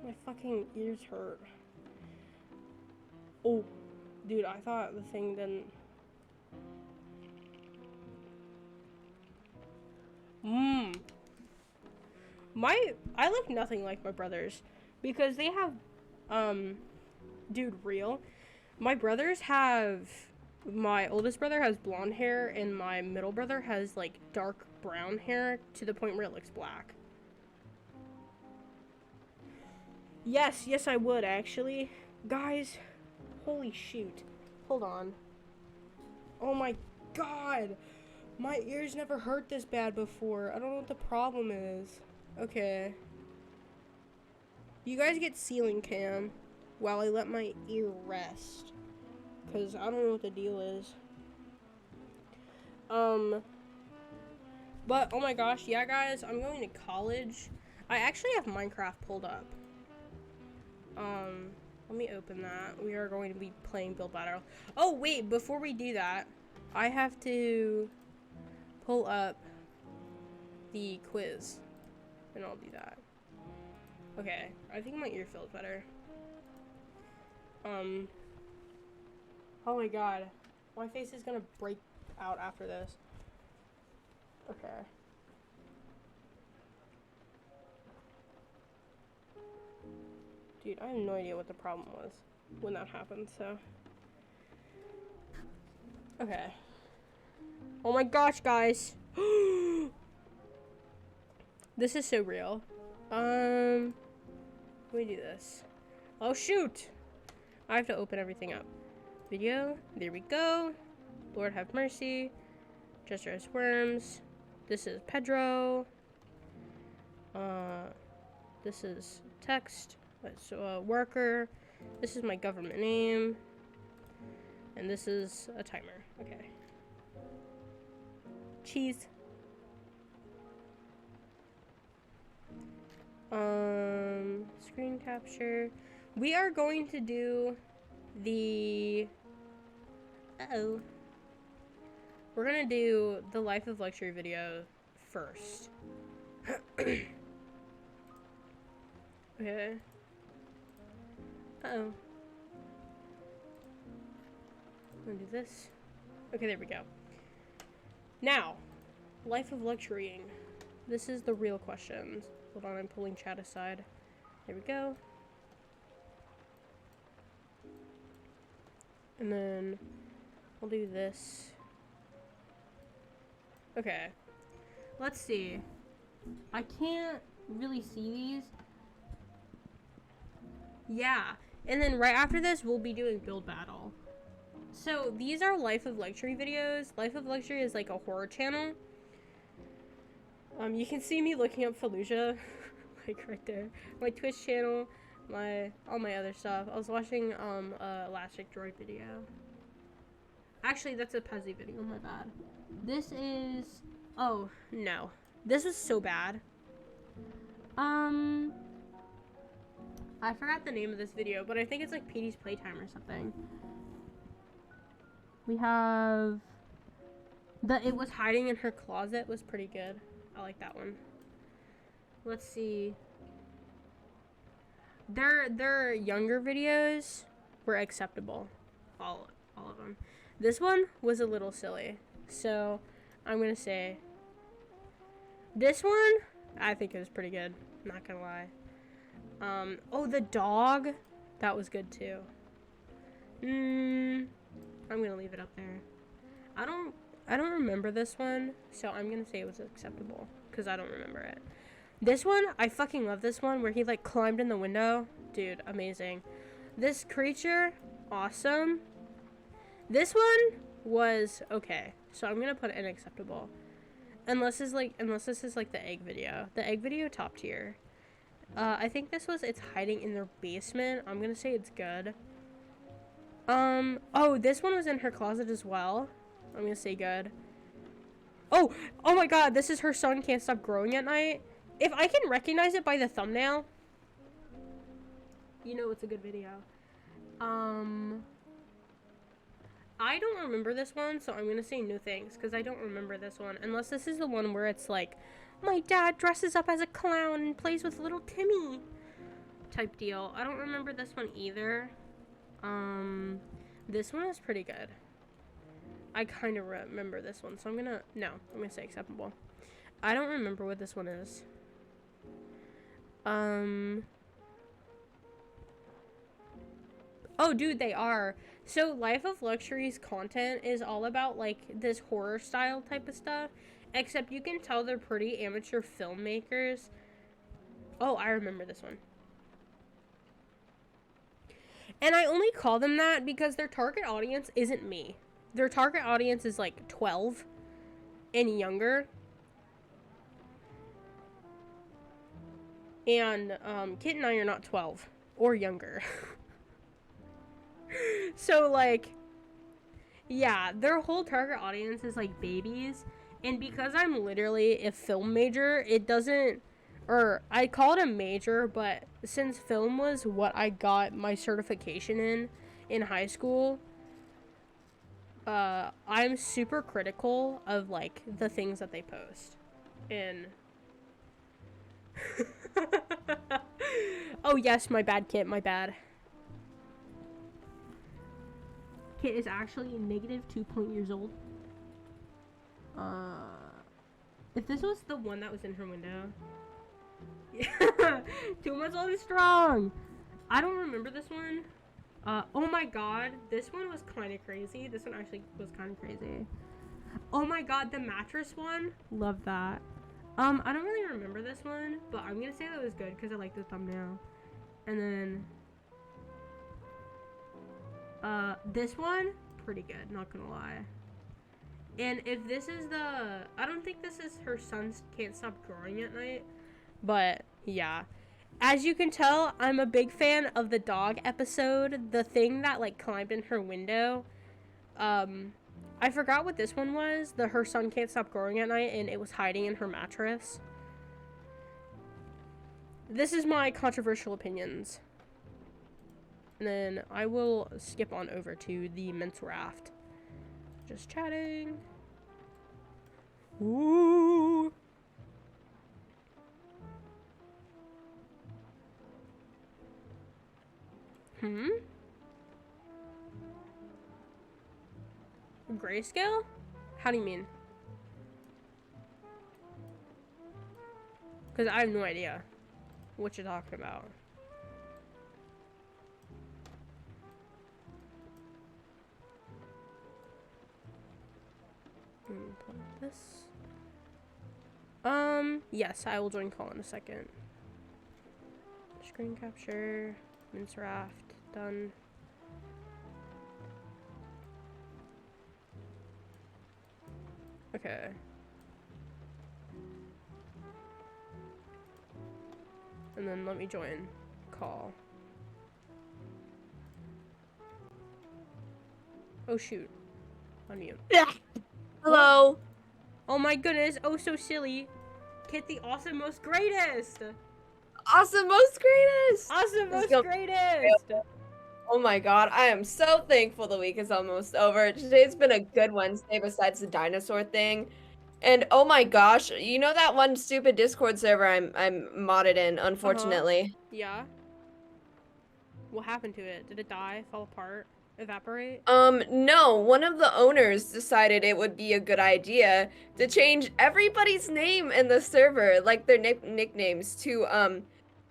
My fucking ears hurt. Oh, dude, I thought the thing didn't... I look nothing like my brothers. Because they have, dude, real. My brothers have... My oldest brother has blonde hair, and my middle brother has, like, dark brown hair to the point where it looks black. Yes, I would, actually. Guys, holy shoot. Hold on. Oh my God. My ears never hurt this bad before. I don't know what the problem is. Okay. You guys get ceiling cam while I let my ear rest. Because I don't know what the deal is. But, oh my gosh, yeah, guys, I'm going to college. I actually have Minecraft pulled up. Let me open that. We are going to be playing Build Battle. Oh, wait, before we do that, I have to pull up the quiz. And I'll do that. Okay, I think my ear feels better. Oh my God. My face is gonna break out after this. Okay. Dude, I have no idea what the problem was when that happened, so. Okay. Oh my gosh, guys. This is so real. Let me do this. Oh shoot! I have to open everything up. Video. There we go. Lord have mercy. Jester as worms. This is Pedro. This is text. So worker. This is my government name. And this is a timer. Okay. Cheese. Screen capture. We are going to do the... Uh-oh. We're gonna do the Life of Luxury video first. Okay. Uh-oh. I'm gonna do this. Okay, there we go. Now, Life of Luxurying. This is the real questions. Hold on, I'm pulling chat aside. There we go. And then we'll do this. Okay. Let's see. I can't really see these. Yeah. And then right after this, we'll be doing build battle. So these are Life of Luxury videos. Life of Luxury is like a horror channel. You can see me looking up Fallujah, like right there. My Twitch channel, all my other stuff. I was watching a Elastic Droid video. Actually, that's a Pezzy video. My bad. This is... Oh no, this is so bad. I forgot the name of this video, but I think it's like Petey's Playtime or something. We have It Was Hiding in Her Closet was pretty good. I like that one. Let's see. Their younger videos were acceptable. All of them. This one was a little silly. So, I'm going to say this one, I think it was pretty good. Not going to lie. Oh, the dog. That was good too. I'm going to leave it up there. I don't remember this one, so I'm gonna say it was acceptable, because I don't remember it. This one, I fucking love this one, where he, like, climbed in the window. Dude, amazing. This creature, awesome. This one was okay, so I'm gonna put it in acceptable. Unless this is, like, the egg video. The egg video, top tier. I think it's hiding in their basement. I'm gonna say it's good. Oh, this one was in her closet as well. I'm gonna say good. Oh my god, this is her son can't stop growing at night. If I can recognize it by the thumbnail, you know it's a good video. I don't remember this one, so I'm gonna say no thanks, because I don't remember this one. Unless this is the one where it's like, my dad dresses up as a clown and plays with little Timmy type deal. I don't remember this one either. This one is pretty good. I kind of remember this one, so I'm gonna say acceptable. I don't remember what this one is. Oh, dude, they are. So, Life of Luxury's content is all about, like, this horror style type of stuff. Except you can tell they're pretty amateur filmmakers. Oh, I remember this one. And I only call them that because their target audience isn't me. Their target audience is like 12 and younger. And Kit and I are not 12 or younger. So like, yeah, their whole target audience is like babies. And because I'm literally a film major, it doesn't, or I call it a major, but since film was what I got my certification in high school, I'm super critical of, like, the things that they post. And... Oh, yes, my bad, Kit, my bad. Kit is actually negative 2 years old. If this was the one that was in her window... 2 months old is strong! I don't remember this one. Oh my god, this one was kind of crazy. This one actually was kind of crazy. Oh my god, the mattress one. Love that. I don't really remember this one, but I'm gonna say that it was good because I like the thumbnail. And then, this one, pretty good, not gonna lie. And if this is I don't think this is her son can't stop growing at night, but yeah. As you can tell, I'm a big fan of the dog episode, the thing that like climbed in her window. I forgot what this one was. Her son can't stop growing at night, and it was hiding in her mattress. This is my controversial opinions. And then I will skip on over to the Mince Raft. Just chatting. Ooh. Grayscale? How do you mean? Because I have no idea what you're talking about. This. Yes, I will join call in a second. Screen capture, Mince Raft, done. Okay. And then let me join call. Oh shoot. Unmute. Hello. Oh my goodness, oh so silly. Kit the awesome most greatest. Awesome, most greatest. Awesome Let's most go. greatest. Oh my god, I am so thankful the week is almost over. Today's been a good Wednesday besides the dinosaur thing. And oh my gosh, you know that one stupid Discord server I'm modded in, unfortunately. Yeah. What happened to it? Did it die? Fall apart? Evaporate? No, one of the owners decided it would be a good idea to change everybody's name in the server, like their nicknames to,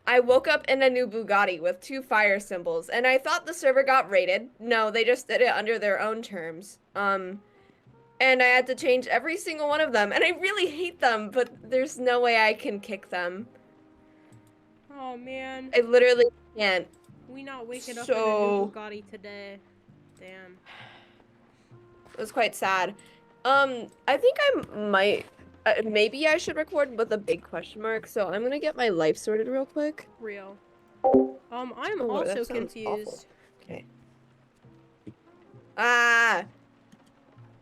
I woke up in a new Bugatti with 2 fire symbols, and I thought the server got raided. No, they just did it under their own terms. And I had to change every single one of them, and I really hate them, but there's no way I can kick them. Oh man. I literally can't. We not waking up in a new Bugatti today. Damn. It was quite sad. I think I might, maybe I should record with a big question mark, so I'm gonna get my life sorted real quick. Real. I'm Oh, also that sounds confused. awful. Okay. Ah!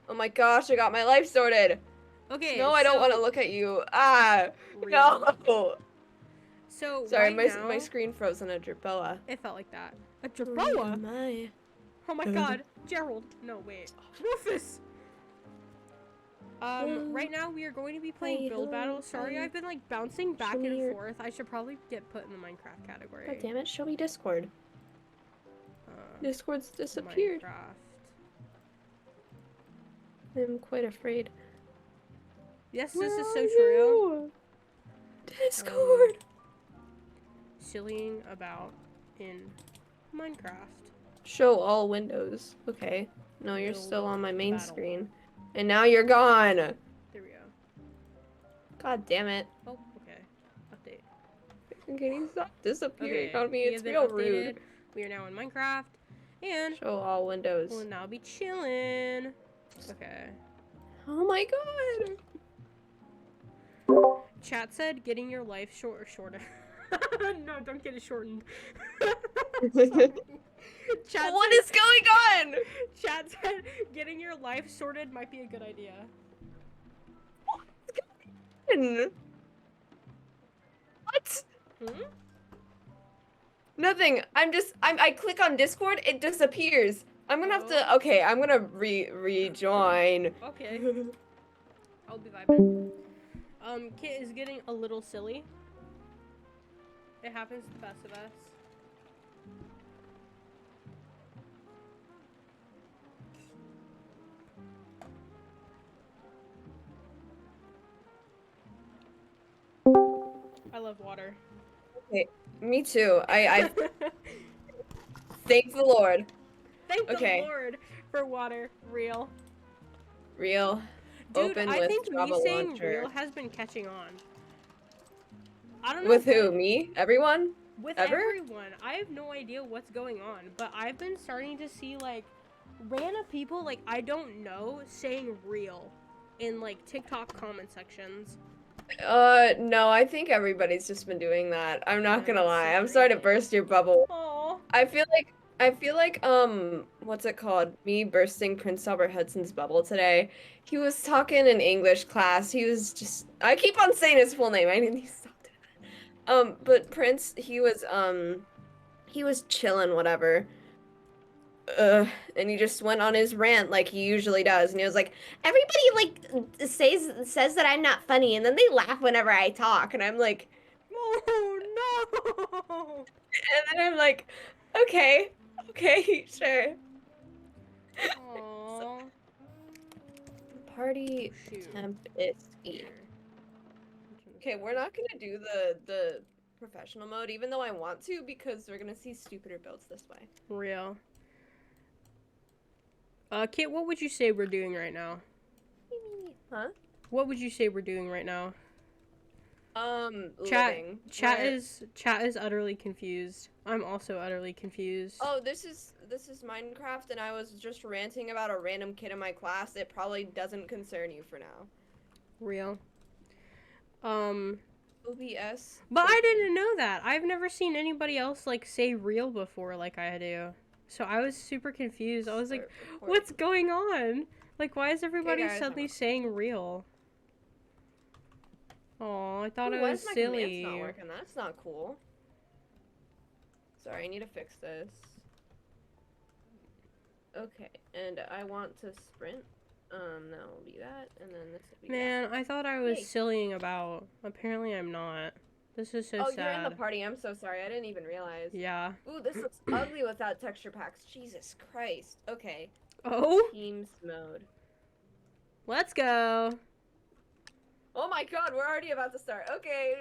Oh my gosh, I got my life sorted! Okay. No, I don't want to look at you. Ah! No! So Sorry, right now, my screen froze on a Jerboa. it felt like that. A Jerboa? My. Oh my god. Gerald. No, wait. Rufus! Right now we are going to be playing build battle. Sorry, I've been like bouncing back and forth. I should probably get put in the Minecraft category. God damn it, show me Discord. Discord's disappeared. Minecraft. I'm quite afraid. Yes, this Where is are so true. you? Discord! Sillying about in Minecraft. Show all windows. Okay. No, you're Build still on my main battle. screen. And now you're gone! There we go. God damn it. Oh, okay. Update. Can you stop disappearing Okay, on me? we It's have been real updated. rude. We are now in Minecraft. And Show all windows. we'll now be chilling. Okay. Oh my god! Chat said getting your life shorter. No, don't get it shortened. Chat What said, is going on? Chat said getting your life sorted might be a good idea. What? Hmm? Nothing. I click on Discord, it disappears. I'm gonna have to, okay, I'm gonna rejoin. Okay. I'll be vibing. Kit is getting a little silly. It happens to the best of us. I love water. Okay, me too. I thank the Lord. Thank Okay. the Lord for water. Real. Real. Dude, open I with think Java me saying Launcher. real has been catching on. I don't know With what- who? Me? Everyone? With Ever? everyone. I have no idea what's going on, but I've been starting to see like random people like I don't know saying real in like TikTok comment sections. No, I think everybody's just been doing that. I'm not gonna That's lie. so I'm sorry to great. burst your bubble. Oh. I feel like what's it called? Me bursting Prince Albert Hudson's bubble today. He was talking in English class. He was just I keep on saying his full name. I need to stop doing that. But Prince, he was chilling, whatever. And he just went on his rant like he usually does, and he was like, everybody like says that I'm not funny, and then they laugh whenever I talk, and I'm like, Oh no. and then I'm like, okay, sure. Aww. Party Shoot. temp is E. Okay, we're not gonna do the professional mode, even though I want to, because we're gonna see stupider builds this way. Real. Kit, what would you say we're doing right now? Huh? What would you say we're doing right now? Living. Chat We're- is utterly confused. I'm also utterly confused. Oh, this is Minecraft, and I was just ranting about a random kid in my class. It probably doesn't concern you for now. Real. OBS. But I didn't know that. I've never seen anybody else like say real before like I do. So I was super confused. I was like, what's going on? Like, why is everybody guys, suddenly saying real? Oh, I thought it Why was is my silly. command's not working? That's not cool. Sorry, I need to fix this. Okay, and I want to sprint. That will be that, and then this will be Man, I thought I was Yay. sillying about. Apparently, I'm not. This is so that. Oh, sad. you're in the party. I'm so sorry. I didn't even realize. Yeah. Ooh, this looks ugly without texture packs. Jesus Christ. Okay. Oh, Teams mode. let's go. Oh my god, we're already about to start. Okay.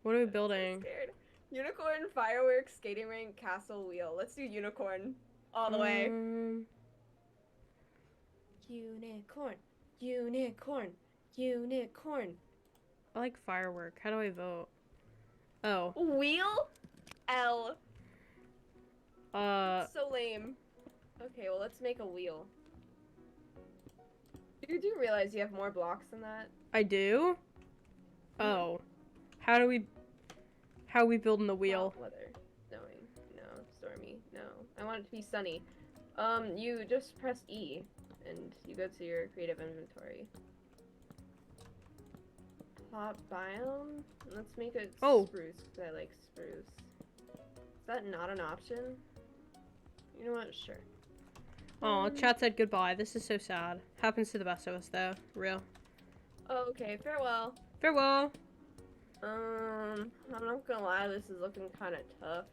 What are we I'm so building? scared. Unicorn, fireworks, skating rink, castle, wheel. Let's do unicorn all the way. Unicorn, unicorn, unicorn. I like firework. How do I vote? Oh. Wheel? L. Uh. So lame. Okay, well, let's make a wheel. You do realize you have more blocks than that? I do? Oh. How are we building the wheel? Hot weather. Snowing. No. Stormy. No. I want it to be sunny. You just press E, and you go to your creative inventory. Top biome? Let's make it spruce, because I like spruce. Is that not an option? You know what? Sure. Oh, chat said goodbye. This is so sad. Happens to the best of us, though. Real. Oh, okay. Farewell. Farewell. I'm not gonna lie, this is looking kind of tough.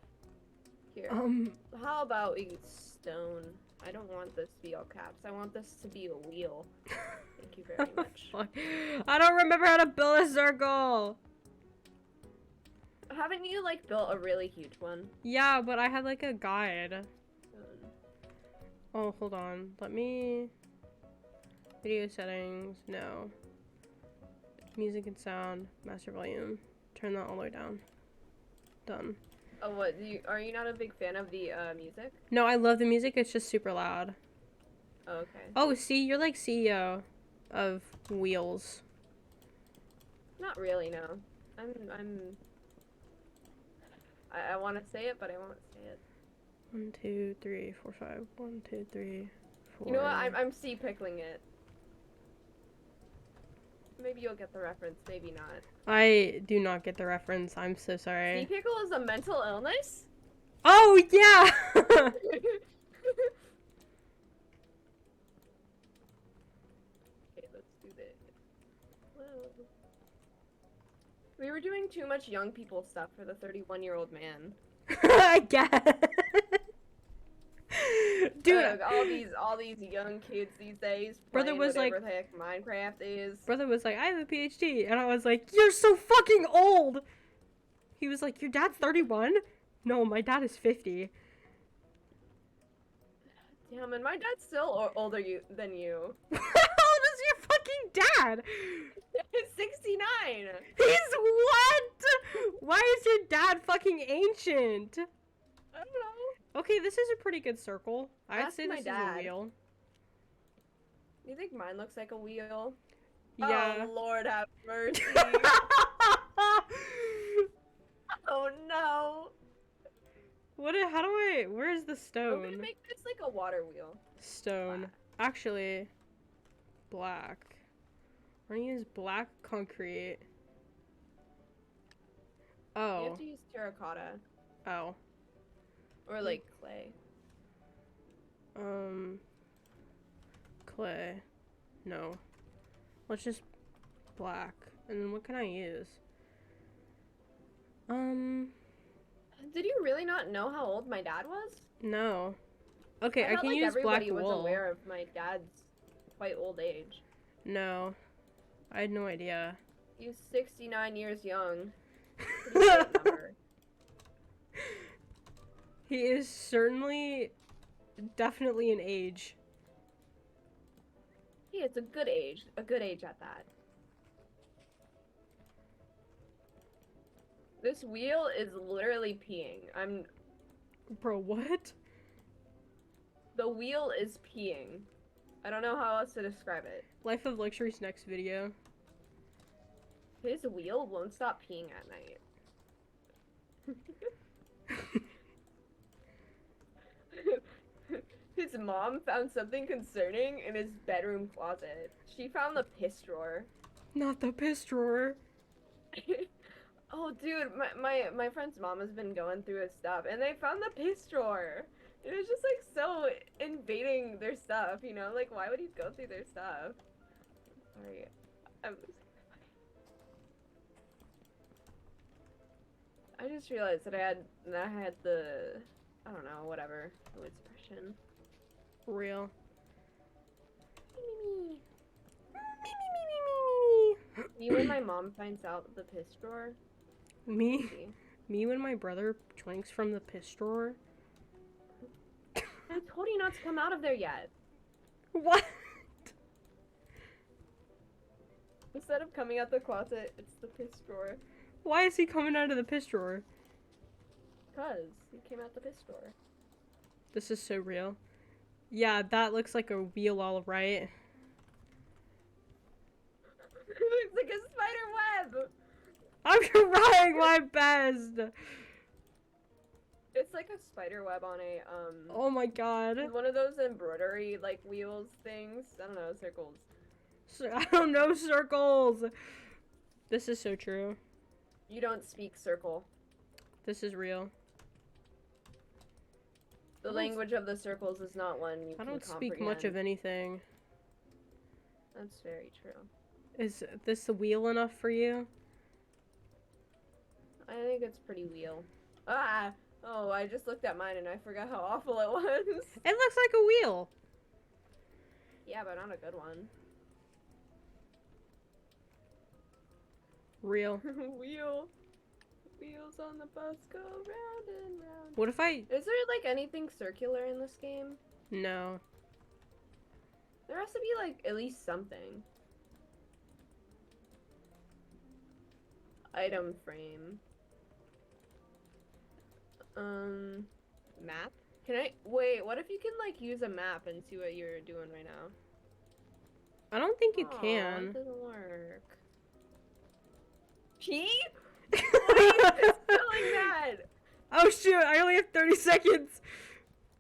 Here. Um. How about we stone? I don't want this to be all caps. I want this to be a wheel. Thank you very much. Fuck. I don't remember how to build a circle. Haven't you, like, built a really huge one? Yeah, but I had like a guide. Oh, hold on. Let me. Video settings. No. Music and sound. Master volume. Turn that all the way down. Done. Oh, what? Are you not a big fan of the music? No, I love the music. It's just super loud. Oh, okay. Oh, see, you're like CEO of Wheels. Not really, no. I want to say it, but I won't say it. 1, 2, 3, 4, 5. 1, 2, 3, 4. You know what? I'm sea pickling it. Maybe you'll get the reference, maybe not. I do not get the reference. I'm so Sea sorry. pickle is a mental illness? Oh, yeah! Okay, let's do this. Whoa. We were doing too much young people stuff for the 31-year-old man. I guess. Dude, all these young kids these days. Brother playing was like- whatever the heck Minecraft is. brother was like, I have a PhD. And I was like, you're so fucking old! He was like, your dad's 31? No, my dad is 50. Damn, and my dad's still older than you. How old is your fucking dad? 69. He's what? Why is your dad fucking ancient? I don't know. Okay, this is a pretty good circle. I'd Ask say my this dad. is a wheel. You think mine looks like a wheel? Yeah. Oh, Lord have mercy. Oh, no. How do I, where's the I'm gonna stone? make this like a water wheel. Stone. Black. Actually, black. We're gonna use black concrete. You Oh. have to use terracotta. Oh. Or like clay. Clay. No. Let's just black. And then what can I use? Did you really not know how old my dad was? No. Okay, I thought, can like, use black everybody was wool. aware of my dad's quite old age. No. I had no idea. He's 69 years young. Pretty good number. He is certainly definitely an age. Yeah, it's a good age at that. This wheel is literally peeing. Bro, what? The wheel is peeing. I don't know how else to describe it. Life of Luxury's next video. His wheel won't stop peeing at night. His mom found something concerning in his bedroom closet. She found the piss drawer. Not the piss drawer. Oh, dude, my friend's mom has been going through his stuff, and they found the piss drawer. It was just like so invading their stuff, you know? Like, why would he go through their stuff? Sorry, I just realized that I had the, I don't know, whatever, the expression. Real. Me when my mom finds out the piss drawer. Me? See? Me when my brother drinks from the piss drawer? I told you not to come out of there yet. What? Instead of coming out the closet, it's the piss drawer. Why is he coming out of the piss drawer? Cause he came out the piss drawer. This is so real. Yeah, that looks like a wheel, all right. It looks like a spider web! I'm trying my best. It's like a spider web on a, Oh my god. one of those embroidery, like, wheels things. I don't know, circles. I don't know circles. This is so true. You don't speak circle. This is real. The I don't language of the circles is not one you I can don't speak much of comprehend. anything. That's very true. Is this the wheel enough for you? I think it's pretty wheel. Ah! Oh, I just looked at mine and I forgot how awful it was. It looks like a wheel. Yeah, but not a good one. Real. Wheel. Wheels on the bus go round and round. What if I... Is there, like, anything circular in this game? No. There has to be, like, at least something. Item frame. Map? Can I... Wait, what if you can, like, use a map and see what you're doing right now? I don't think you Aw, can. It doesn't work. P? Why is it spelling that? Oh shoot, I only have 30 seconds.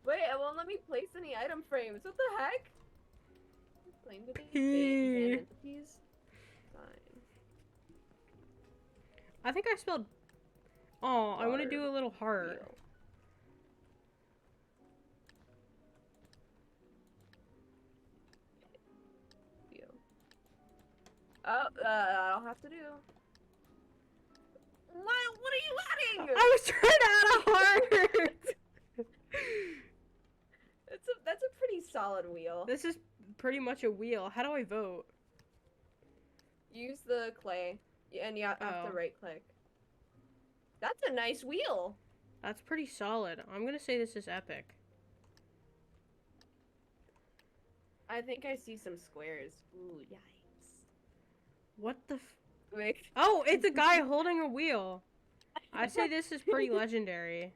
Wait, it won't let me place any item frames. What the heck? Claim to be P. entities? Fine. I think I spelled... Oh, I want to Water do a little heart. Wheel. Wheel. Oh, I'll have to do. What are you adding? I was trying to add a heart. That's a pretty solid wheel. This is pretty much a wheel. How do I vote? Use the clay, and you have Oh. to right click. That's a nice wheel. That's pretty solid. I'm gonna say this is epic. I think I see some squares. Ooh, yikes. What the Wait. Oh, it's a guy holding a wheel. I say this is pretty legendary.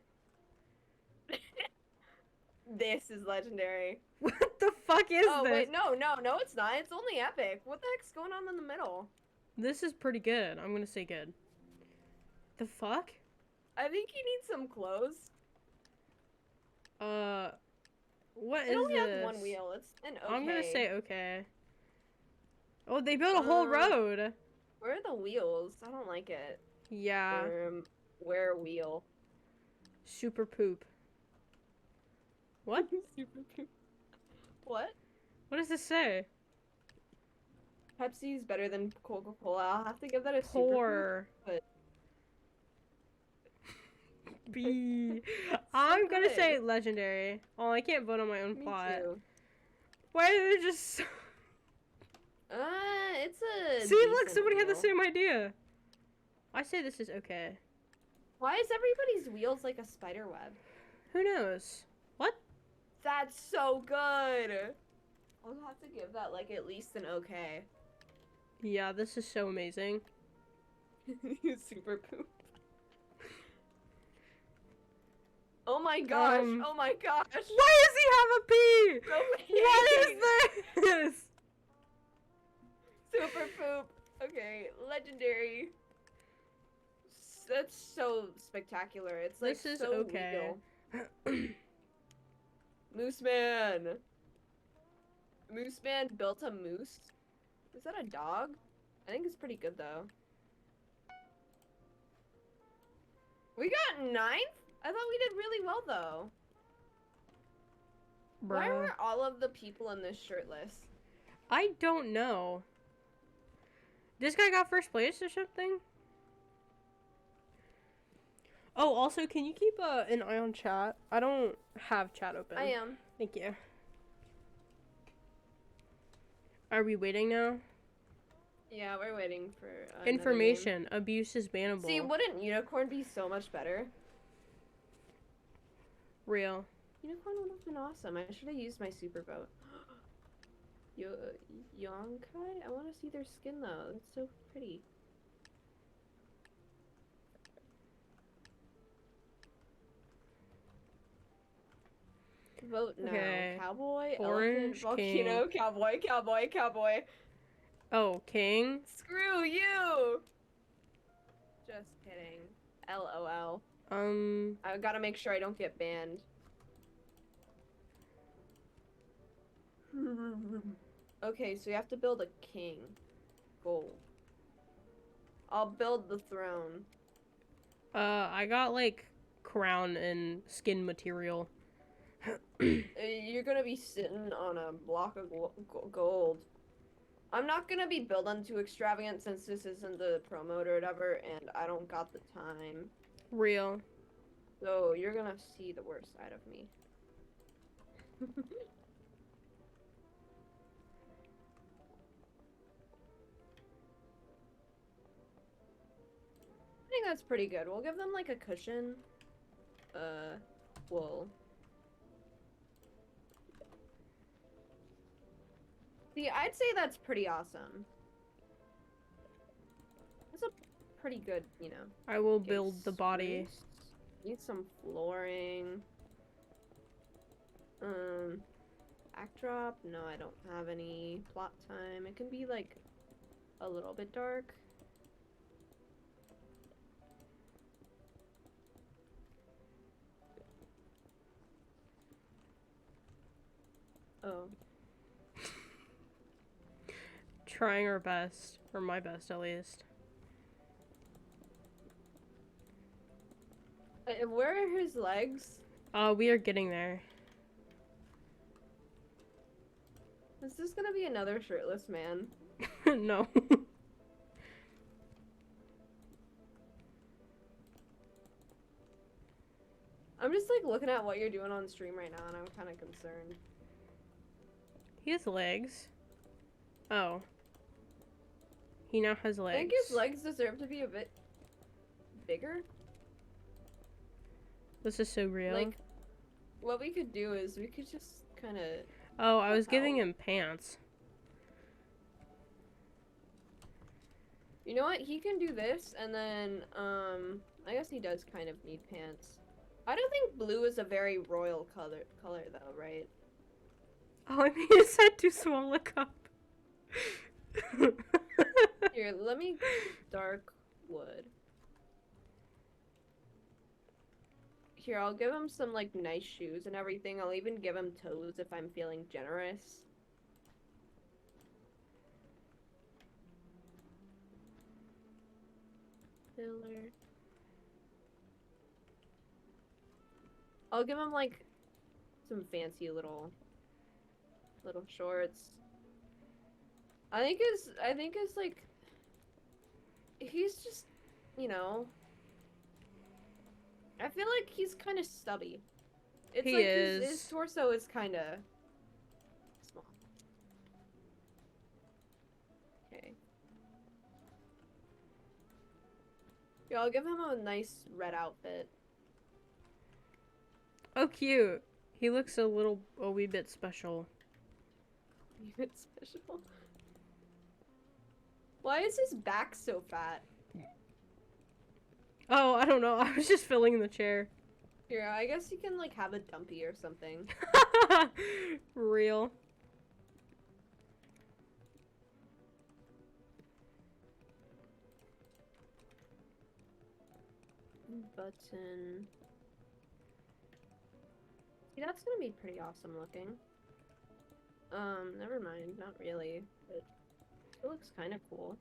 This is legendary. What the fuck is Oh, this? wait, no, it's not. It's only epic. What the heck's going on in the middle? This is pretty good. I'm gonna say good. The fuck? I think you need some clothes. What It is only this? has one wheel. It's an okay. I'm gonna say okay. Oh, they built a whole road. Where are the wheels? I don't like it. Yeah. Where wheel? Super poop. What? Super poop. What? What does this say? Pepsi's better than Coca-Cola. I'll have to give that a super Poor. poop, B. So I'm gonna good. say legendary. Oh, I can't vote on my own Me plot. too. Why are they just? It's a. See, look, decent somebody had the wheel. same idea. I say this is okay. Why is everybody's wheels like a spider web? Who knows? What? That's so good. I'll have to give that like at least an okay. Yeah, this is so amazing. Super poop. Oh my gosh! Oh my gosh! Why does he have a P? Go What away. is this? Super poop. Okay, legendary. That's so spectacular. It's like This is so okay. real. Moose Man. Moose Man built a moose. Is that a dog? I think it's pretty good though. We got 9th? I thought we did really well though. Why Bruh. were all of the people in this shirtless? I don't know. This guy got first place or something? Oh, also, can you keep an eye on chat? I don't have chat open. I am. Thank you. Are we waiting now? Yeah, we're waiting for another Information. Abuse is bannable. game. See, wouldn't Unicorn be so much better? Real. Unicorn would have been awesome. I should have used my super boat. Yonkai? I want to see their skin though. It's so pretty. Vote now. Okay. Cowboy, Orange, elephant, volcano, cowboy, cowboy, cowboy. Oh, king? Screw you! Just kidding. LOL. I gotta make sure I don't get banned. Okay, so you have to build a king. Gold. I'll build the throne. I got, like, crown and skin material. You're gonna be sitting on a block of gold. I'm not gonna be building too extravagant since this isn't the promote or whatever, and I don't got the time. Real. So you're gonna see the worst side of me. I think that's pretty good. We'll give them like a cushion. Wool. See, I'd say that's pretty awesome. That's a pretty good, you know. I will Okay, build the body. spruce. Need some flooring. Backdrop? No, I don't have any. Plot time. It can be like a little bit dark. Oh. Trying our best. Or my best, at least. Where are his legs? We are getting there. Is this gonna be another shirtless man? No. I'm just like looking at what you're doing on stream right now and I'm kind of concerned. He has legs. Oh. He now has I legs. think his legs deserve to be a bit bigger. This is so real. Like, what we could do is we could just kind of. Oh, I was giving him pants. You know what? He can do this, and then, I guess he does kind of need pants. I don't think blue is a very royal color though, right? Oh, I mean, it said too small a cup. Here, let me dark wood. Here, I'll give him some, like, nice shoes and everything. I'll even give him toes if I'm feeling generous. Filler. I'll give him, like, some fancy little shorts. I think it's like, he's just, you know, I feel like he's kind of stubby. It's He like is. his torso is kind of small. Okay. Yeah, I'll give him a nice red outfit. Oh, cute. He looks a wee bit special. It's special. Why is his back so fat? Oh, I don't know. I was just filling the chair. Here, I guess you can, like, have a dumpy or something. Real. Button. See, that's gonna be pretty awesome looking. Never mind, not really, but it looks kind of cool.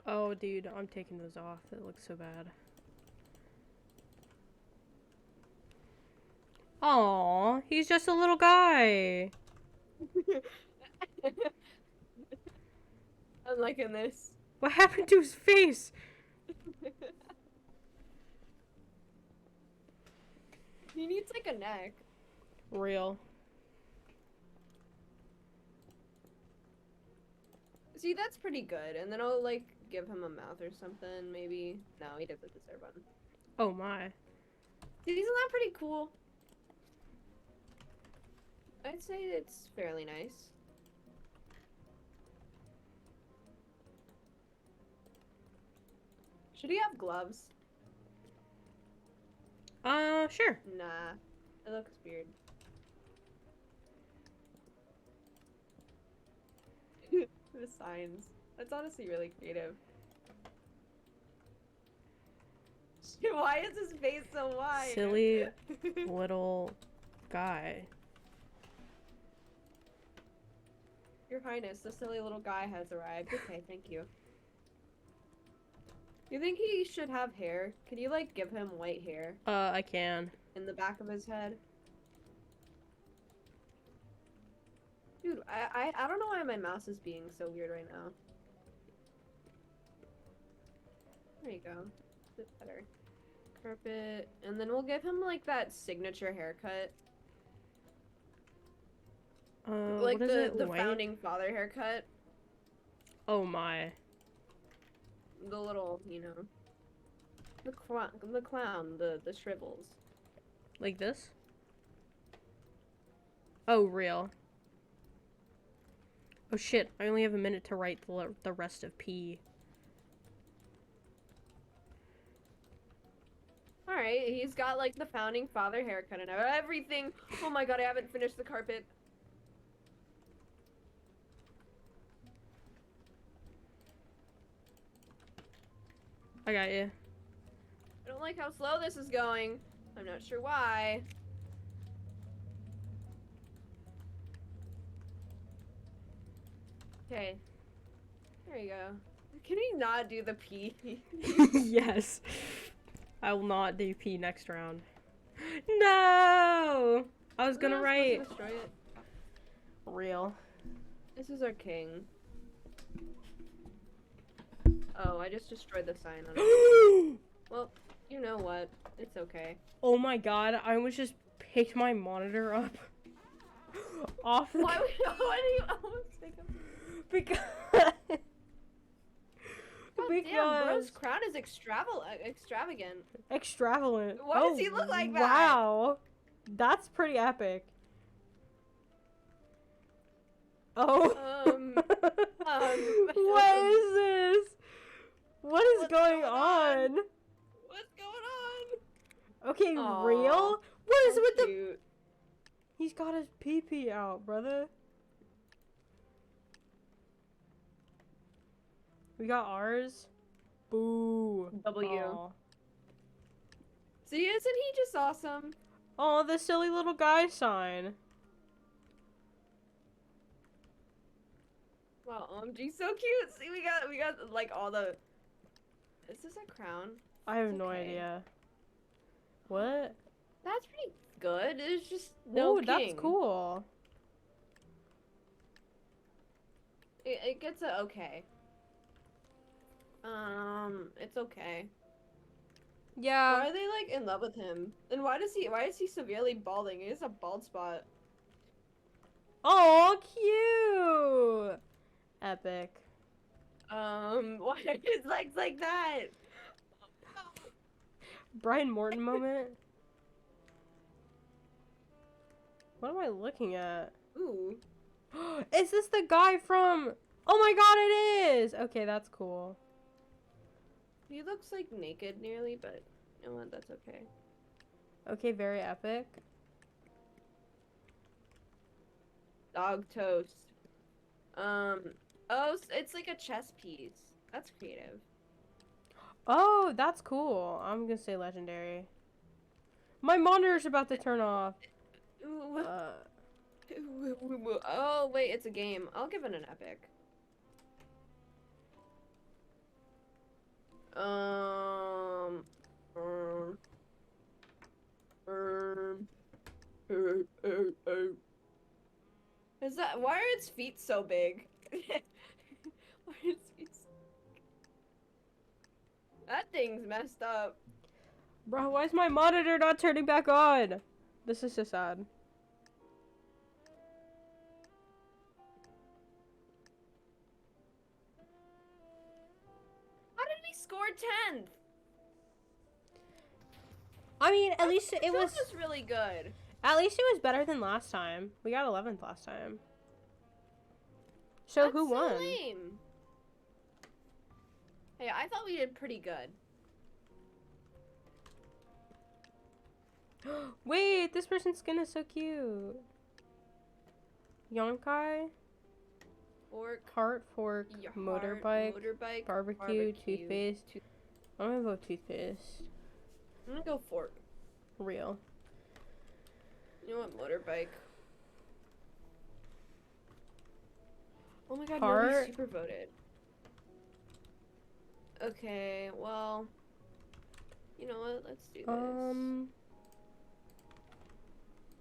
Oh, dude, I'm taking those off. That looks so bad. Aw, he's just a little guy. I'm liking this. What happened to his face? He needs, like, a neck. Real. See, that's pretty good. And then I'll, like, give him a mouth or something, maybe. No, he doesn't deserve one. Oh my. Dude, isn't that pretty cool? I'd say it's fairly nice. Should he have gloves? Sure. Nah. It looks weird. The signs. That's honestly really creative. Why is his face so wide? Silly little guy. Your Highness, the silly little guy has arrived. Okay, thank you. You think he should have hair? Could you, like, give him white hair I can. in the back of his head? Dude, I don't know why my mouse is being so weird right now. There you go. A bit better. Carpet. And then we'll give him, like, that signature haircut. Like, what is the it? White? founding father haircut. Oh my. The little, you know. The clown, the shrivels. Like this? Oh, real. Oh shit, I only have a minute to write the rest of P. Alright, he's got, like, the founding father haircut and everything. Oh my god, I haven't finished the carpet. I got you. I don't like how slow this is going. I'm not sure why. Okay. There you go. Can he not do the P? Yes. I will not do P next round. No! I was gonna write Destroy it. real. This is our king. Oh, I just destroyed the sign on it. Well, you know what? It's okay. Oh my god, I almost just picked my monitor up off the Why do you almost pick up? because God damn, bro's because crown is extravagant. extravagant. Why does he look like that? Wow, that's pretty epic. Oh. What is this? What is What's going going on? on? What's going on? Okay, Aw, real? What is So with the? cute. He's got his pee out, brother. We got ours. Boo. W. Aw. See, isn't he just awesome? Oh, the silly little guy sign. Wow, OMG, so cute. See, we got like all the. Is this a crown? I have It's no okay. idea. What? That's pretty good. It's just no Oh, that's king. cool. It gets a okay. It's okay. Why Yeah. are they like in love with him? And why is he severely balding? He has a bald spot. Oh, cute. Epic. Why are his legs like that? Brian Morton moment. What am I looking at? Ooh. Is this the guy from? Oh my god, it is. Okay, that's cool. He looks like naked nearly, but you know what? That's okay. Okay, very epic. Dog toast. Oh, it's like a chess piece. That's creative. Oh, that's cool. I'm gonna say legendary. My monitor's about to turn off. Ooh. Oh, wait, it's a game. I'll give it an epic. Um, um, Is that why are its feet so big? Why are its feet so big? That thing's messed up. Bro, why is my monitor not turning back on? This is so sad. How did we score 10th? I mean, at least it That was really good. better than last time. We got 11th last time. So That's who so won? lame. Hey, I thought we did pretty good. Wait, this person's skin is so cute. Yonkai, Fork, heart, fork, your motorbike, motorbike, barbecue, toothpaste. I'm gonna vote toothpaste. I'm gonna go fork. Real. You know what? Motorbike. Oh my god, Heart. nobody super voted. Okay, well, you know what? Let's do this.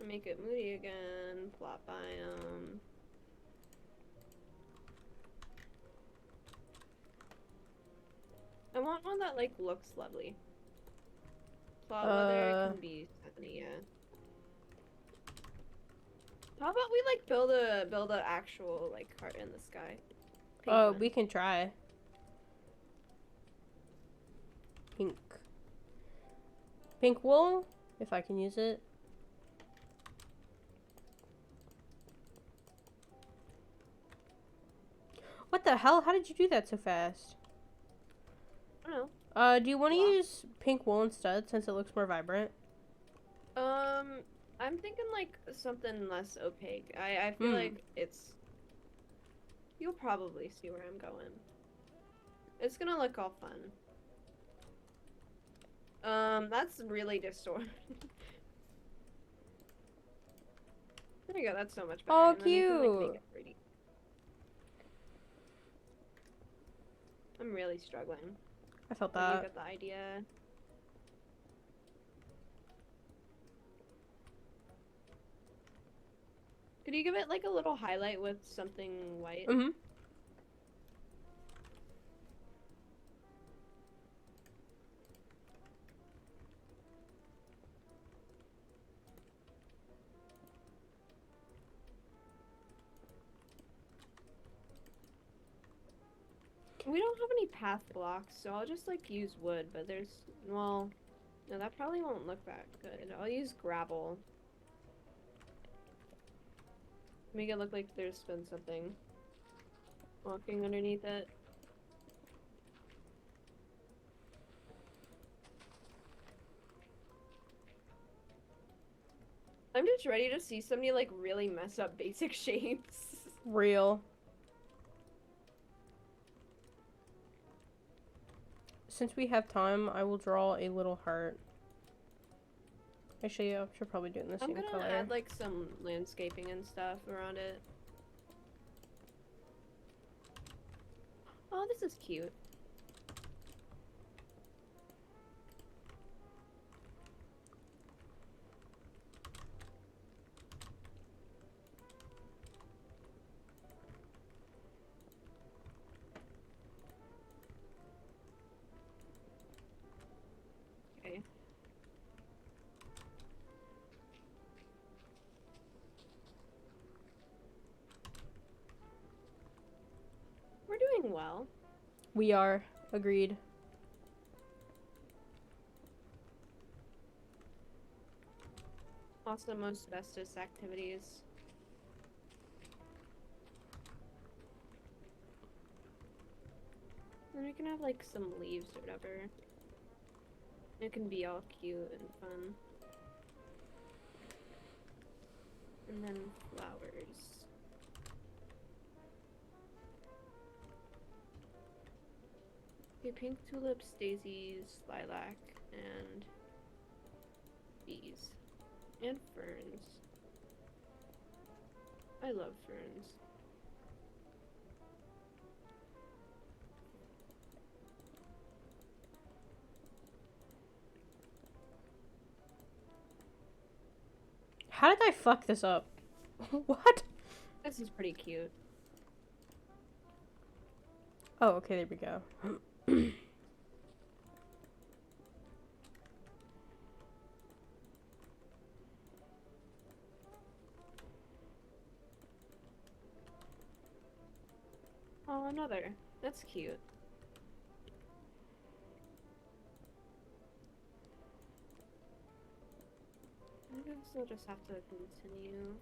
Make it moody again. Plot biome. I want one that like looks lovely. Plot weather can be sunny, yeah. How about we like build a actual like heart in the sky? Pink Oh, one. we can try. Pink. Pink wool, if I can use it. What the hell? How did you do that so fast? I don't know. Do you want to Wow. use pink wool instead since it looks more vibrant? I'm thinking like something less opaque. I feel Hmm. like it's. You'll probably see where I'm going. It's gonna look all fun. That's really distorted. There you go. That's so much better. Oh, And then you can, like, make cute. it pretty. I'm really struggling. I felt But you that. get the idea. Could you give it like a little highlight with something white? Mm-hmm. We We don't have any path blocks, so I'll just like use wood, but there's, well, no, that probably won't look that good. I'll use gravel. Make it look like there's been something walking underneath it. I'm just ready to see somebody like really mess up basic shapes. Real. Since we have time, I will draw a little heart. Actually, I should probably do it in the I'm same gonna color. add like some landscaping and stuff around it. Oh, this is cute. Okay. We're doing well. We are. Agreed. Also, most bestest activities. And we can have like some leaves or whatever. It can be all cute and fun. And then flowers. Okay, pink tulips, daisies, lilac, and bees. And ferns. I love ferns. How did I fuck this up? What? This is pretty cute. Oh, okay, there we go. Oh, another. That's cute. I guess I'll just have to continue.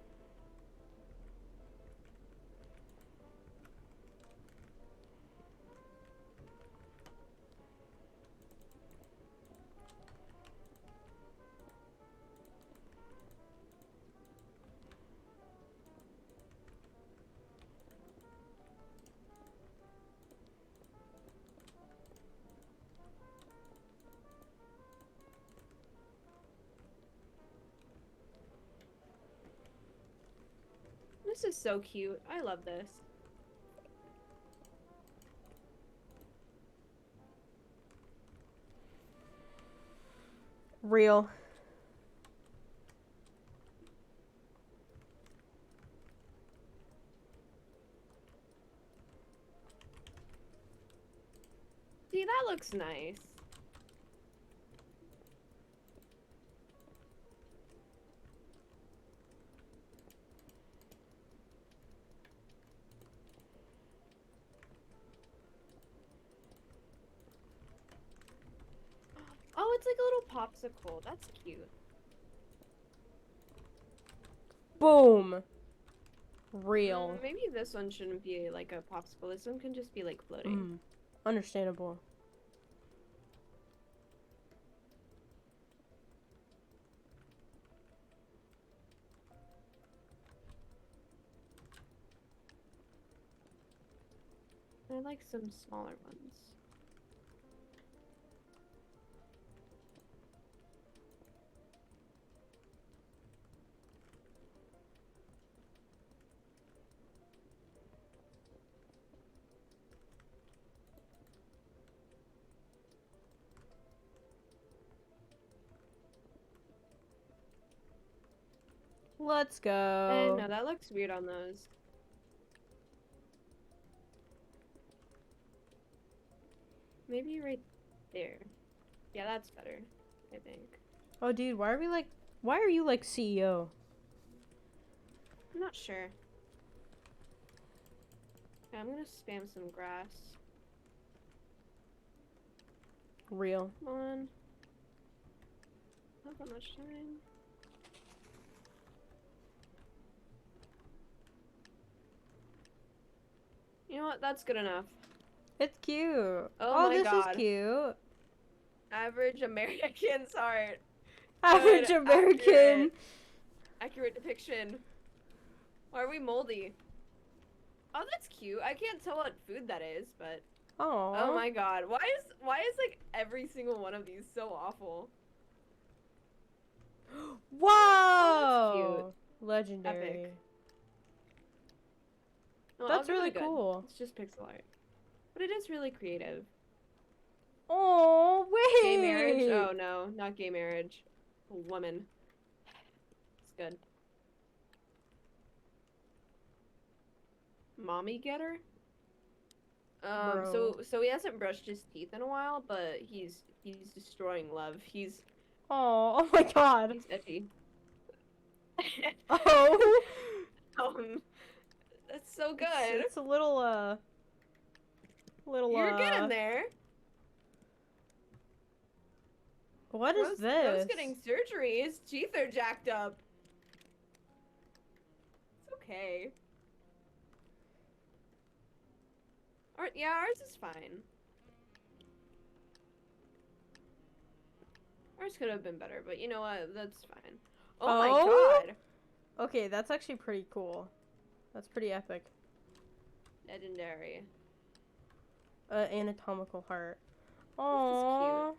This is so cute. I love this. Real. See, that looks nice. Oh, it's like a little popsicle. That's cute. Boom. Real. Maybe this one shouldn't be like a popsicle. This one can just be like floating. Mm. Understandable. I like some smaller ones. Let's go. No, that looks weird on those. Maybe right there. Yeah, that's better, I think. Oh, dude, why are you like CEO? I'm not sure. Okay, I'm gonna spam some grass. Real. Come on. Not that much time. You know what? That's good enough. It's cute. Oh my this God. is cute. Average American's heart. Average Good, American. Accurate depiction. Why are we moldy? Oh, that's cute. I can't tell what food that is, but oh my God. Why is like every single one of these so awful? Whoa! cute. Legendary. Epic. No, I'll That's give it a really good. cool. It's just pixel art. But it is really creative. Oh, wait! Gay marriage? Oh no, not gay marriage. A woman. It's good. Mommy getter? Bro. So he hasn't brushed his teeth in a while, but he's destroying love. He's Oh my god. he's edgy. Oh. That's so good. It's a little, You're getting there. What is this? Bro's getting surgery. His teeth are jacked up. It's okay. Yeah, ours is fine. Ours could have been better, but you know what? That's fine. Oh my god! Okay, that's actually pretty cool. That's pretty epic. Legendary. Anatomical heart. Aww.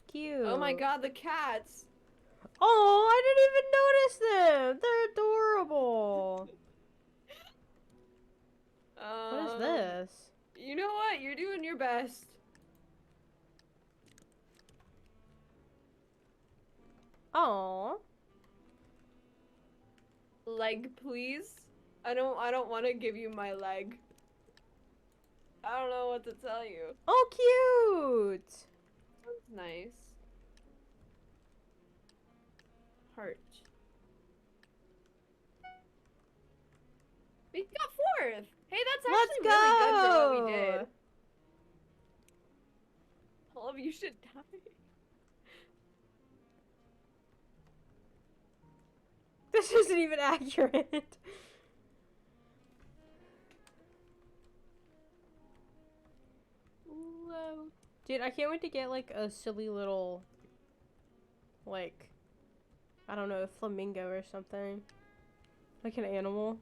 Cute. Oh my god, the cats! Oh, I didn't even notice them! They're adorable! What is this? You know what? You're doing your best. Aww. Leg, please. I don't want to give you my leg. I don't know what to tell you. Oh, cute! That's nice. Heart. We got fourth. Hey, that's actually really good for what we did. All of you should die. This isn't even accurate. Whoa. Dude, I can't wait to get like a silly little, like, I don't know, a flamingo or something. Like an animal.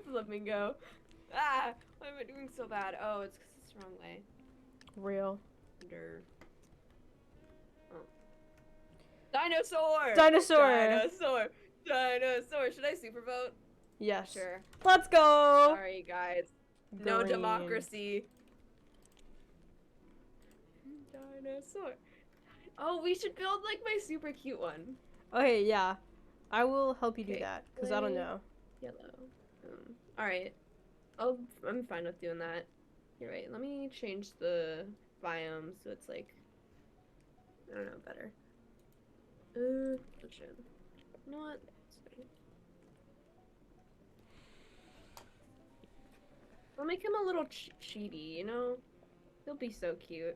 Flamingo. Ah! Why am I doing so bad? Oh, it's because it's the wrong way. Real. Oh. Dinosaur! Dinosaur! Dinosaur! Dinosaur! Should I super vote? Yes. Sure. Let's go! Sorry, guys. No Green. democracy. Dinosaur. Oh, we should build like my super cute one. Okay, yeah. I will help you do Okay, that, because I don't know. Yellow. Alright. I'm fine with doing that. You're right. Let me change the biome so it's like, I don't know, better. Ocean. You know what? Sorry. I'll make him a little cheaty, you know? He'll be so cute.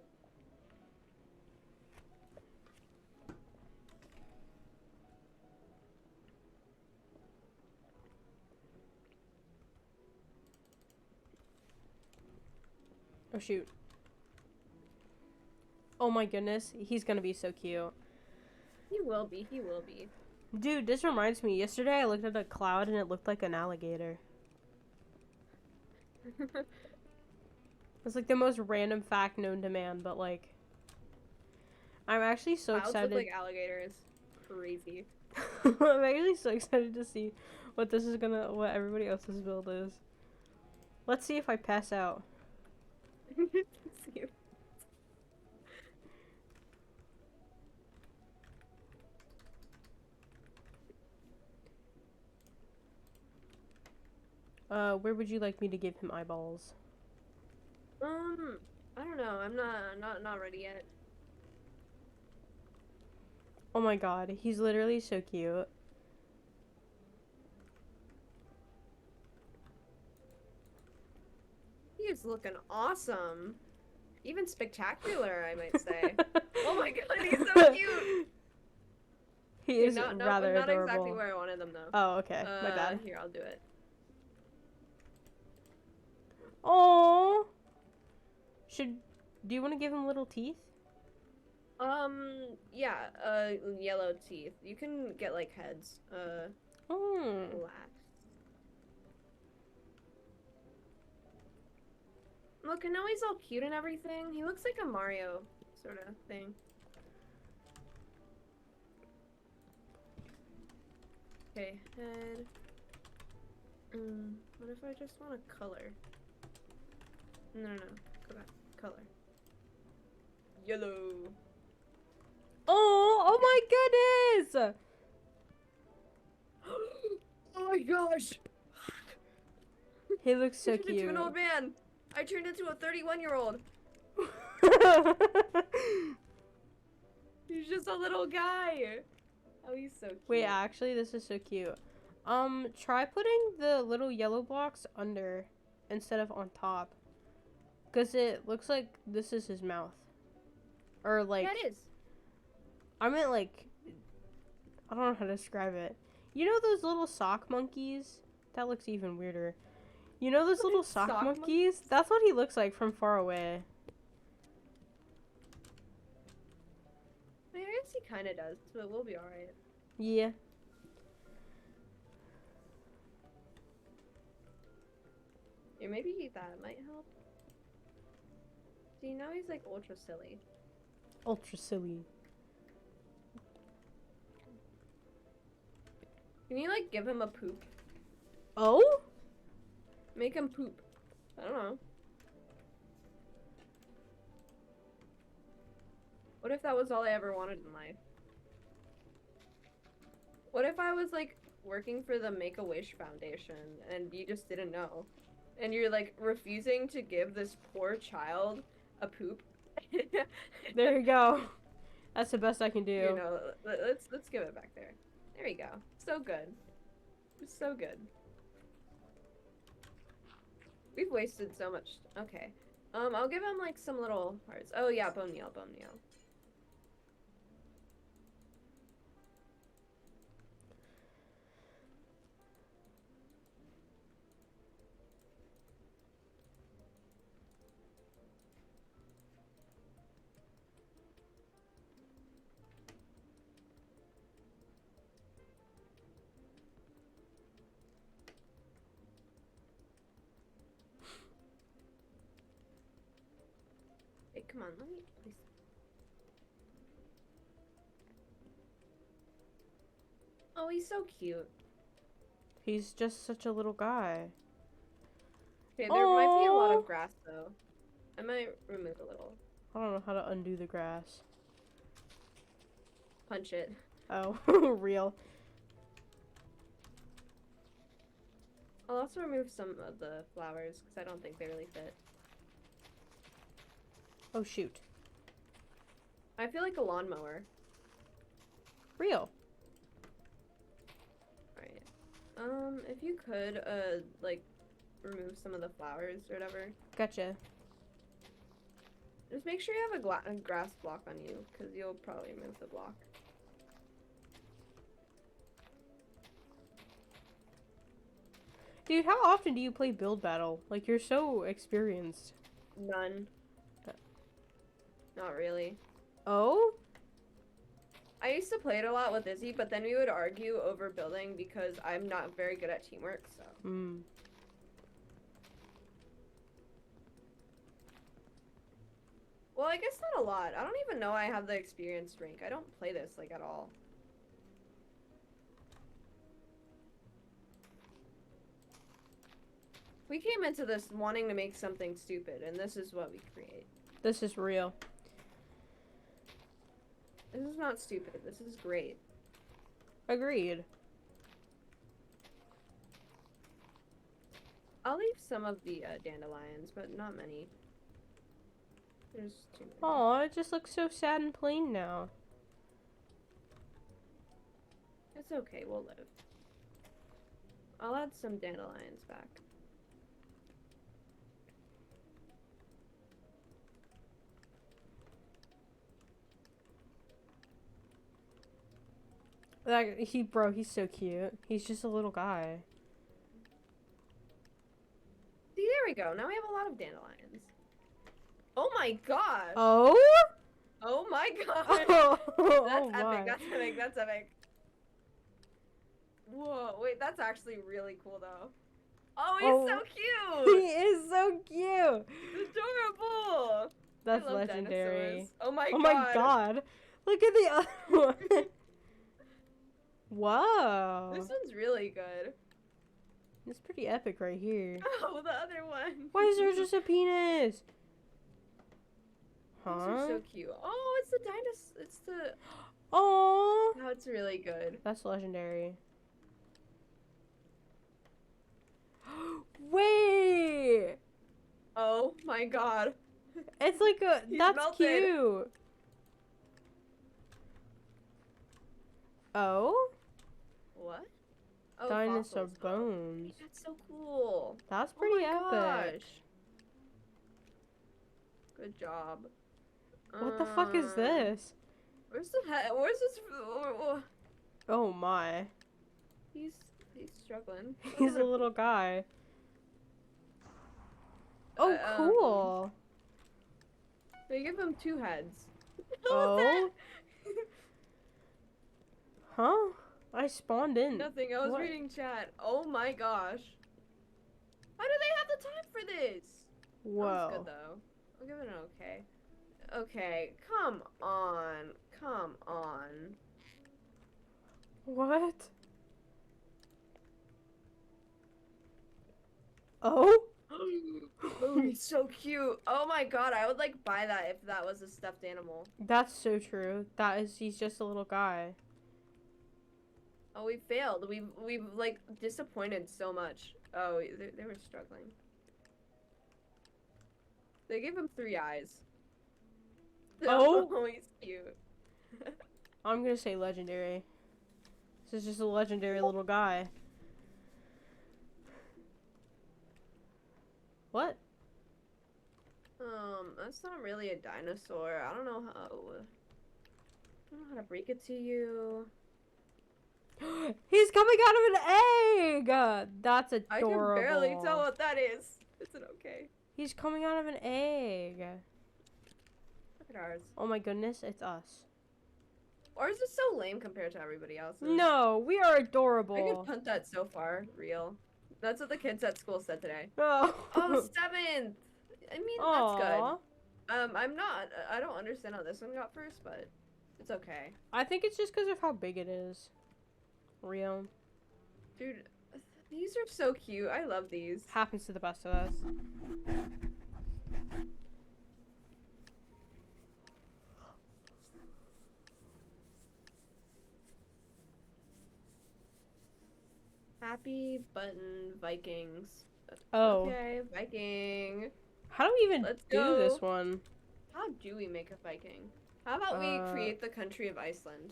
Oh, shoot. Oh my goodness, he's gonna be so cute. He will be, he will be. Dude, this reminds me, yesterday I looked at a cloud and it looked like an alligator. It's like the most random fact known to man, but like, I'm actually so Clouds excited. look like alligators. Crazy. I'm actually so excited to see what what everybody else's build is. Let's see if I pass out. Where would you like me to give him eyeballs? I don't know. I'm not ready yet. Oh my god, he's literally so cute. He is looking awesome. Even spectacular, I might say. Oh my god, he's so cute! He Okay, is rather not adorable. exactly where I wanted them though. Oh, okay. My bad. Here, I'll do it. Oh. Do you want to give him little teeth? Yeah, yellow teeth. You can get like heads. Relax. Look, and now he's all cute and everything. He looks like a Mario sort of thing. Okay, head. What if I just want a color? No, go back. Color. Yellow. Oh my goodness! Oh my gosh! He looks so I turned into cute. an old man. I turned into a 31-year-old. He's just a little guy. Oh, he's so cute. Wait, actually, this is so cute. Try putting the little yellow blocks under instead of on top. Because it looks like this is his mouth. Or, like... Yeah, it is. I meant, like... I don't know how to describe it. You know those little sock monkeys? That looks even weirder. You know those little sock monkeys? That's what he looks like from far away. I guess he kind of does, but we'll be alright. Yeah. Yeah, maybe that might help. See, now he's like ultra silly. Ultra silly. Can you like give him a poop? Oh? Make him poop. I don't know. What if that was all I ever wanted in life? What if I was like working for the Make-A-Wish Foundation and you just didn't know? And you're like refusing to give this poor child a poop? There you go. That's the best I can do. You know, let's give it back there. There you go. So good. So good. We've wasted so much. Okay. I'll give him like some little hearts. Oh yeah, bone meal, bone meal. Hey, come on, let me please. Oh, he's so cute. He's just such a little guy. Okay, there might be a lot Aw. of grass though. I might remove a little. I don't know how to undo the grass. Punch it. Oh, real. I'll also remove some of the flowers because I don't think they really fit. Oh, shoot. I feel like a lawnmower. Real. Right. If you could, like, remove some of the flowers or whatever. Gotcha. Just make sure you have a grass block on you because you'll probably remove the block. Dude, how often do you play Build Battle? Like, you're so experienced. None. Not really. Oh? I used to play it a lot with Izzy, but then we would argue over building because I'm not very good at teamwork, so. Hmm. Well, I guess not a lot. I don't even know I have the experienced rank. I don't play this, like, at all. We came into this wanting to make something stupid, and this is what we create. This is real. This is not stupid. This is great. Agreed. I'll leave some of the dandelions, but not many. There's too many. Aw, it just looks so sad and plain now. It's okay, we'll live. I'll add some dandelions back. He's so cute. He's just a little guy. See, there we go. Now we have a lot of dandelions. Oh my gosh. Oh? Oh my gosh. Oh, That's my. epic. That's epic. That's epic. Whoa, wait, that's actually really cool though. Oh, he's Oh. so He cute. is so cute. Adorable. That's I love legendary. dinosaurs. Oh my Oh god. my god. Look at the other one. Whoa. This one's really good. It's pretty epic right here. Oh, the other one. Why is there just a penis? Those Huh? are so cute. Oh, it's the dinosaur. It's the. Oh. Oh, it's really good. That's legendary. Wait. Oh my god. It's like a. He's That's melted. cute. Oh? What? Oh, Dinosaur fossils. bones. That's so cool. That's Oh pretty my epic. gosh. Good job. What the fuck is this? Where's the head? Where's this? Oh my. He's struggling. He's a little guy. Oh, cool. They give him 2 heads. Oh. Huh? I spawned in. Nothing. I was What? reading chat. Oh my gosh. How do they have the time for this? That was Whoa. good though. I'll give it an okay. Okay, come on. Come on. What? Oh? Oh, he's so cute. Oh my god, I would like buy that if that was a stuffed animal. That's so true. He's just a little guy. Oh, we failed. We've like disappointed so much. Oh, they were struggling. They gave him 3 eyes. Oh. Oh, he's cute. I'm gonna say legendary. This is just a legendary little guy. What? That's not really a dinosaur. I don't know how to break it to you. He's coming out of an egg! That's adorable. I can barely tell what that is. It's an okay. He's coming out of an egg. Look at ours. Oh my goodness, it's us. Ours is so lame compared to everybody else's. No, we are I can adorable. punt that so far. Real. That's what the kids at school said today. Oh, Oh, 7th! I mean, Aw. that's good. I don't understand how this one got first, but it's okay. I think it's just because of how big it is. Real. Dude, these are so cute. I love these. Happens to the best of us. Happy button Vikings. Oh. Okay, Viking. How do we even Let's do go. this one? How do we make a Viking? How about we create the country of Iceland?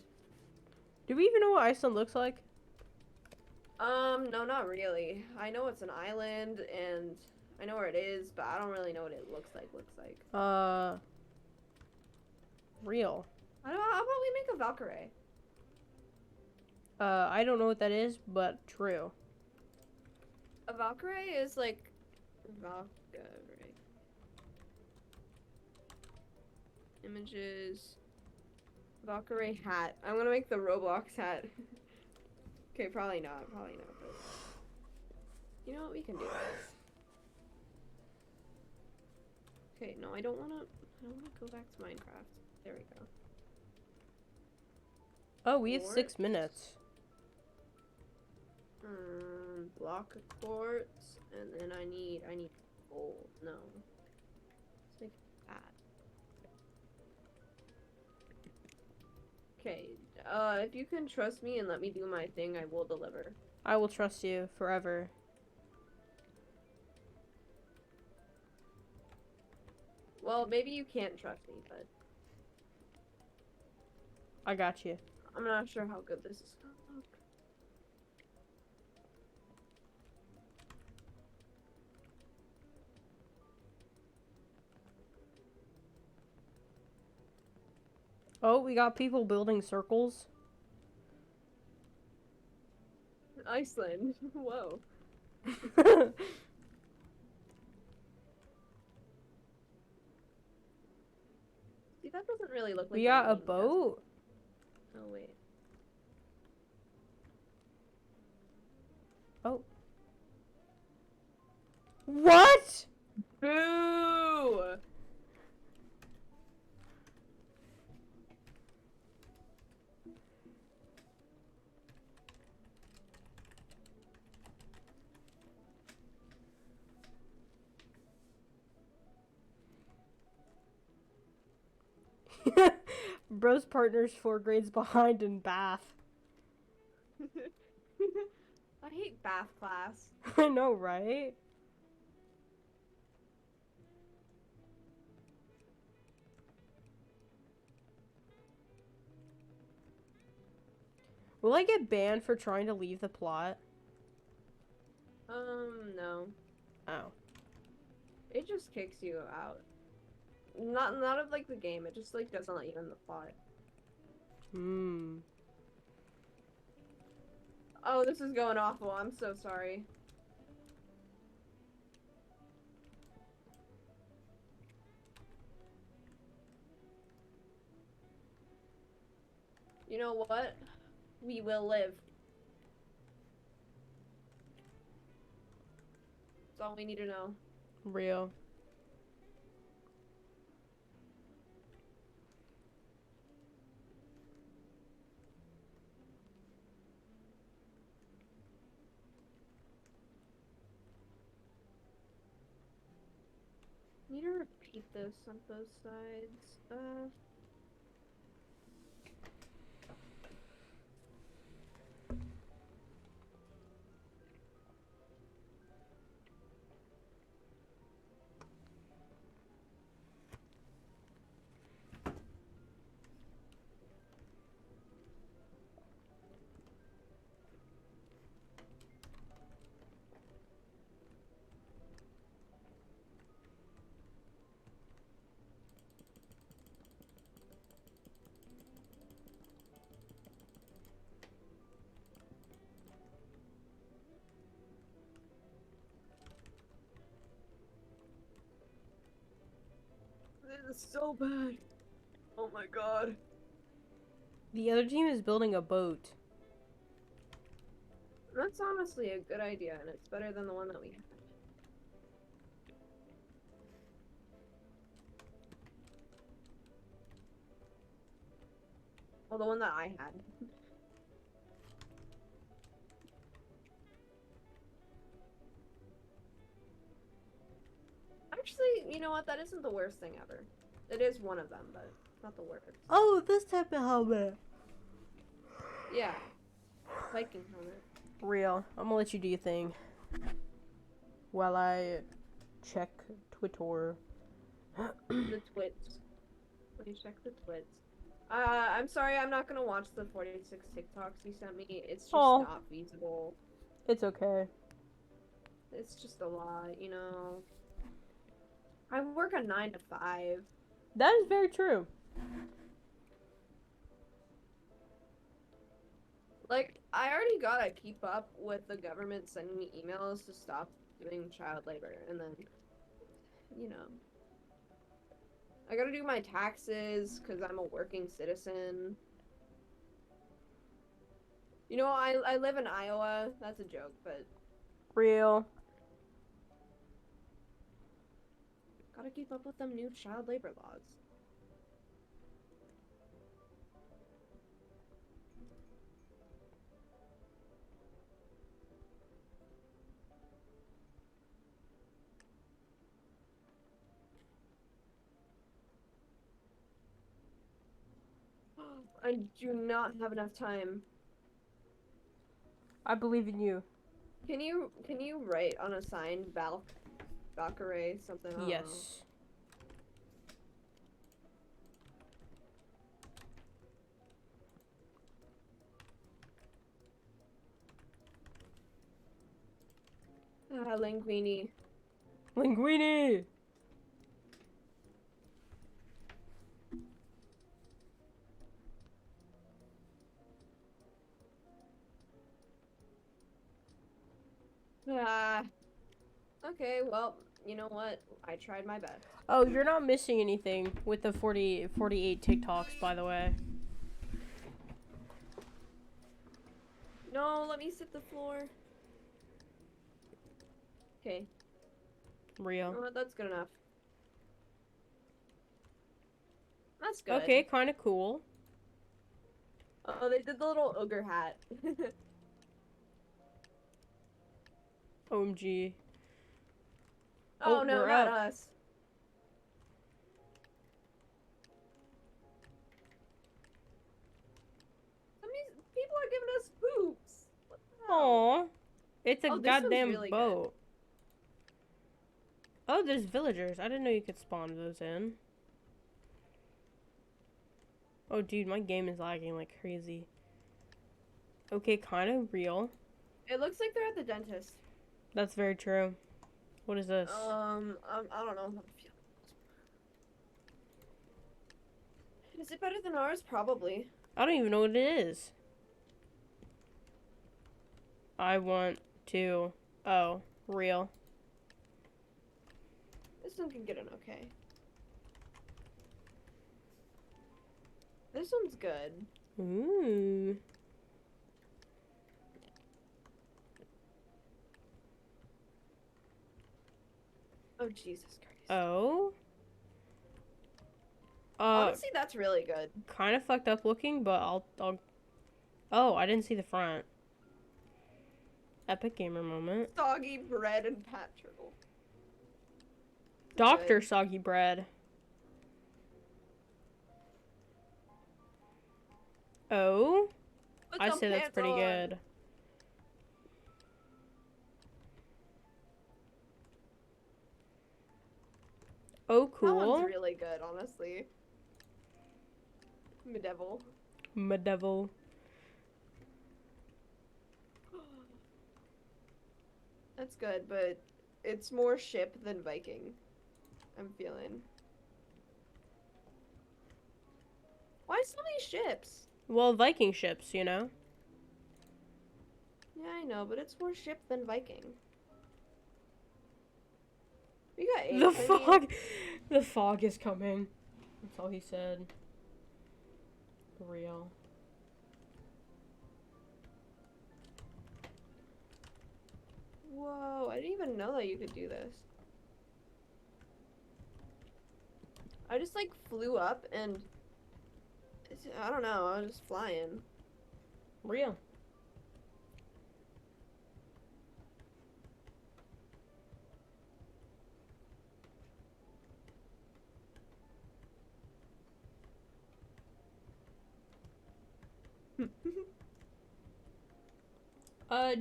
Do we even know what Iceland looks like? No, not really. I know it's an island, and I know where it is, but I don't really know what it looks like. Real. How about we make a Valkyrie? I don't know what that is, but true. A Valkyrie is like Valkyrie. Images. Valkyrie hat. I'm gonna make the Roblox hat. Okay, probably not. But you know what? We can do this. Okay, no, I don't wanna go back to Minecraft. There we go. Oh, we have 6 Quartz. minutes. Block of quartz, and then I need gold. No. Let's make that. Okay, if you can trust me and let me do my thing, I will deliver. I will trust you forever. Well, maybe you can't trust me, but I got you. I'm not sure how good this is gonna look. Oh, we got people building circles. Iceland. Whoa. See, that doesn't really look like We got a name, does it? boat? Oh, wait. Oh. What? Boo! Bro's partner's 4 grades behind in Bath. I hate Bath class. I know, right? Will I get banned for trying to leave the plot? No. Oh. It just kicks you out. Not of like the game, it just like doesn't let you in the plot. Hmm. Oh, this is going awful. I'm so sorry. You know what? We will live. That's all we need to know. Real. Need to repeat this on both sides. This is so bad. Oh my god. The other team is building a boat. That's honestly a good idea, and it's better than the one that we had. Well, the one that I had. Actually, you know what? That isn't the worst thing ever. It is one of them, but not the worst. Oh, this type of helmet. Yeah. Viking helmet. Real. I'm gonna let you do your thing. While I check Twitter. The twits. Please check the twits. I'm sorry, I'm not gonna watch the 46 TikToks you sent me. It's just Aw. not feasible. It's okay. It's just a lot, you know. I work a 9 to 5. That is very true. Like, I already gotta keep up with the government sending me emails to stop doing child labor, and then, you know. I gotta do my taxes, because I'm a working citizen. You know, I live in Iowa. That's a joke, but Real. gotta keep up with them new child labor laws. I do not have enough time. I believe in you. Can you write on a sign Valkyrie something? I don't know. Yes. Linguini. Linguini! Okay, well, you know what? I tried my best. Oh, you're not missing anything with the 48 TikToks, by the way. No, let me sit the floor. Okay, you know Real. what? That's good enough. That's good. Okay, kind of cool. Oh, they did the little ogre hat. OMG. Oh, Oh, no, we're not up. us. Some of these people are giving us poops. What the hell? Aw. It's a Oh, this one's goddamn really good. boat. Oh, there's villagers. I didn't know you could spawn those in. Oh, dude, my game is lagging like crazy. Okay, kind of real. It looks like they're at the dentist. That's very true. What is this? I don't know how to feel. Is it better than ours? Probably. I don't even know what it is. I want to... Oh, real. This one can get an okay. This one's good. Ooh. Oh, Jesus Christ. Oh? Honestly, that's really good. Kind of fucked up looking, but I'll... Oh, I didn't see the front. Epic gamer moment. Soggy bread and pat turtle. That's Dr. good. Soggy Bread. Oh? Put I some say that's pants pretty on. good. Oh, That cool. one's really good, honestly. Medieval. Medieval. That's good, but it's more ship than Viking. I'm feeling. Why so many ships? Well, Viking ships, you know? Yeah, I know, but it's more ship than Viking. We got eight. The I mean, fog. The fog is coming. That's all he said. Real. whoa, I didn't even know that you could do this. I just like flew up and I don't know, I was just flying. Real.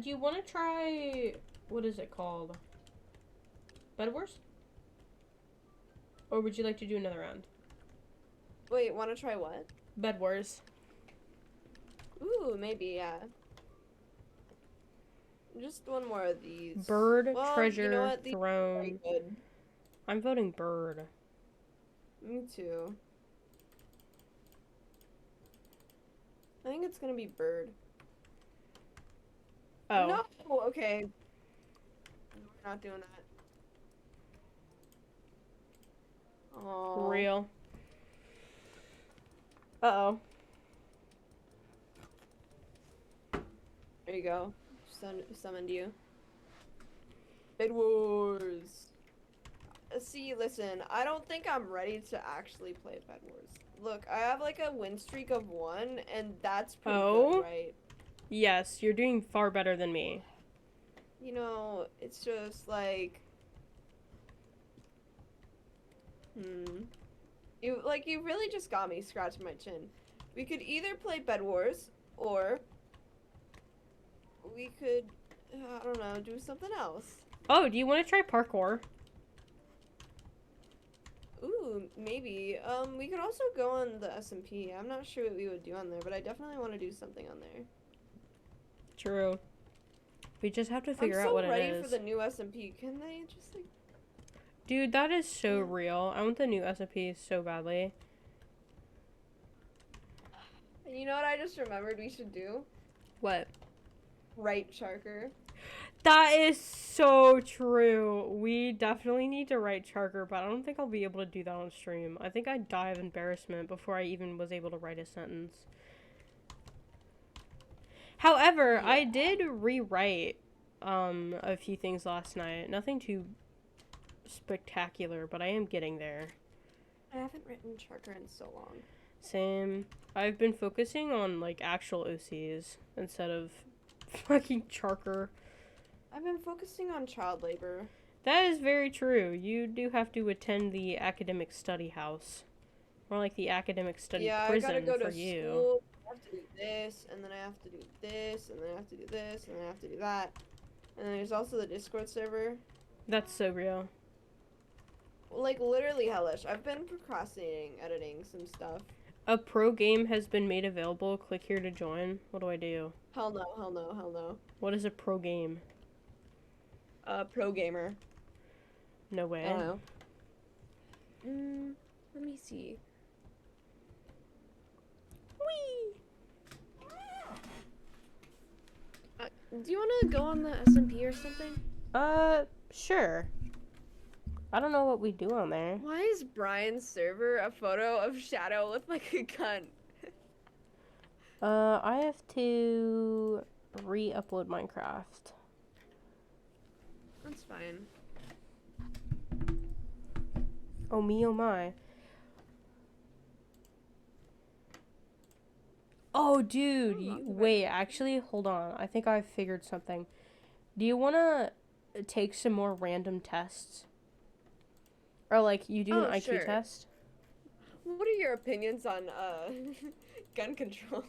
Do you want to try, what is it called? Bed Wars? Or would you like to do another round? Wait, wanna try what? Bed Wars. Ooh, maybe, yeah. Just one more of these. Bird, Well, treasure, you know what? These are throne. very good. I'm voting bird. Me too. I think it's gonna be bird. Oh. No, okay. We're not doing that. Oh. Real. Uh-oh. There you go. Summoned you. Bed Wars. See, listen, I don't think I'm ready to actually play Bed Wars. Look, I have like a win streak of 1, and that's pretty good, right? Yes, you're doing far better than me. You know, it's just like... You really just got me scratching my chin. We could either play Bed Wars, or... we could, I don't know, do something else. Oh, do you want to try parkour? Ooh, maybe. We could also go on the SMP. I'm not sure what we would do on there, but I definitely want to do something on there. True. We just have to figure I'm out so what it ready is. for the new SMP. Can they just like... Dude, that is so real. I want the new SMP so badly. You know what I just remembered we should do? What? Right Sharker. That is so true. We definitely need to write Charger, but I don't think I'll be able to do that on stream. I think I'd die of embarrassment before I even was able to write a sentence. However, Yeah. I did rewrite a few things last night. Nothing too spectacular, but I am getting there. I haven't written Charger in so long. Same. I've been focusing on like actual OCs instead of fucking Charker. I've been focusing on child labor. That is very true. You do have to attend the academic study house. Or like the academic study prison I gotta go for to you. school. I have to do this, and then I have to do this, and then I have to do this, and then I have to do that. And then there's also the Discord server. That's so real. Like, literally hellish. I've been procrastinating editing some stuff. A pro game has been made available. Click here to join. What do I do? Hell no, hell no, hell no. What is a pro game? Pro gamer. No way. I don't know. Let me see. Whee! Do you want to go on the SMP or something? Sure. I don't know what we do on there. Why is Brian's server a photo of Shadow with like a gun? I have to re-upload Minecraft. That's fine. Oh me, oh my. Oh, dude. Wait, actually, hold on. I think I figured something. Do you want to take some more random tests? Or, like, you do an IQ sure. test? What are your opinions on gun control?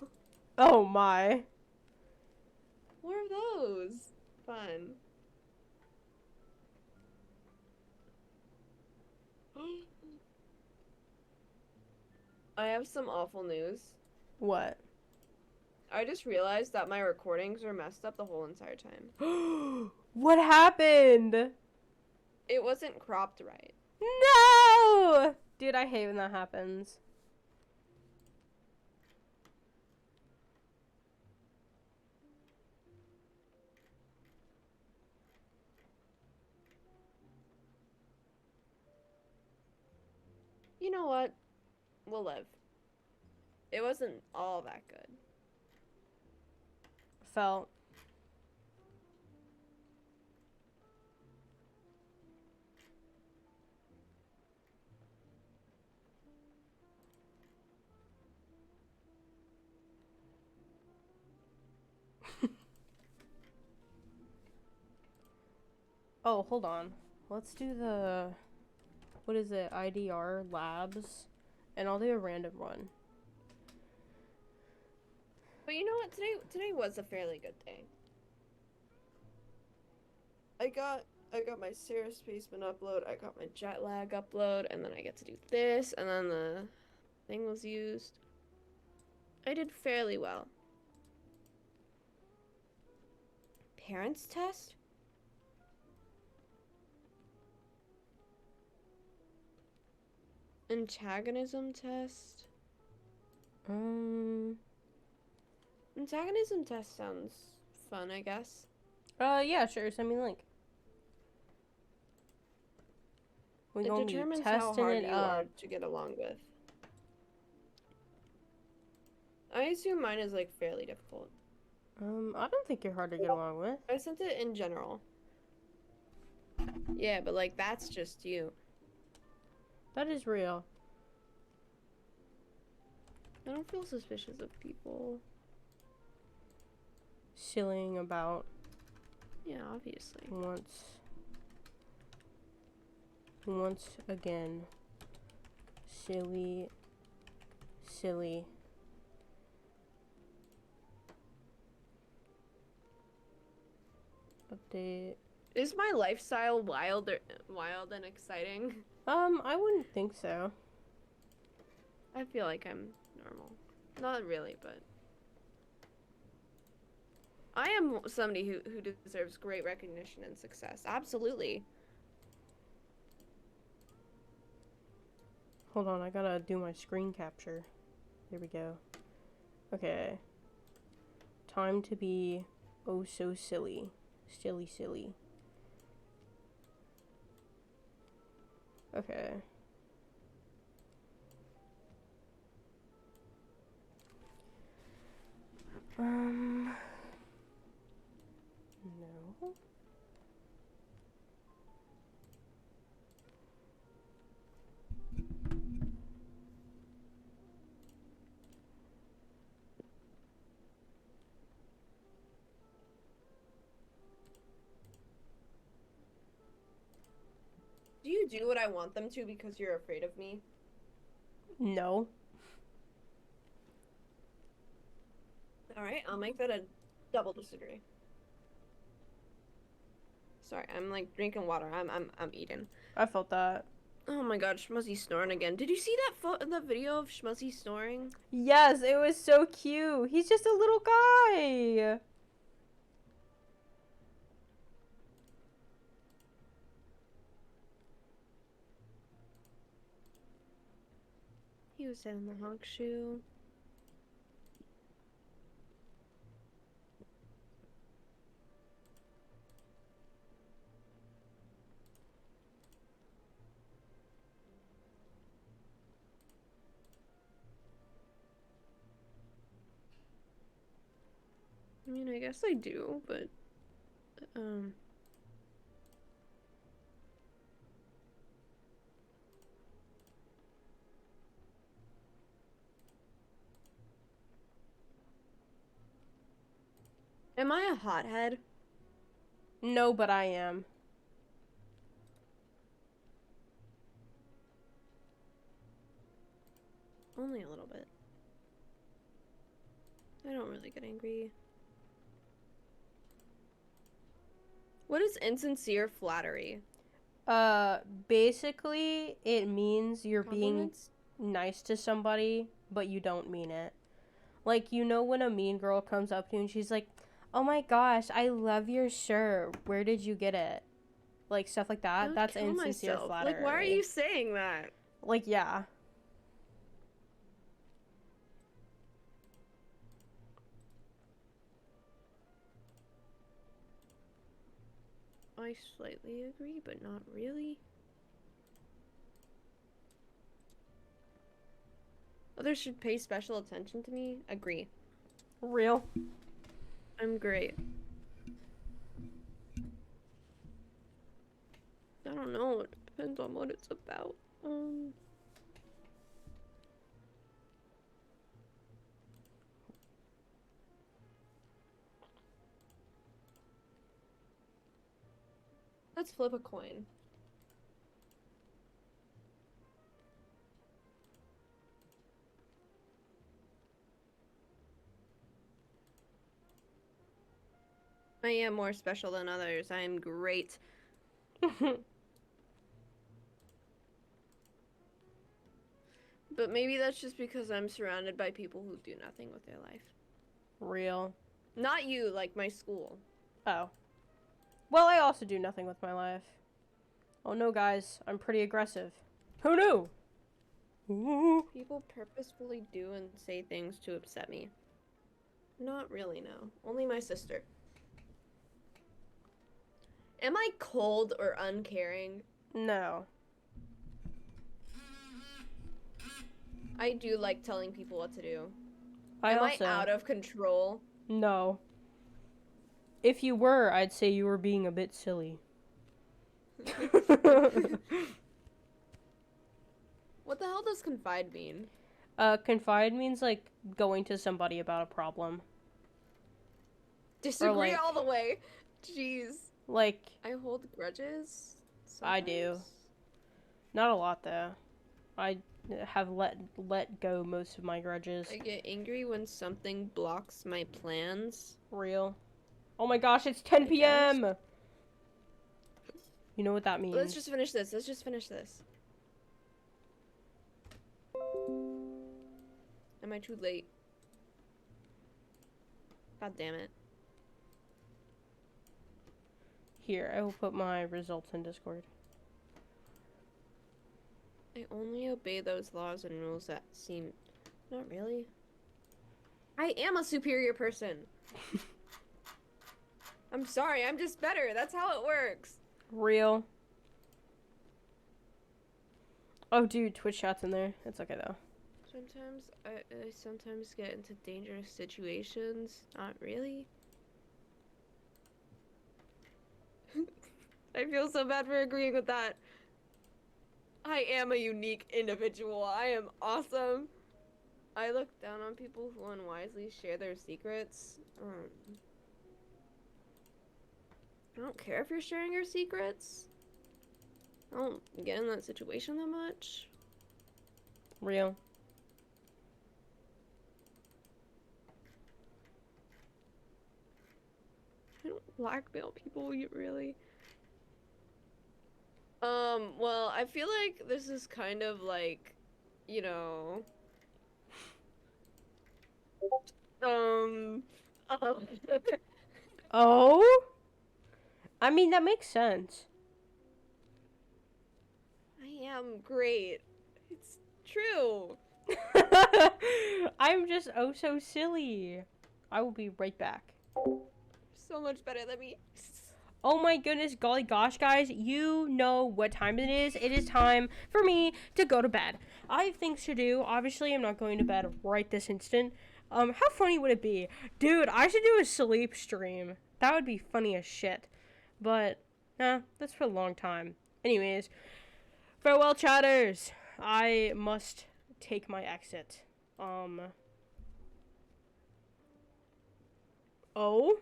Oh, my. What are those? Fun. I have some awful news. What? I just realized that my recordings were messed up the whole entire time. What happened? It wasn't cropped right. No! Dude, I hate when that happens. You know what? We'll live. It wasn't all that good. Felt. Oh, hold on. Let's do the... What is it? IDR labs. And I'll do a random one. But you know what? Today was a fairly good day. I got my Sarah Spaceman upload, I got my jet lag upload, and then I get to do this, and then the thing was used. I did fairly well. Parents test? Antagonism test? Antagonism test sounds fun, I guess. Yeah, sure. Send me the link. We're It gonna be determines how testing hard it you are up. to get along with. I assume mine is like fairly difficult. I don't think you're hard to get along with. I sent it in general. Yeah, but like that's just you. That is real. I don't feel suspicious of people. Sillying about Yeah, obviously. once again. Silly. Update. Is my lifestyle wild and exciting? I wouldn't think so. I feel like I'm normal. Not really, but I am somebody who deserves great recognition and success. Absolutely. Hold on, I gotta do my screen capture. Here we go. Okay. Time to be oh so silly. Silly, silly. Okay. No. Do you do what I want them to because you're afraid of me? No. All right, I'll make that a double disagree. Sorry, I'm like drinking water. I'm eating. I felt that. Oh my god, Schmuzzy snoring again. Did you see the video of Schmuzzy snoring? Yes, it was so cute. He's just a little guy. He was in the honk shoe. I mean, I guess I do, but am I a hothead? No, but I am. Only a little bit. I don't really get angry. What is insincere flattery? Basically, it means you're being Compliments? nice to somebody, but you don't mean it. Like, you know when a mean girl comes up to you and she's like, "Oh my gosh, I love your shirt. Where did you get it?" Like, stuff like I that. would That's kill insincere myself. flattery. Like, why are you saying that? Like, yeah. I slightly agree, but not really. Others should pay special attention to me. Agree. Real. I'm great. I don't know. It depends on what it's about. Let's flip a coin. I am more special than others. I am great. But maybe that's just because I'm surrounded by people who do nothing with their life. Real. Not you, like my school. Oh. Well, I also do nothing with my life. Oh no, guys. I'm pretty aggressive. Who knew? Ooh. People purposefully do and say things to upset me. Not really, no. Only my sister. Am I cold or uncaring? No. I do like telling people what to do. I Am also. I out of control? No. If you were, I'd say you were being a bit silly. What the hell does confide mean? Confide means, like, going to somebody about a problem. Disagree like- all the way. Jeez. Like, I hold grudges. I do. sometimes. not a lot, though. I have let go most of my grudges. I get angry when something blocks my plans. Real. Oh my gosh, it's 10 I p.m. You know what that means. Let's just finish this. Let's just finish this. Am I too late? God damn it. Here, I will put my results in Discord. I only obey those laws and rules that seem... Not really. I am a superior person. I'm sorry, I'm just better. That's how it works. Real. Oh, dude, Twitch chat's in there. It's okay, though. Sometimes I sometimes get into dangerous situations. Not really. I feel so bad for agreeing with that. I am a unique individual. I am awesome. I look down on people who unwisely share their secrets. I don't care if you're sharing your secrets. I don't get in that situation that much. Real. I don't blackmail people, really. Well, I feel like this is kind of like, you know, um, Oh? I mean, that makes sense. I am great. It's true. I'm just oh so silly. I will be right back. So much better than me. Oh my goodness, golly gosh, guys, you know what time it is. It is time for me to go to bed. I have things to do. Obviously, I'm not going to bed right this instant. How funny would it be? Dude, I should do a sleep stream. That would be funny as shit. But, that's for a long time. Anyways, farewell, chatters. I must take my exit. Oh?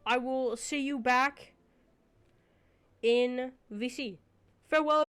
I will see you back in VC. Farewell.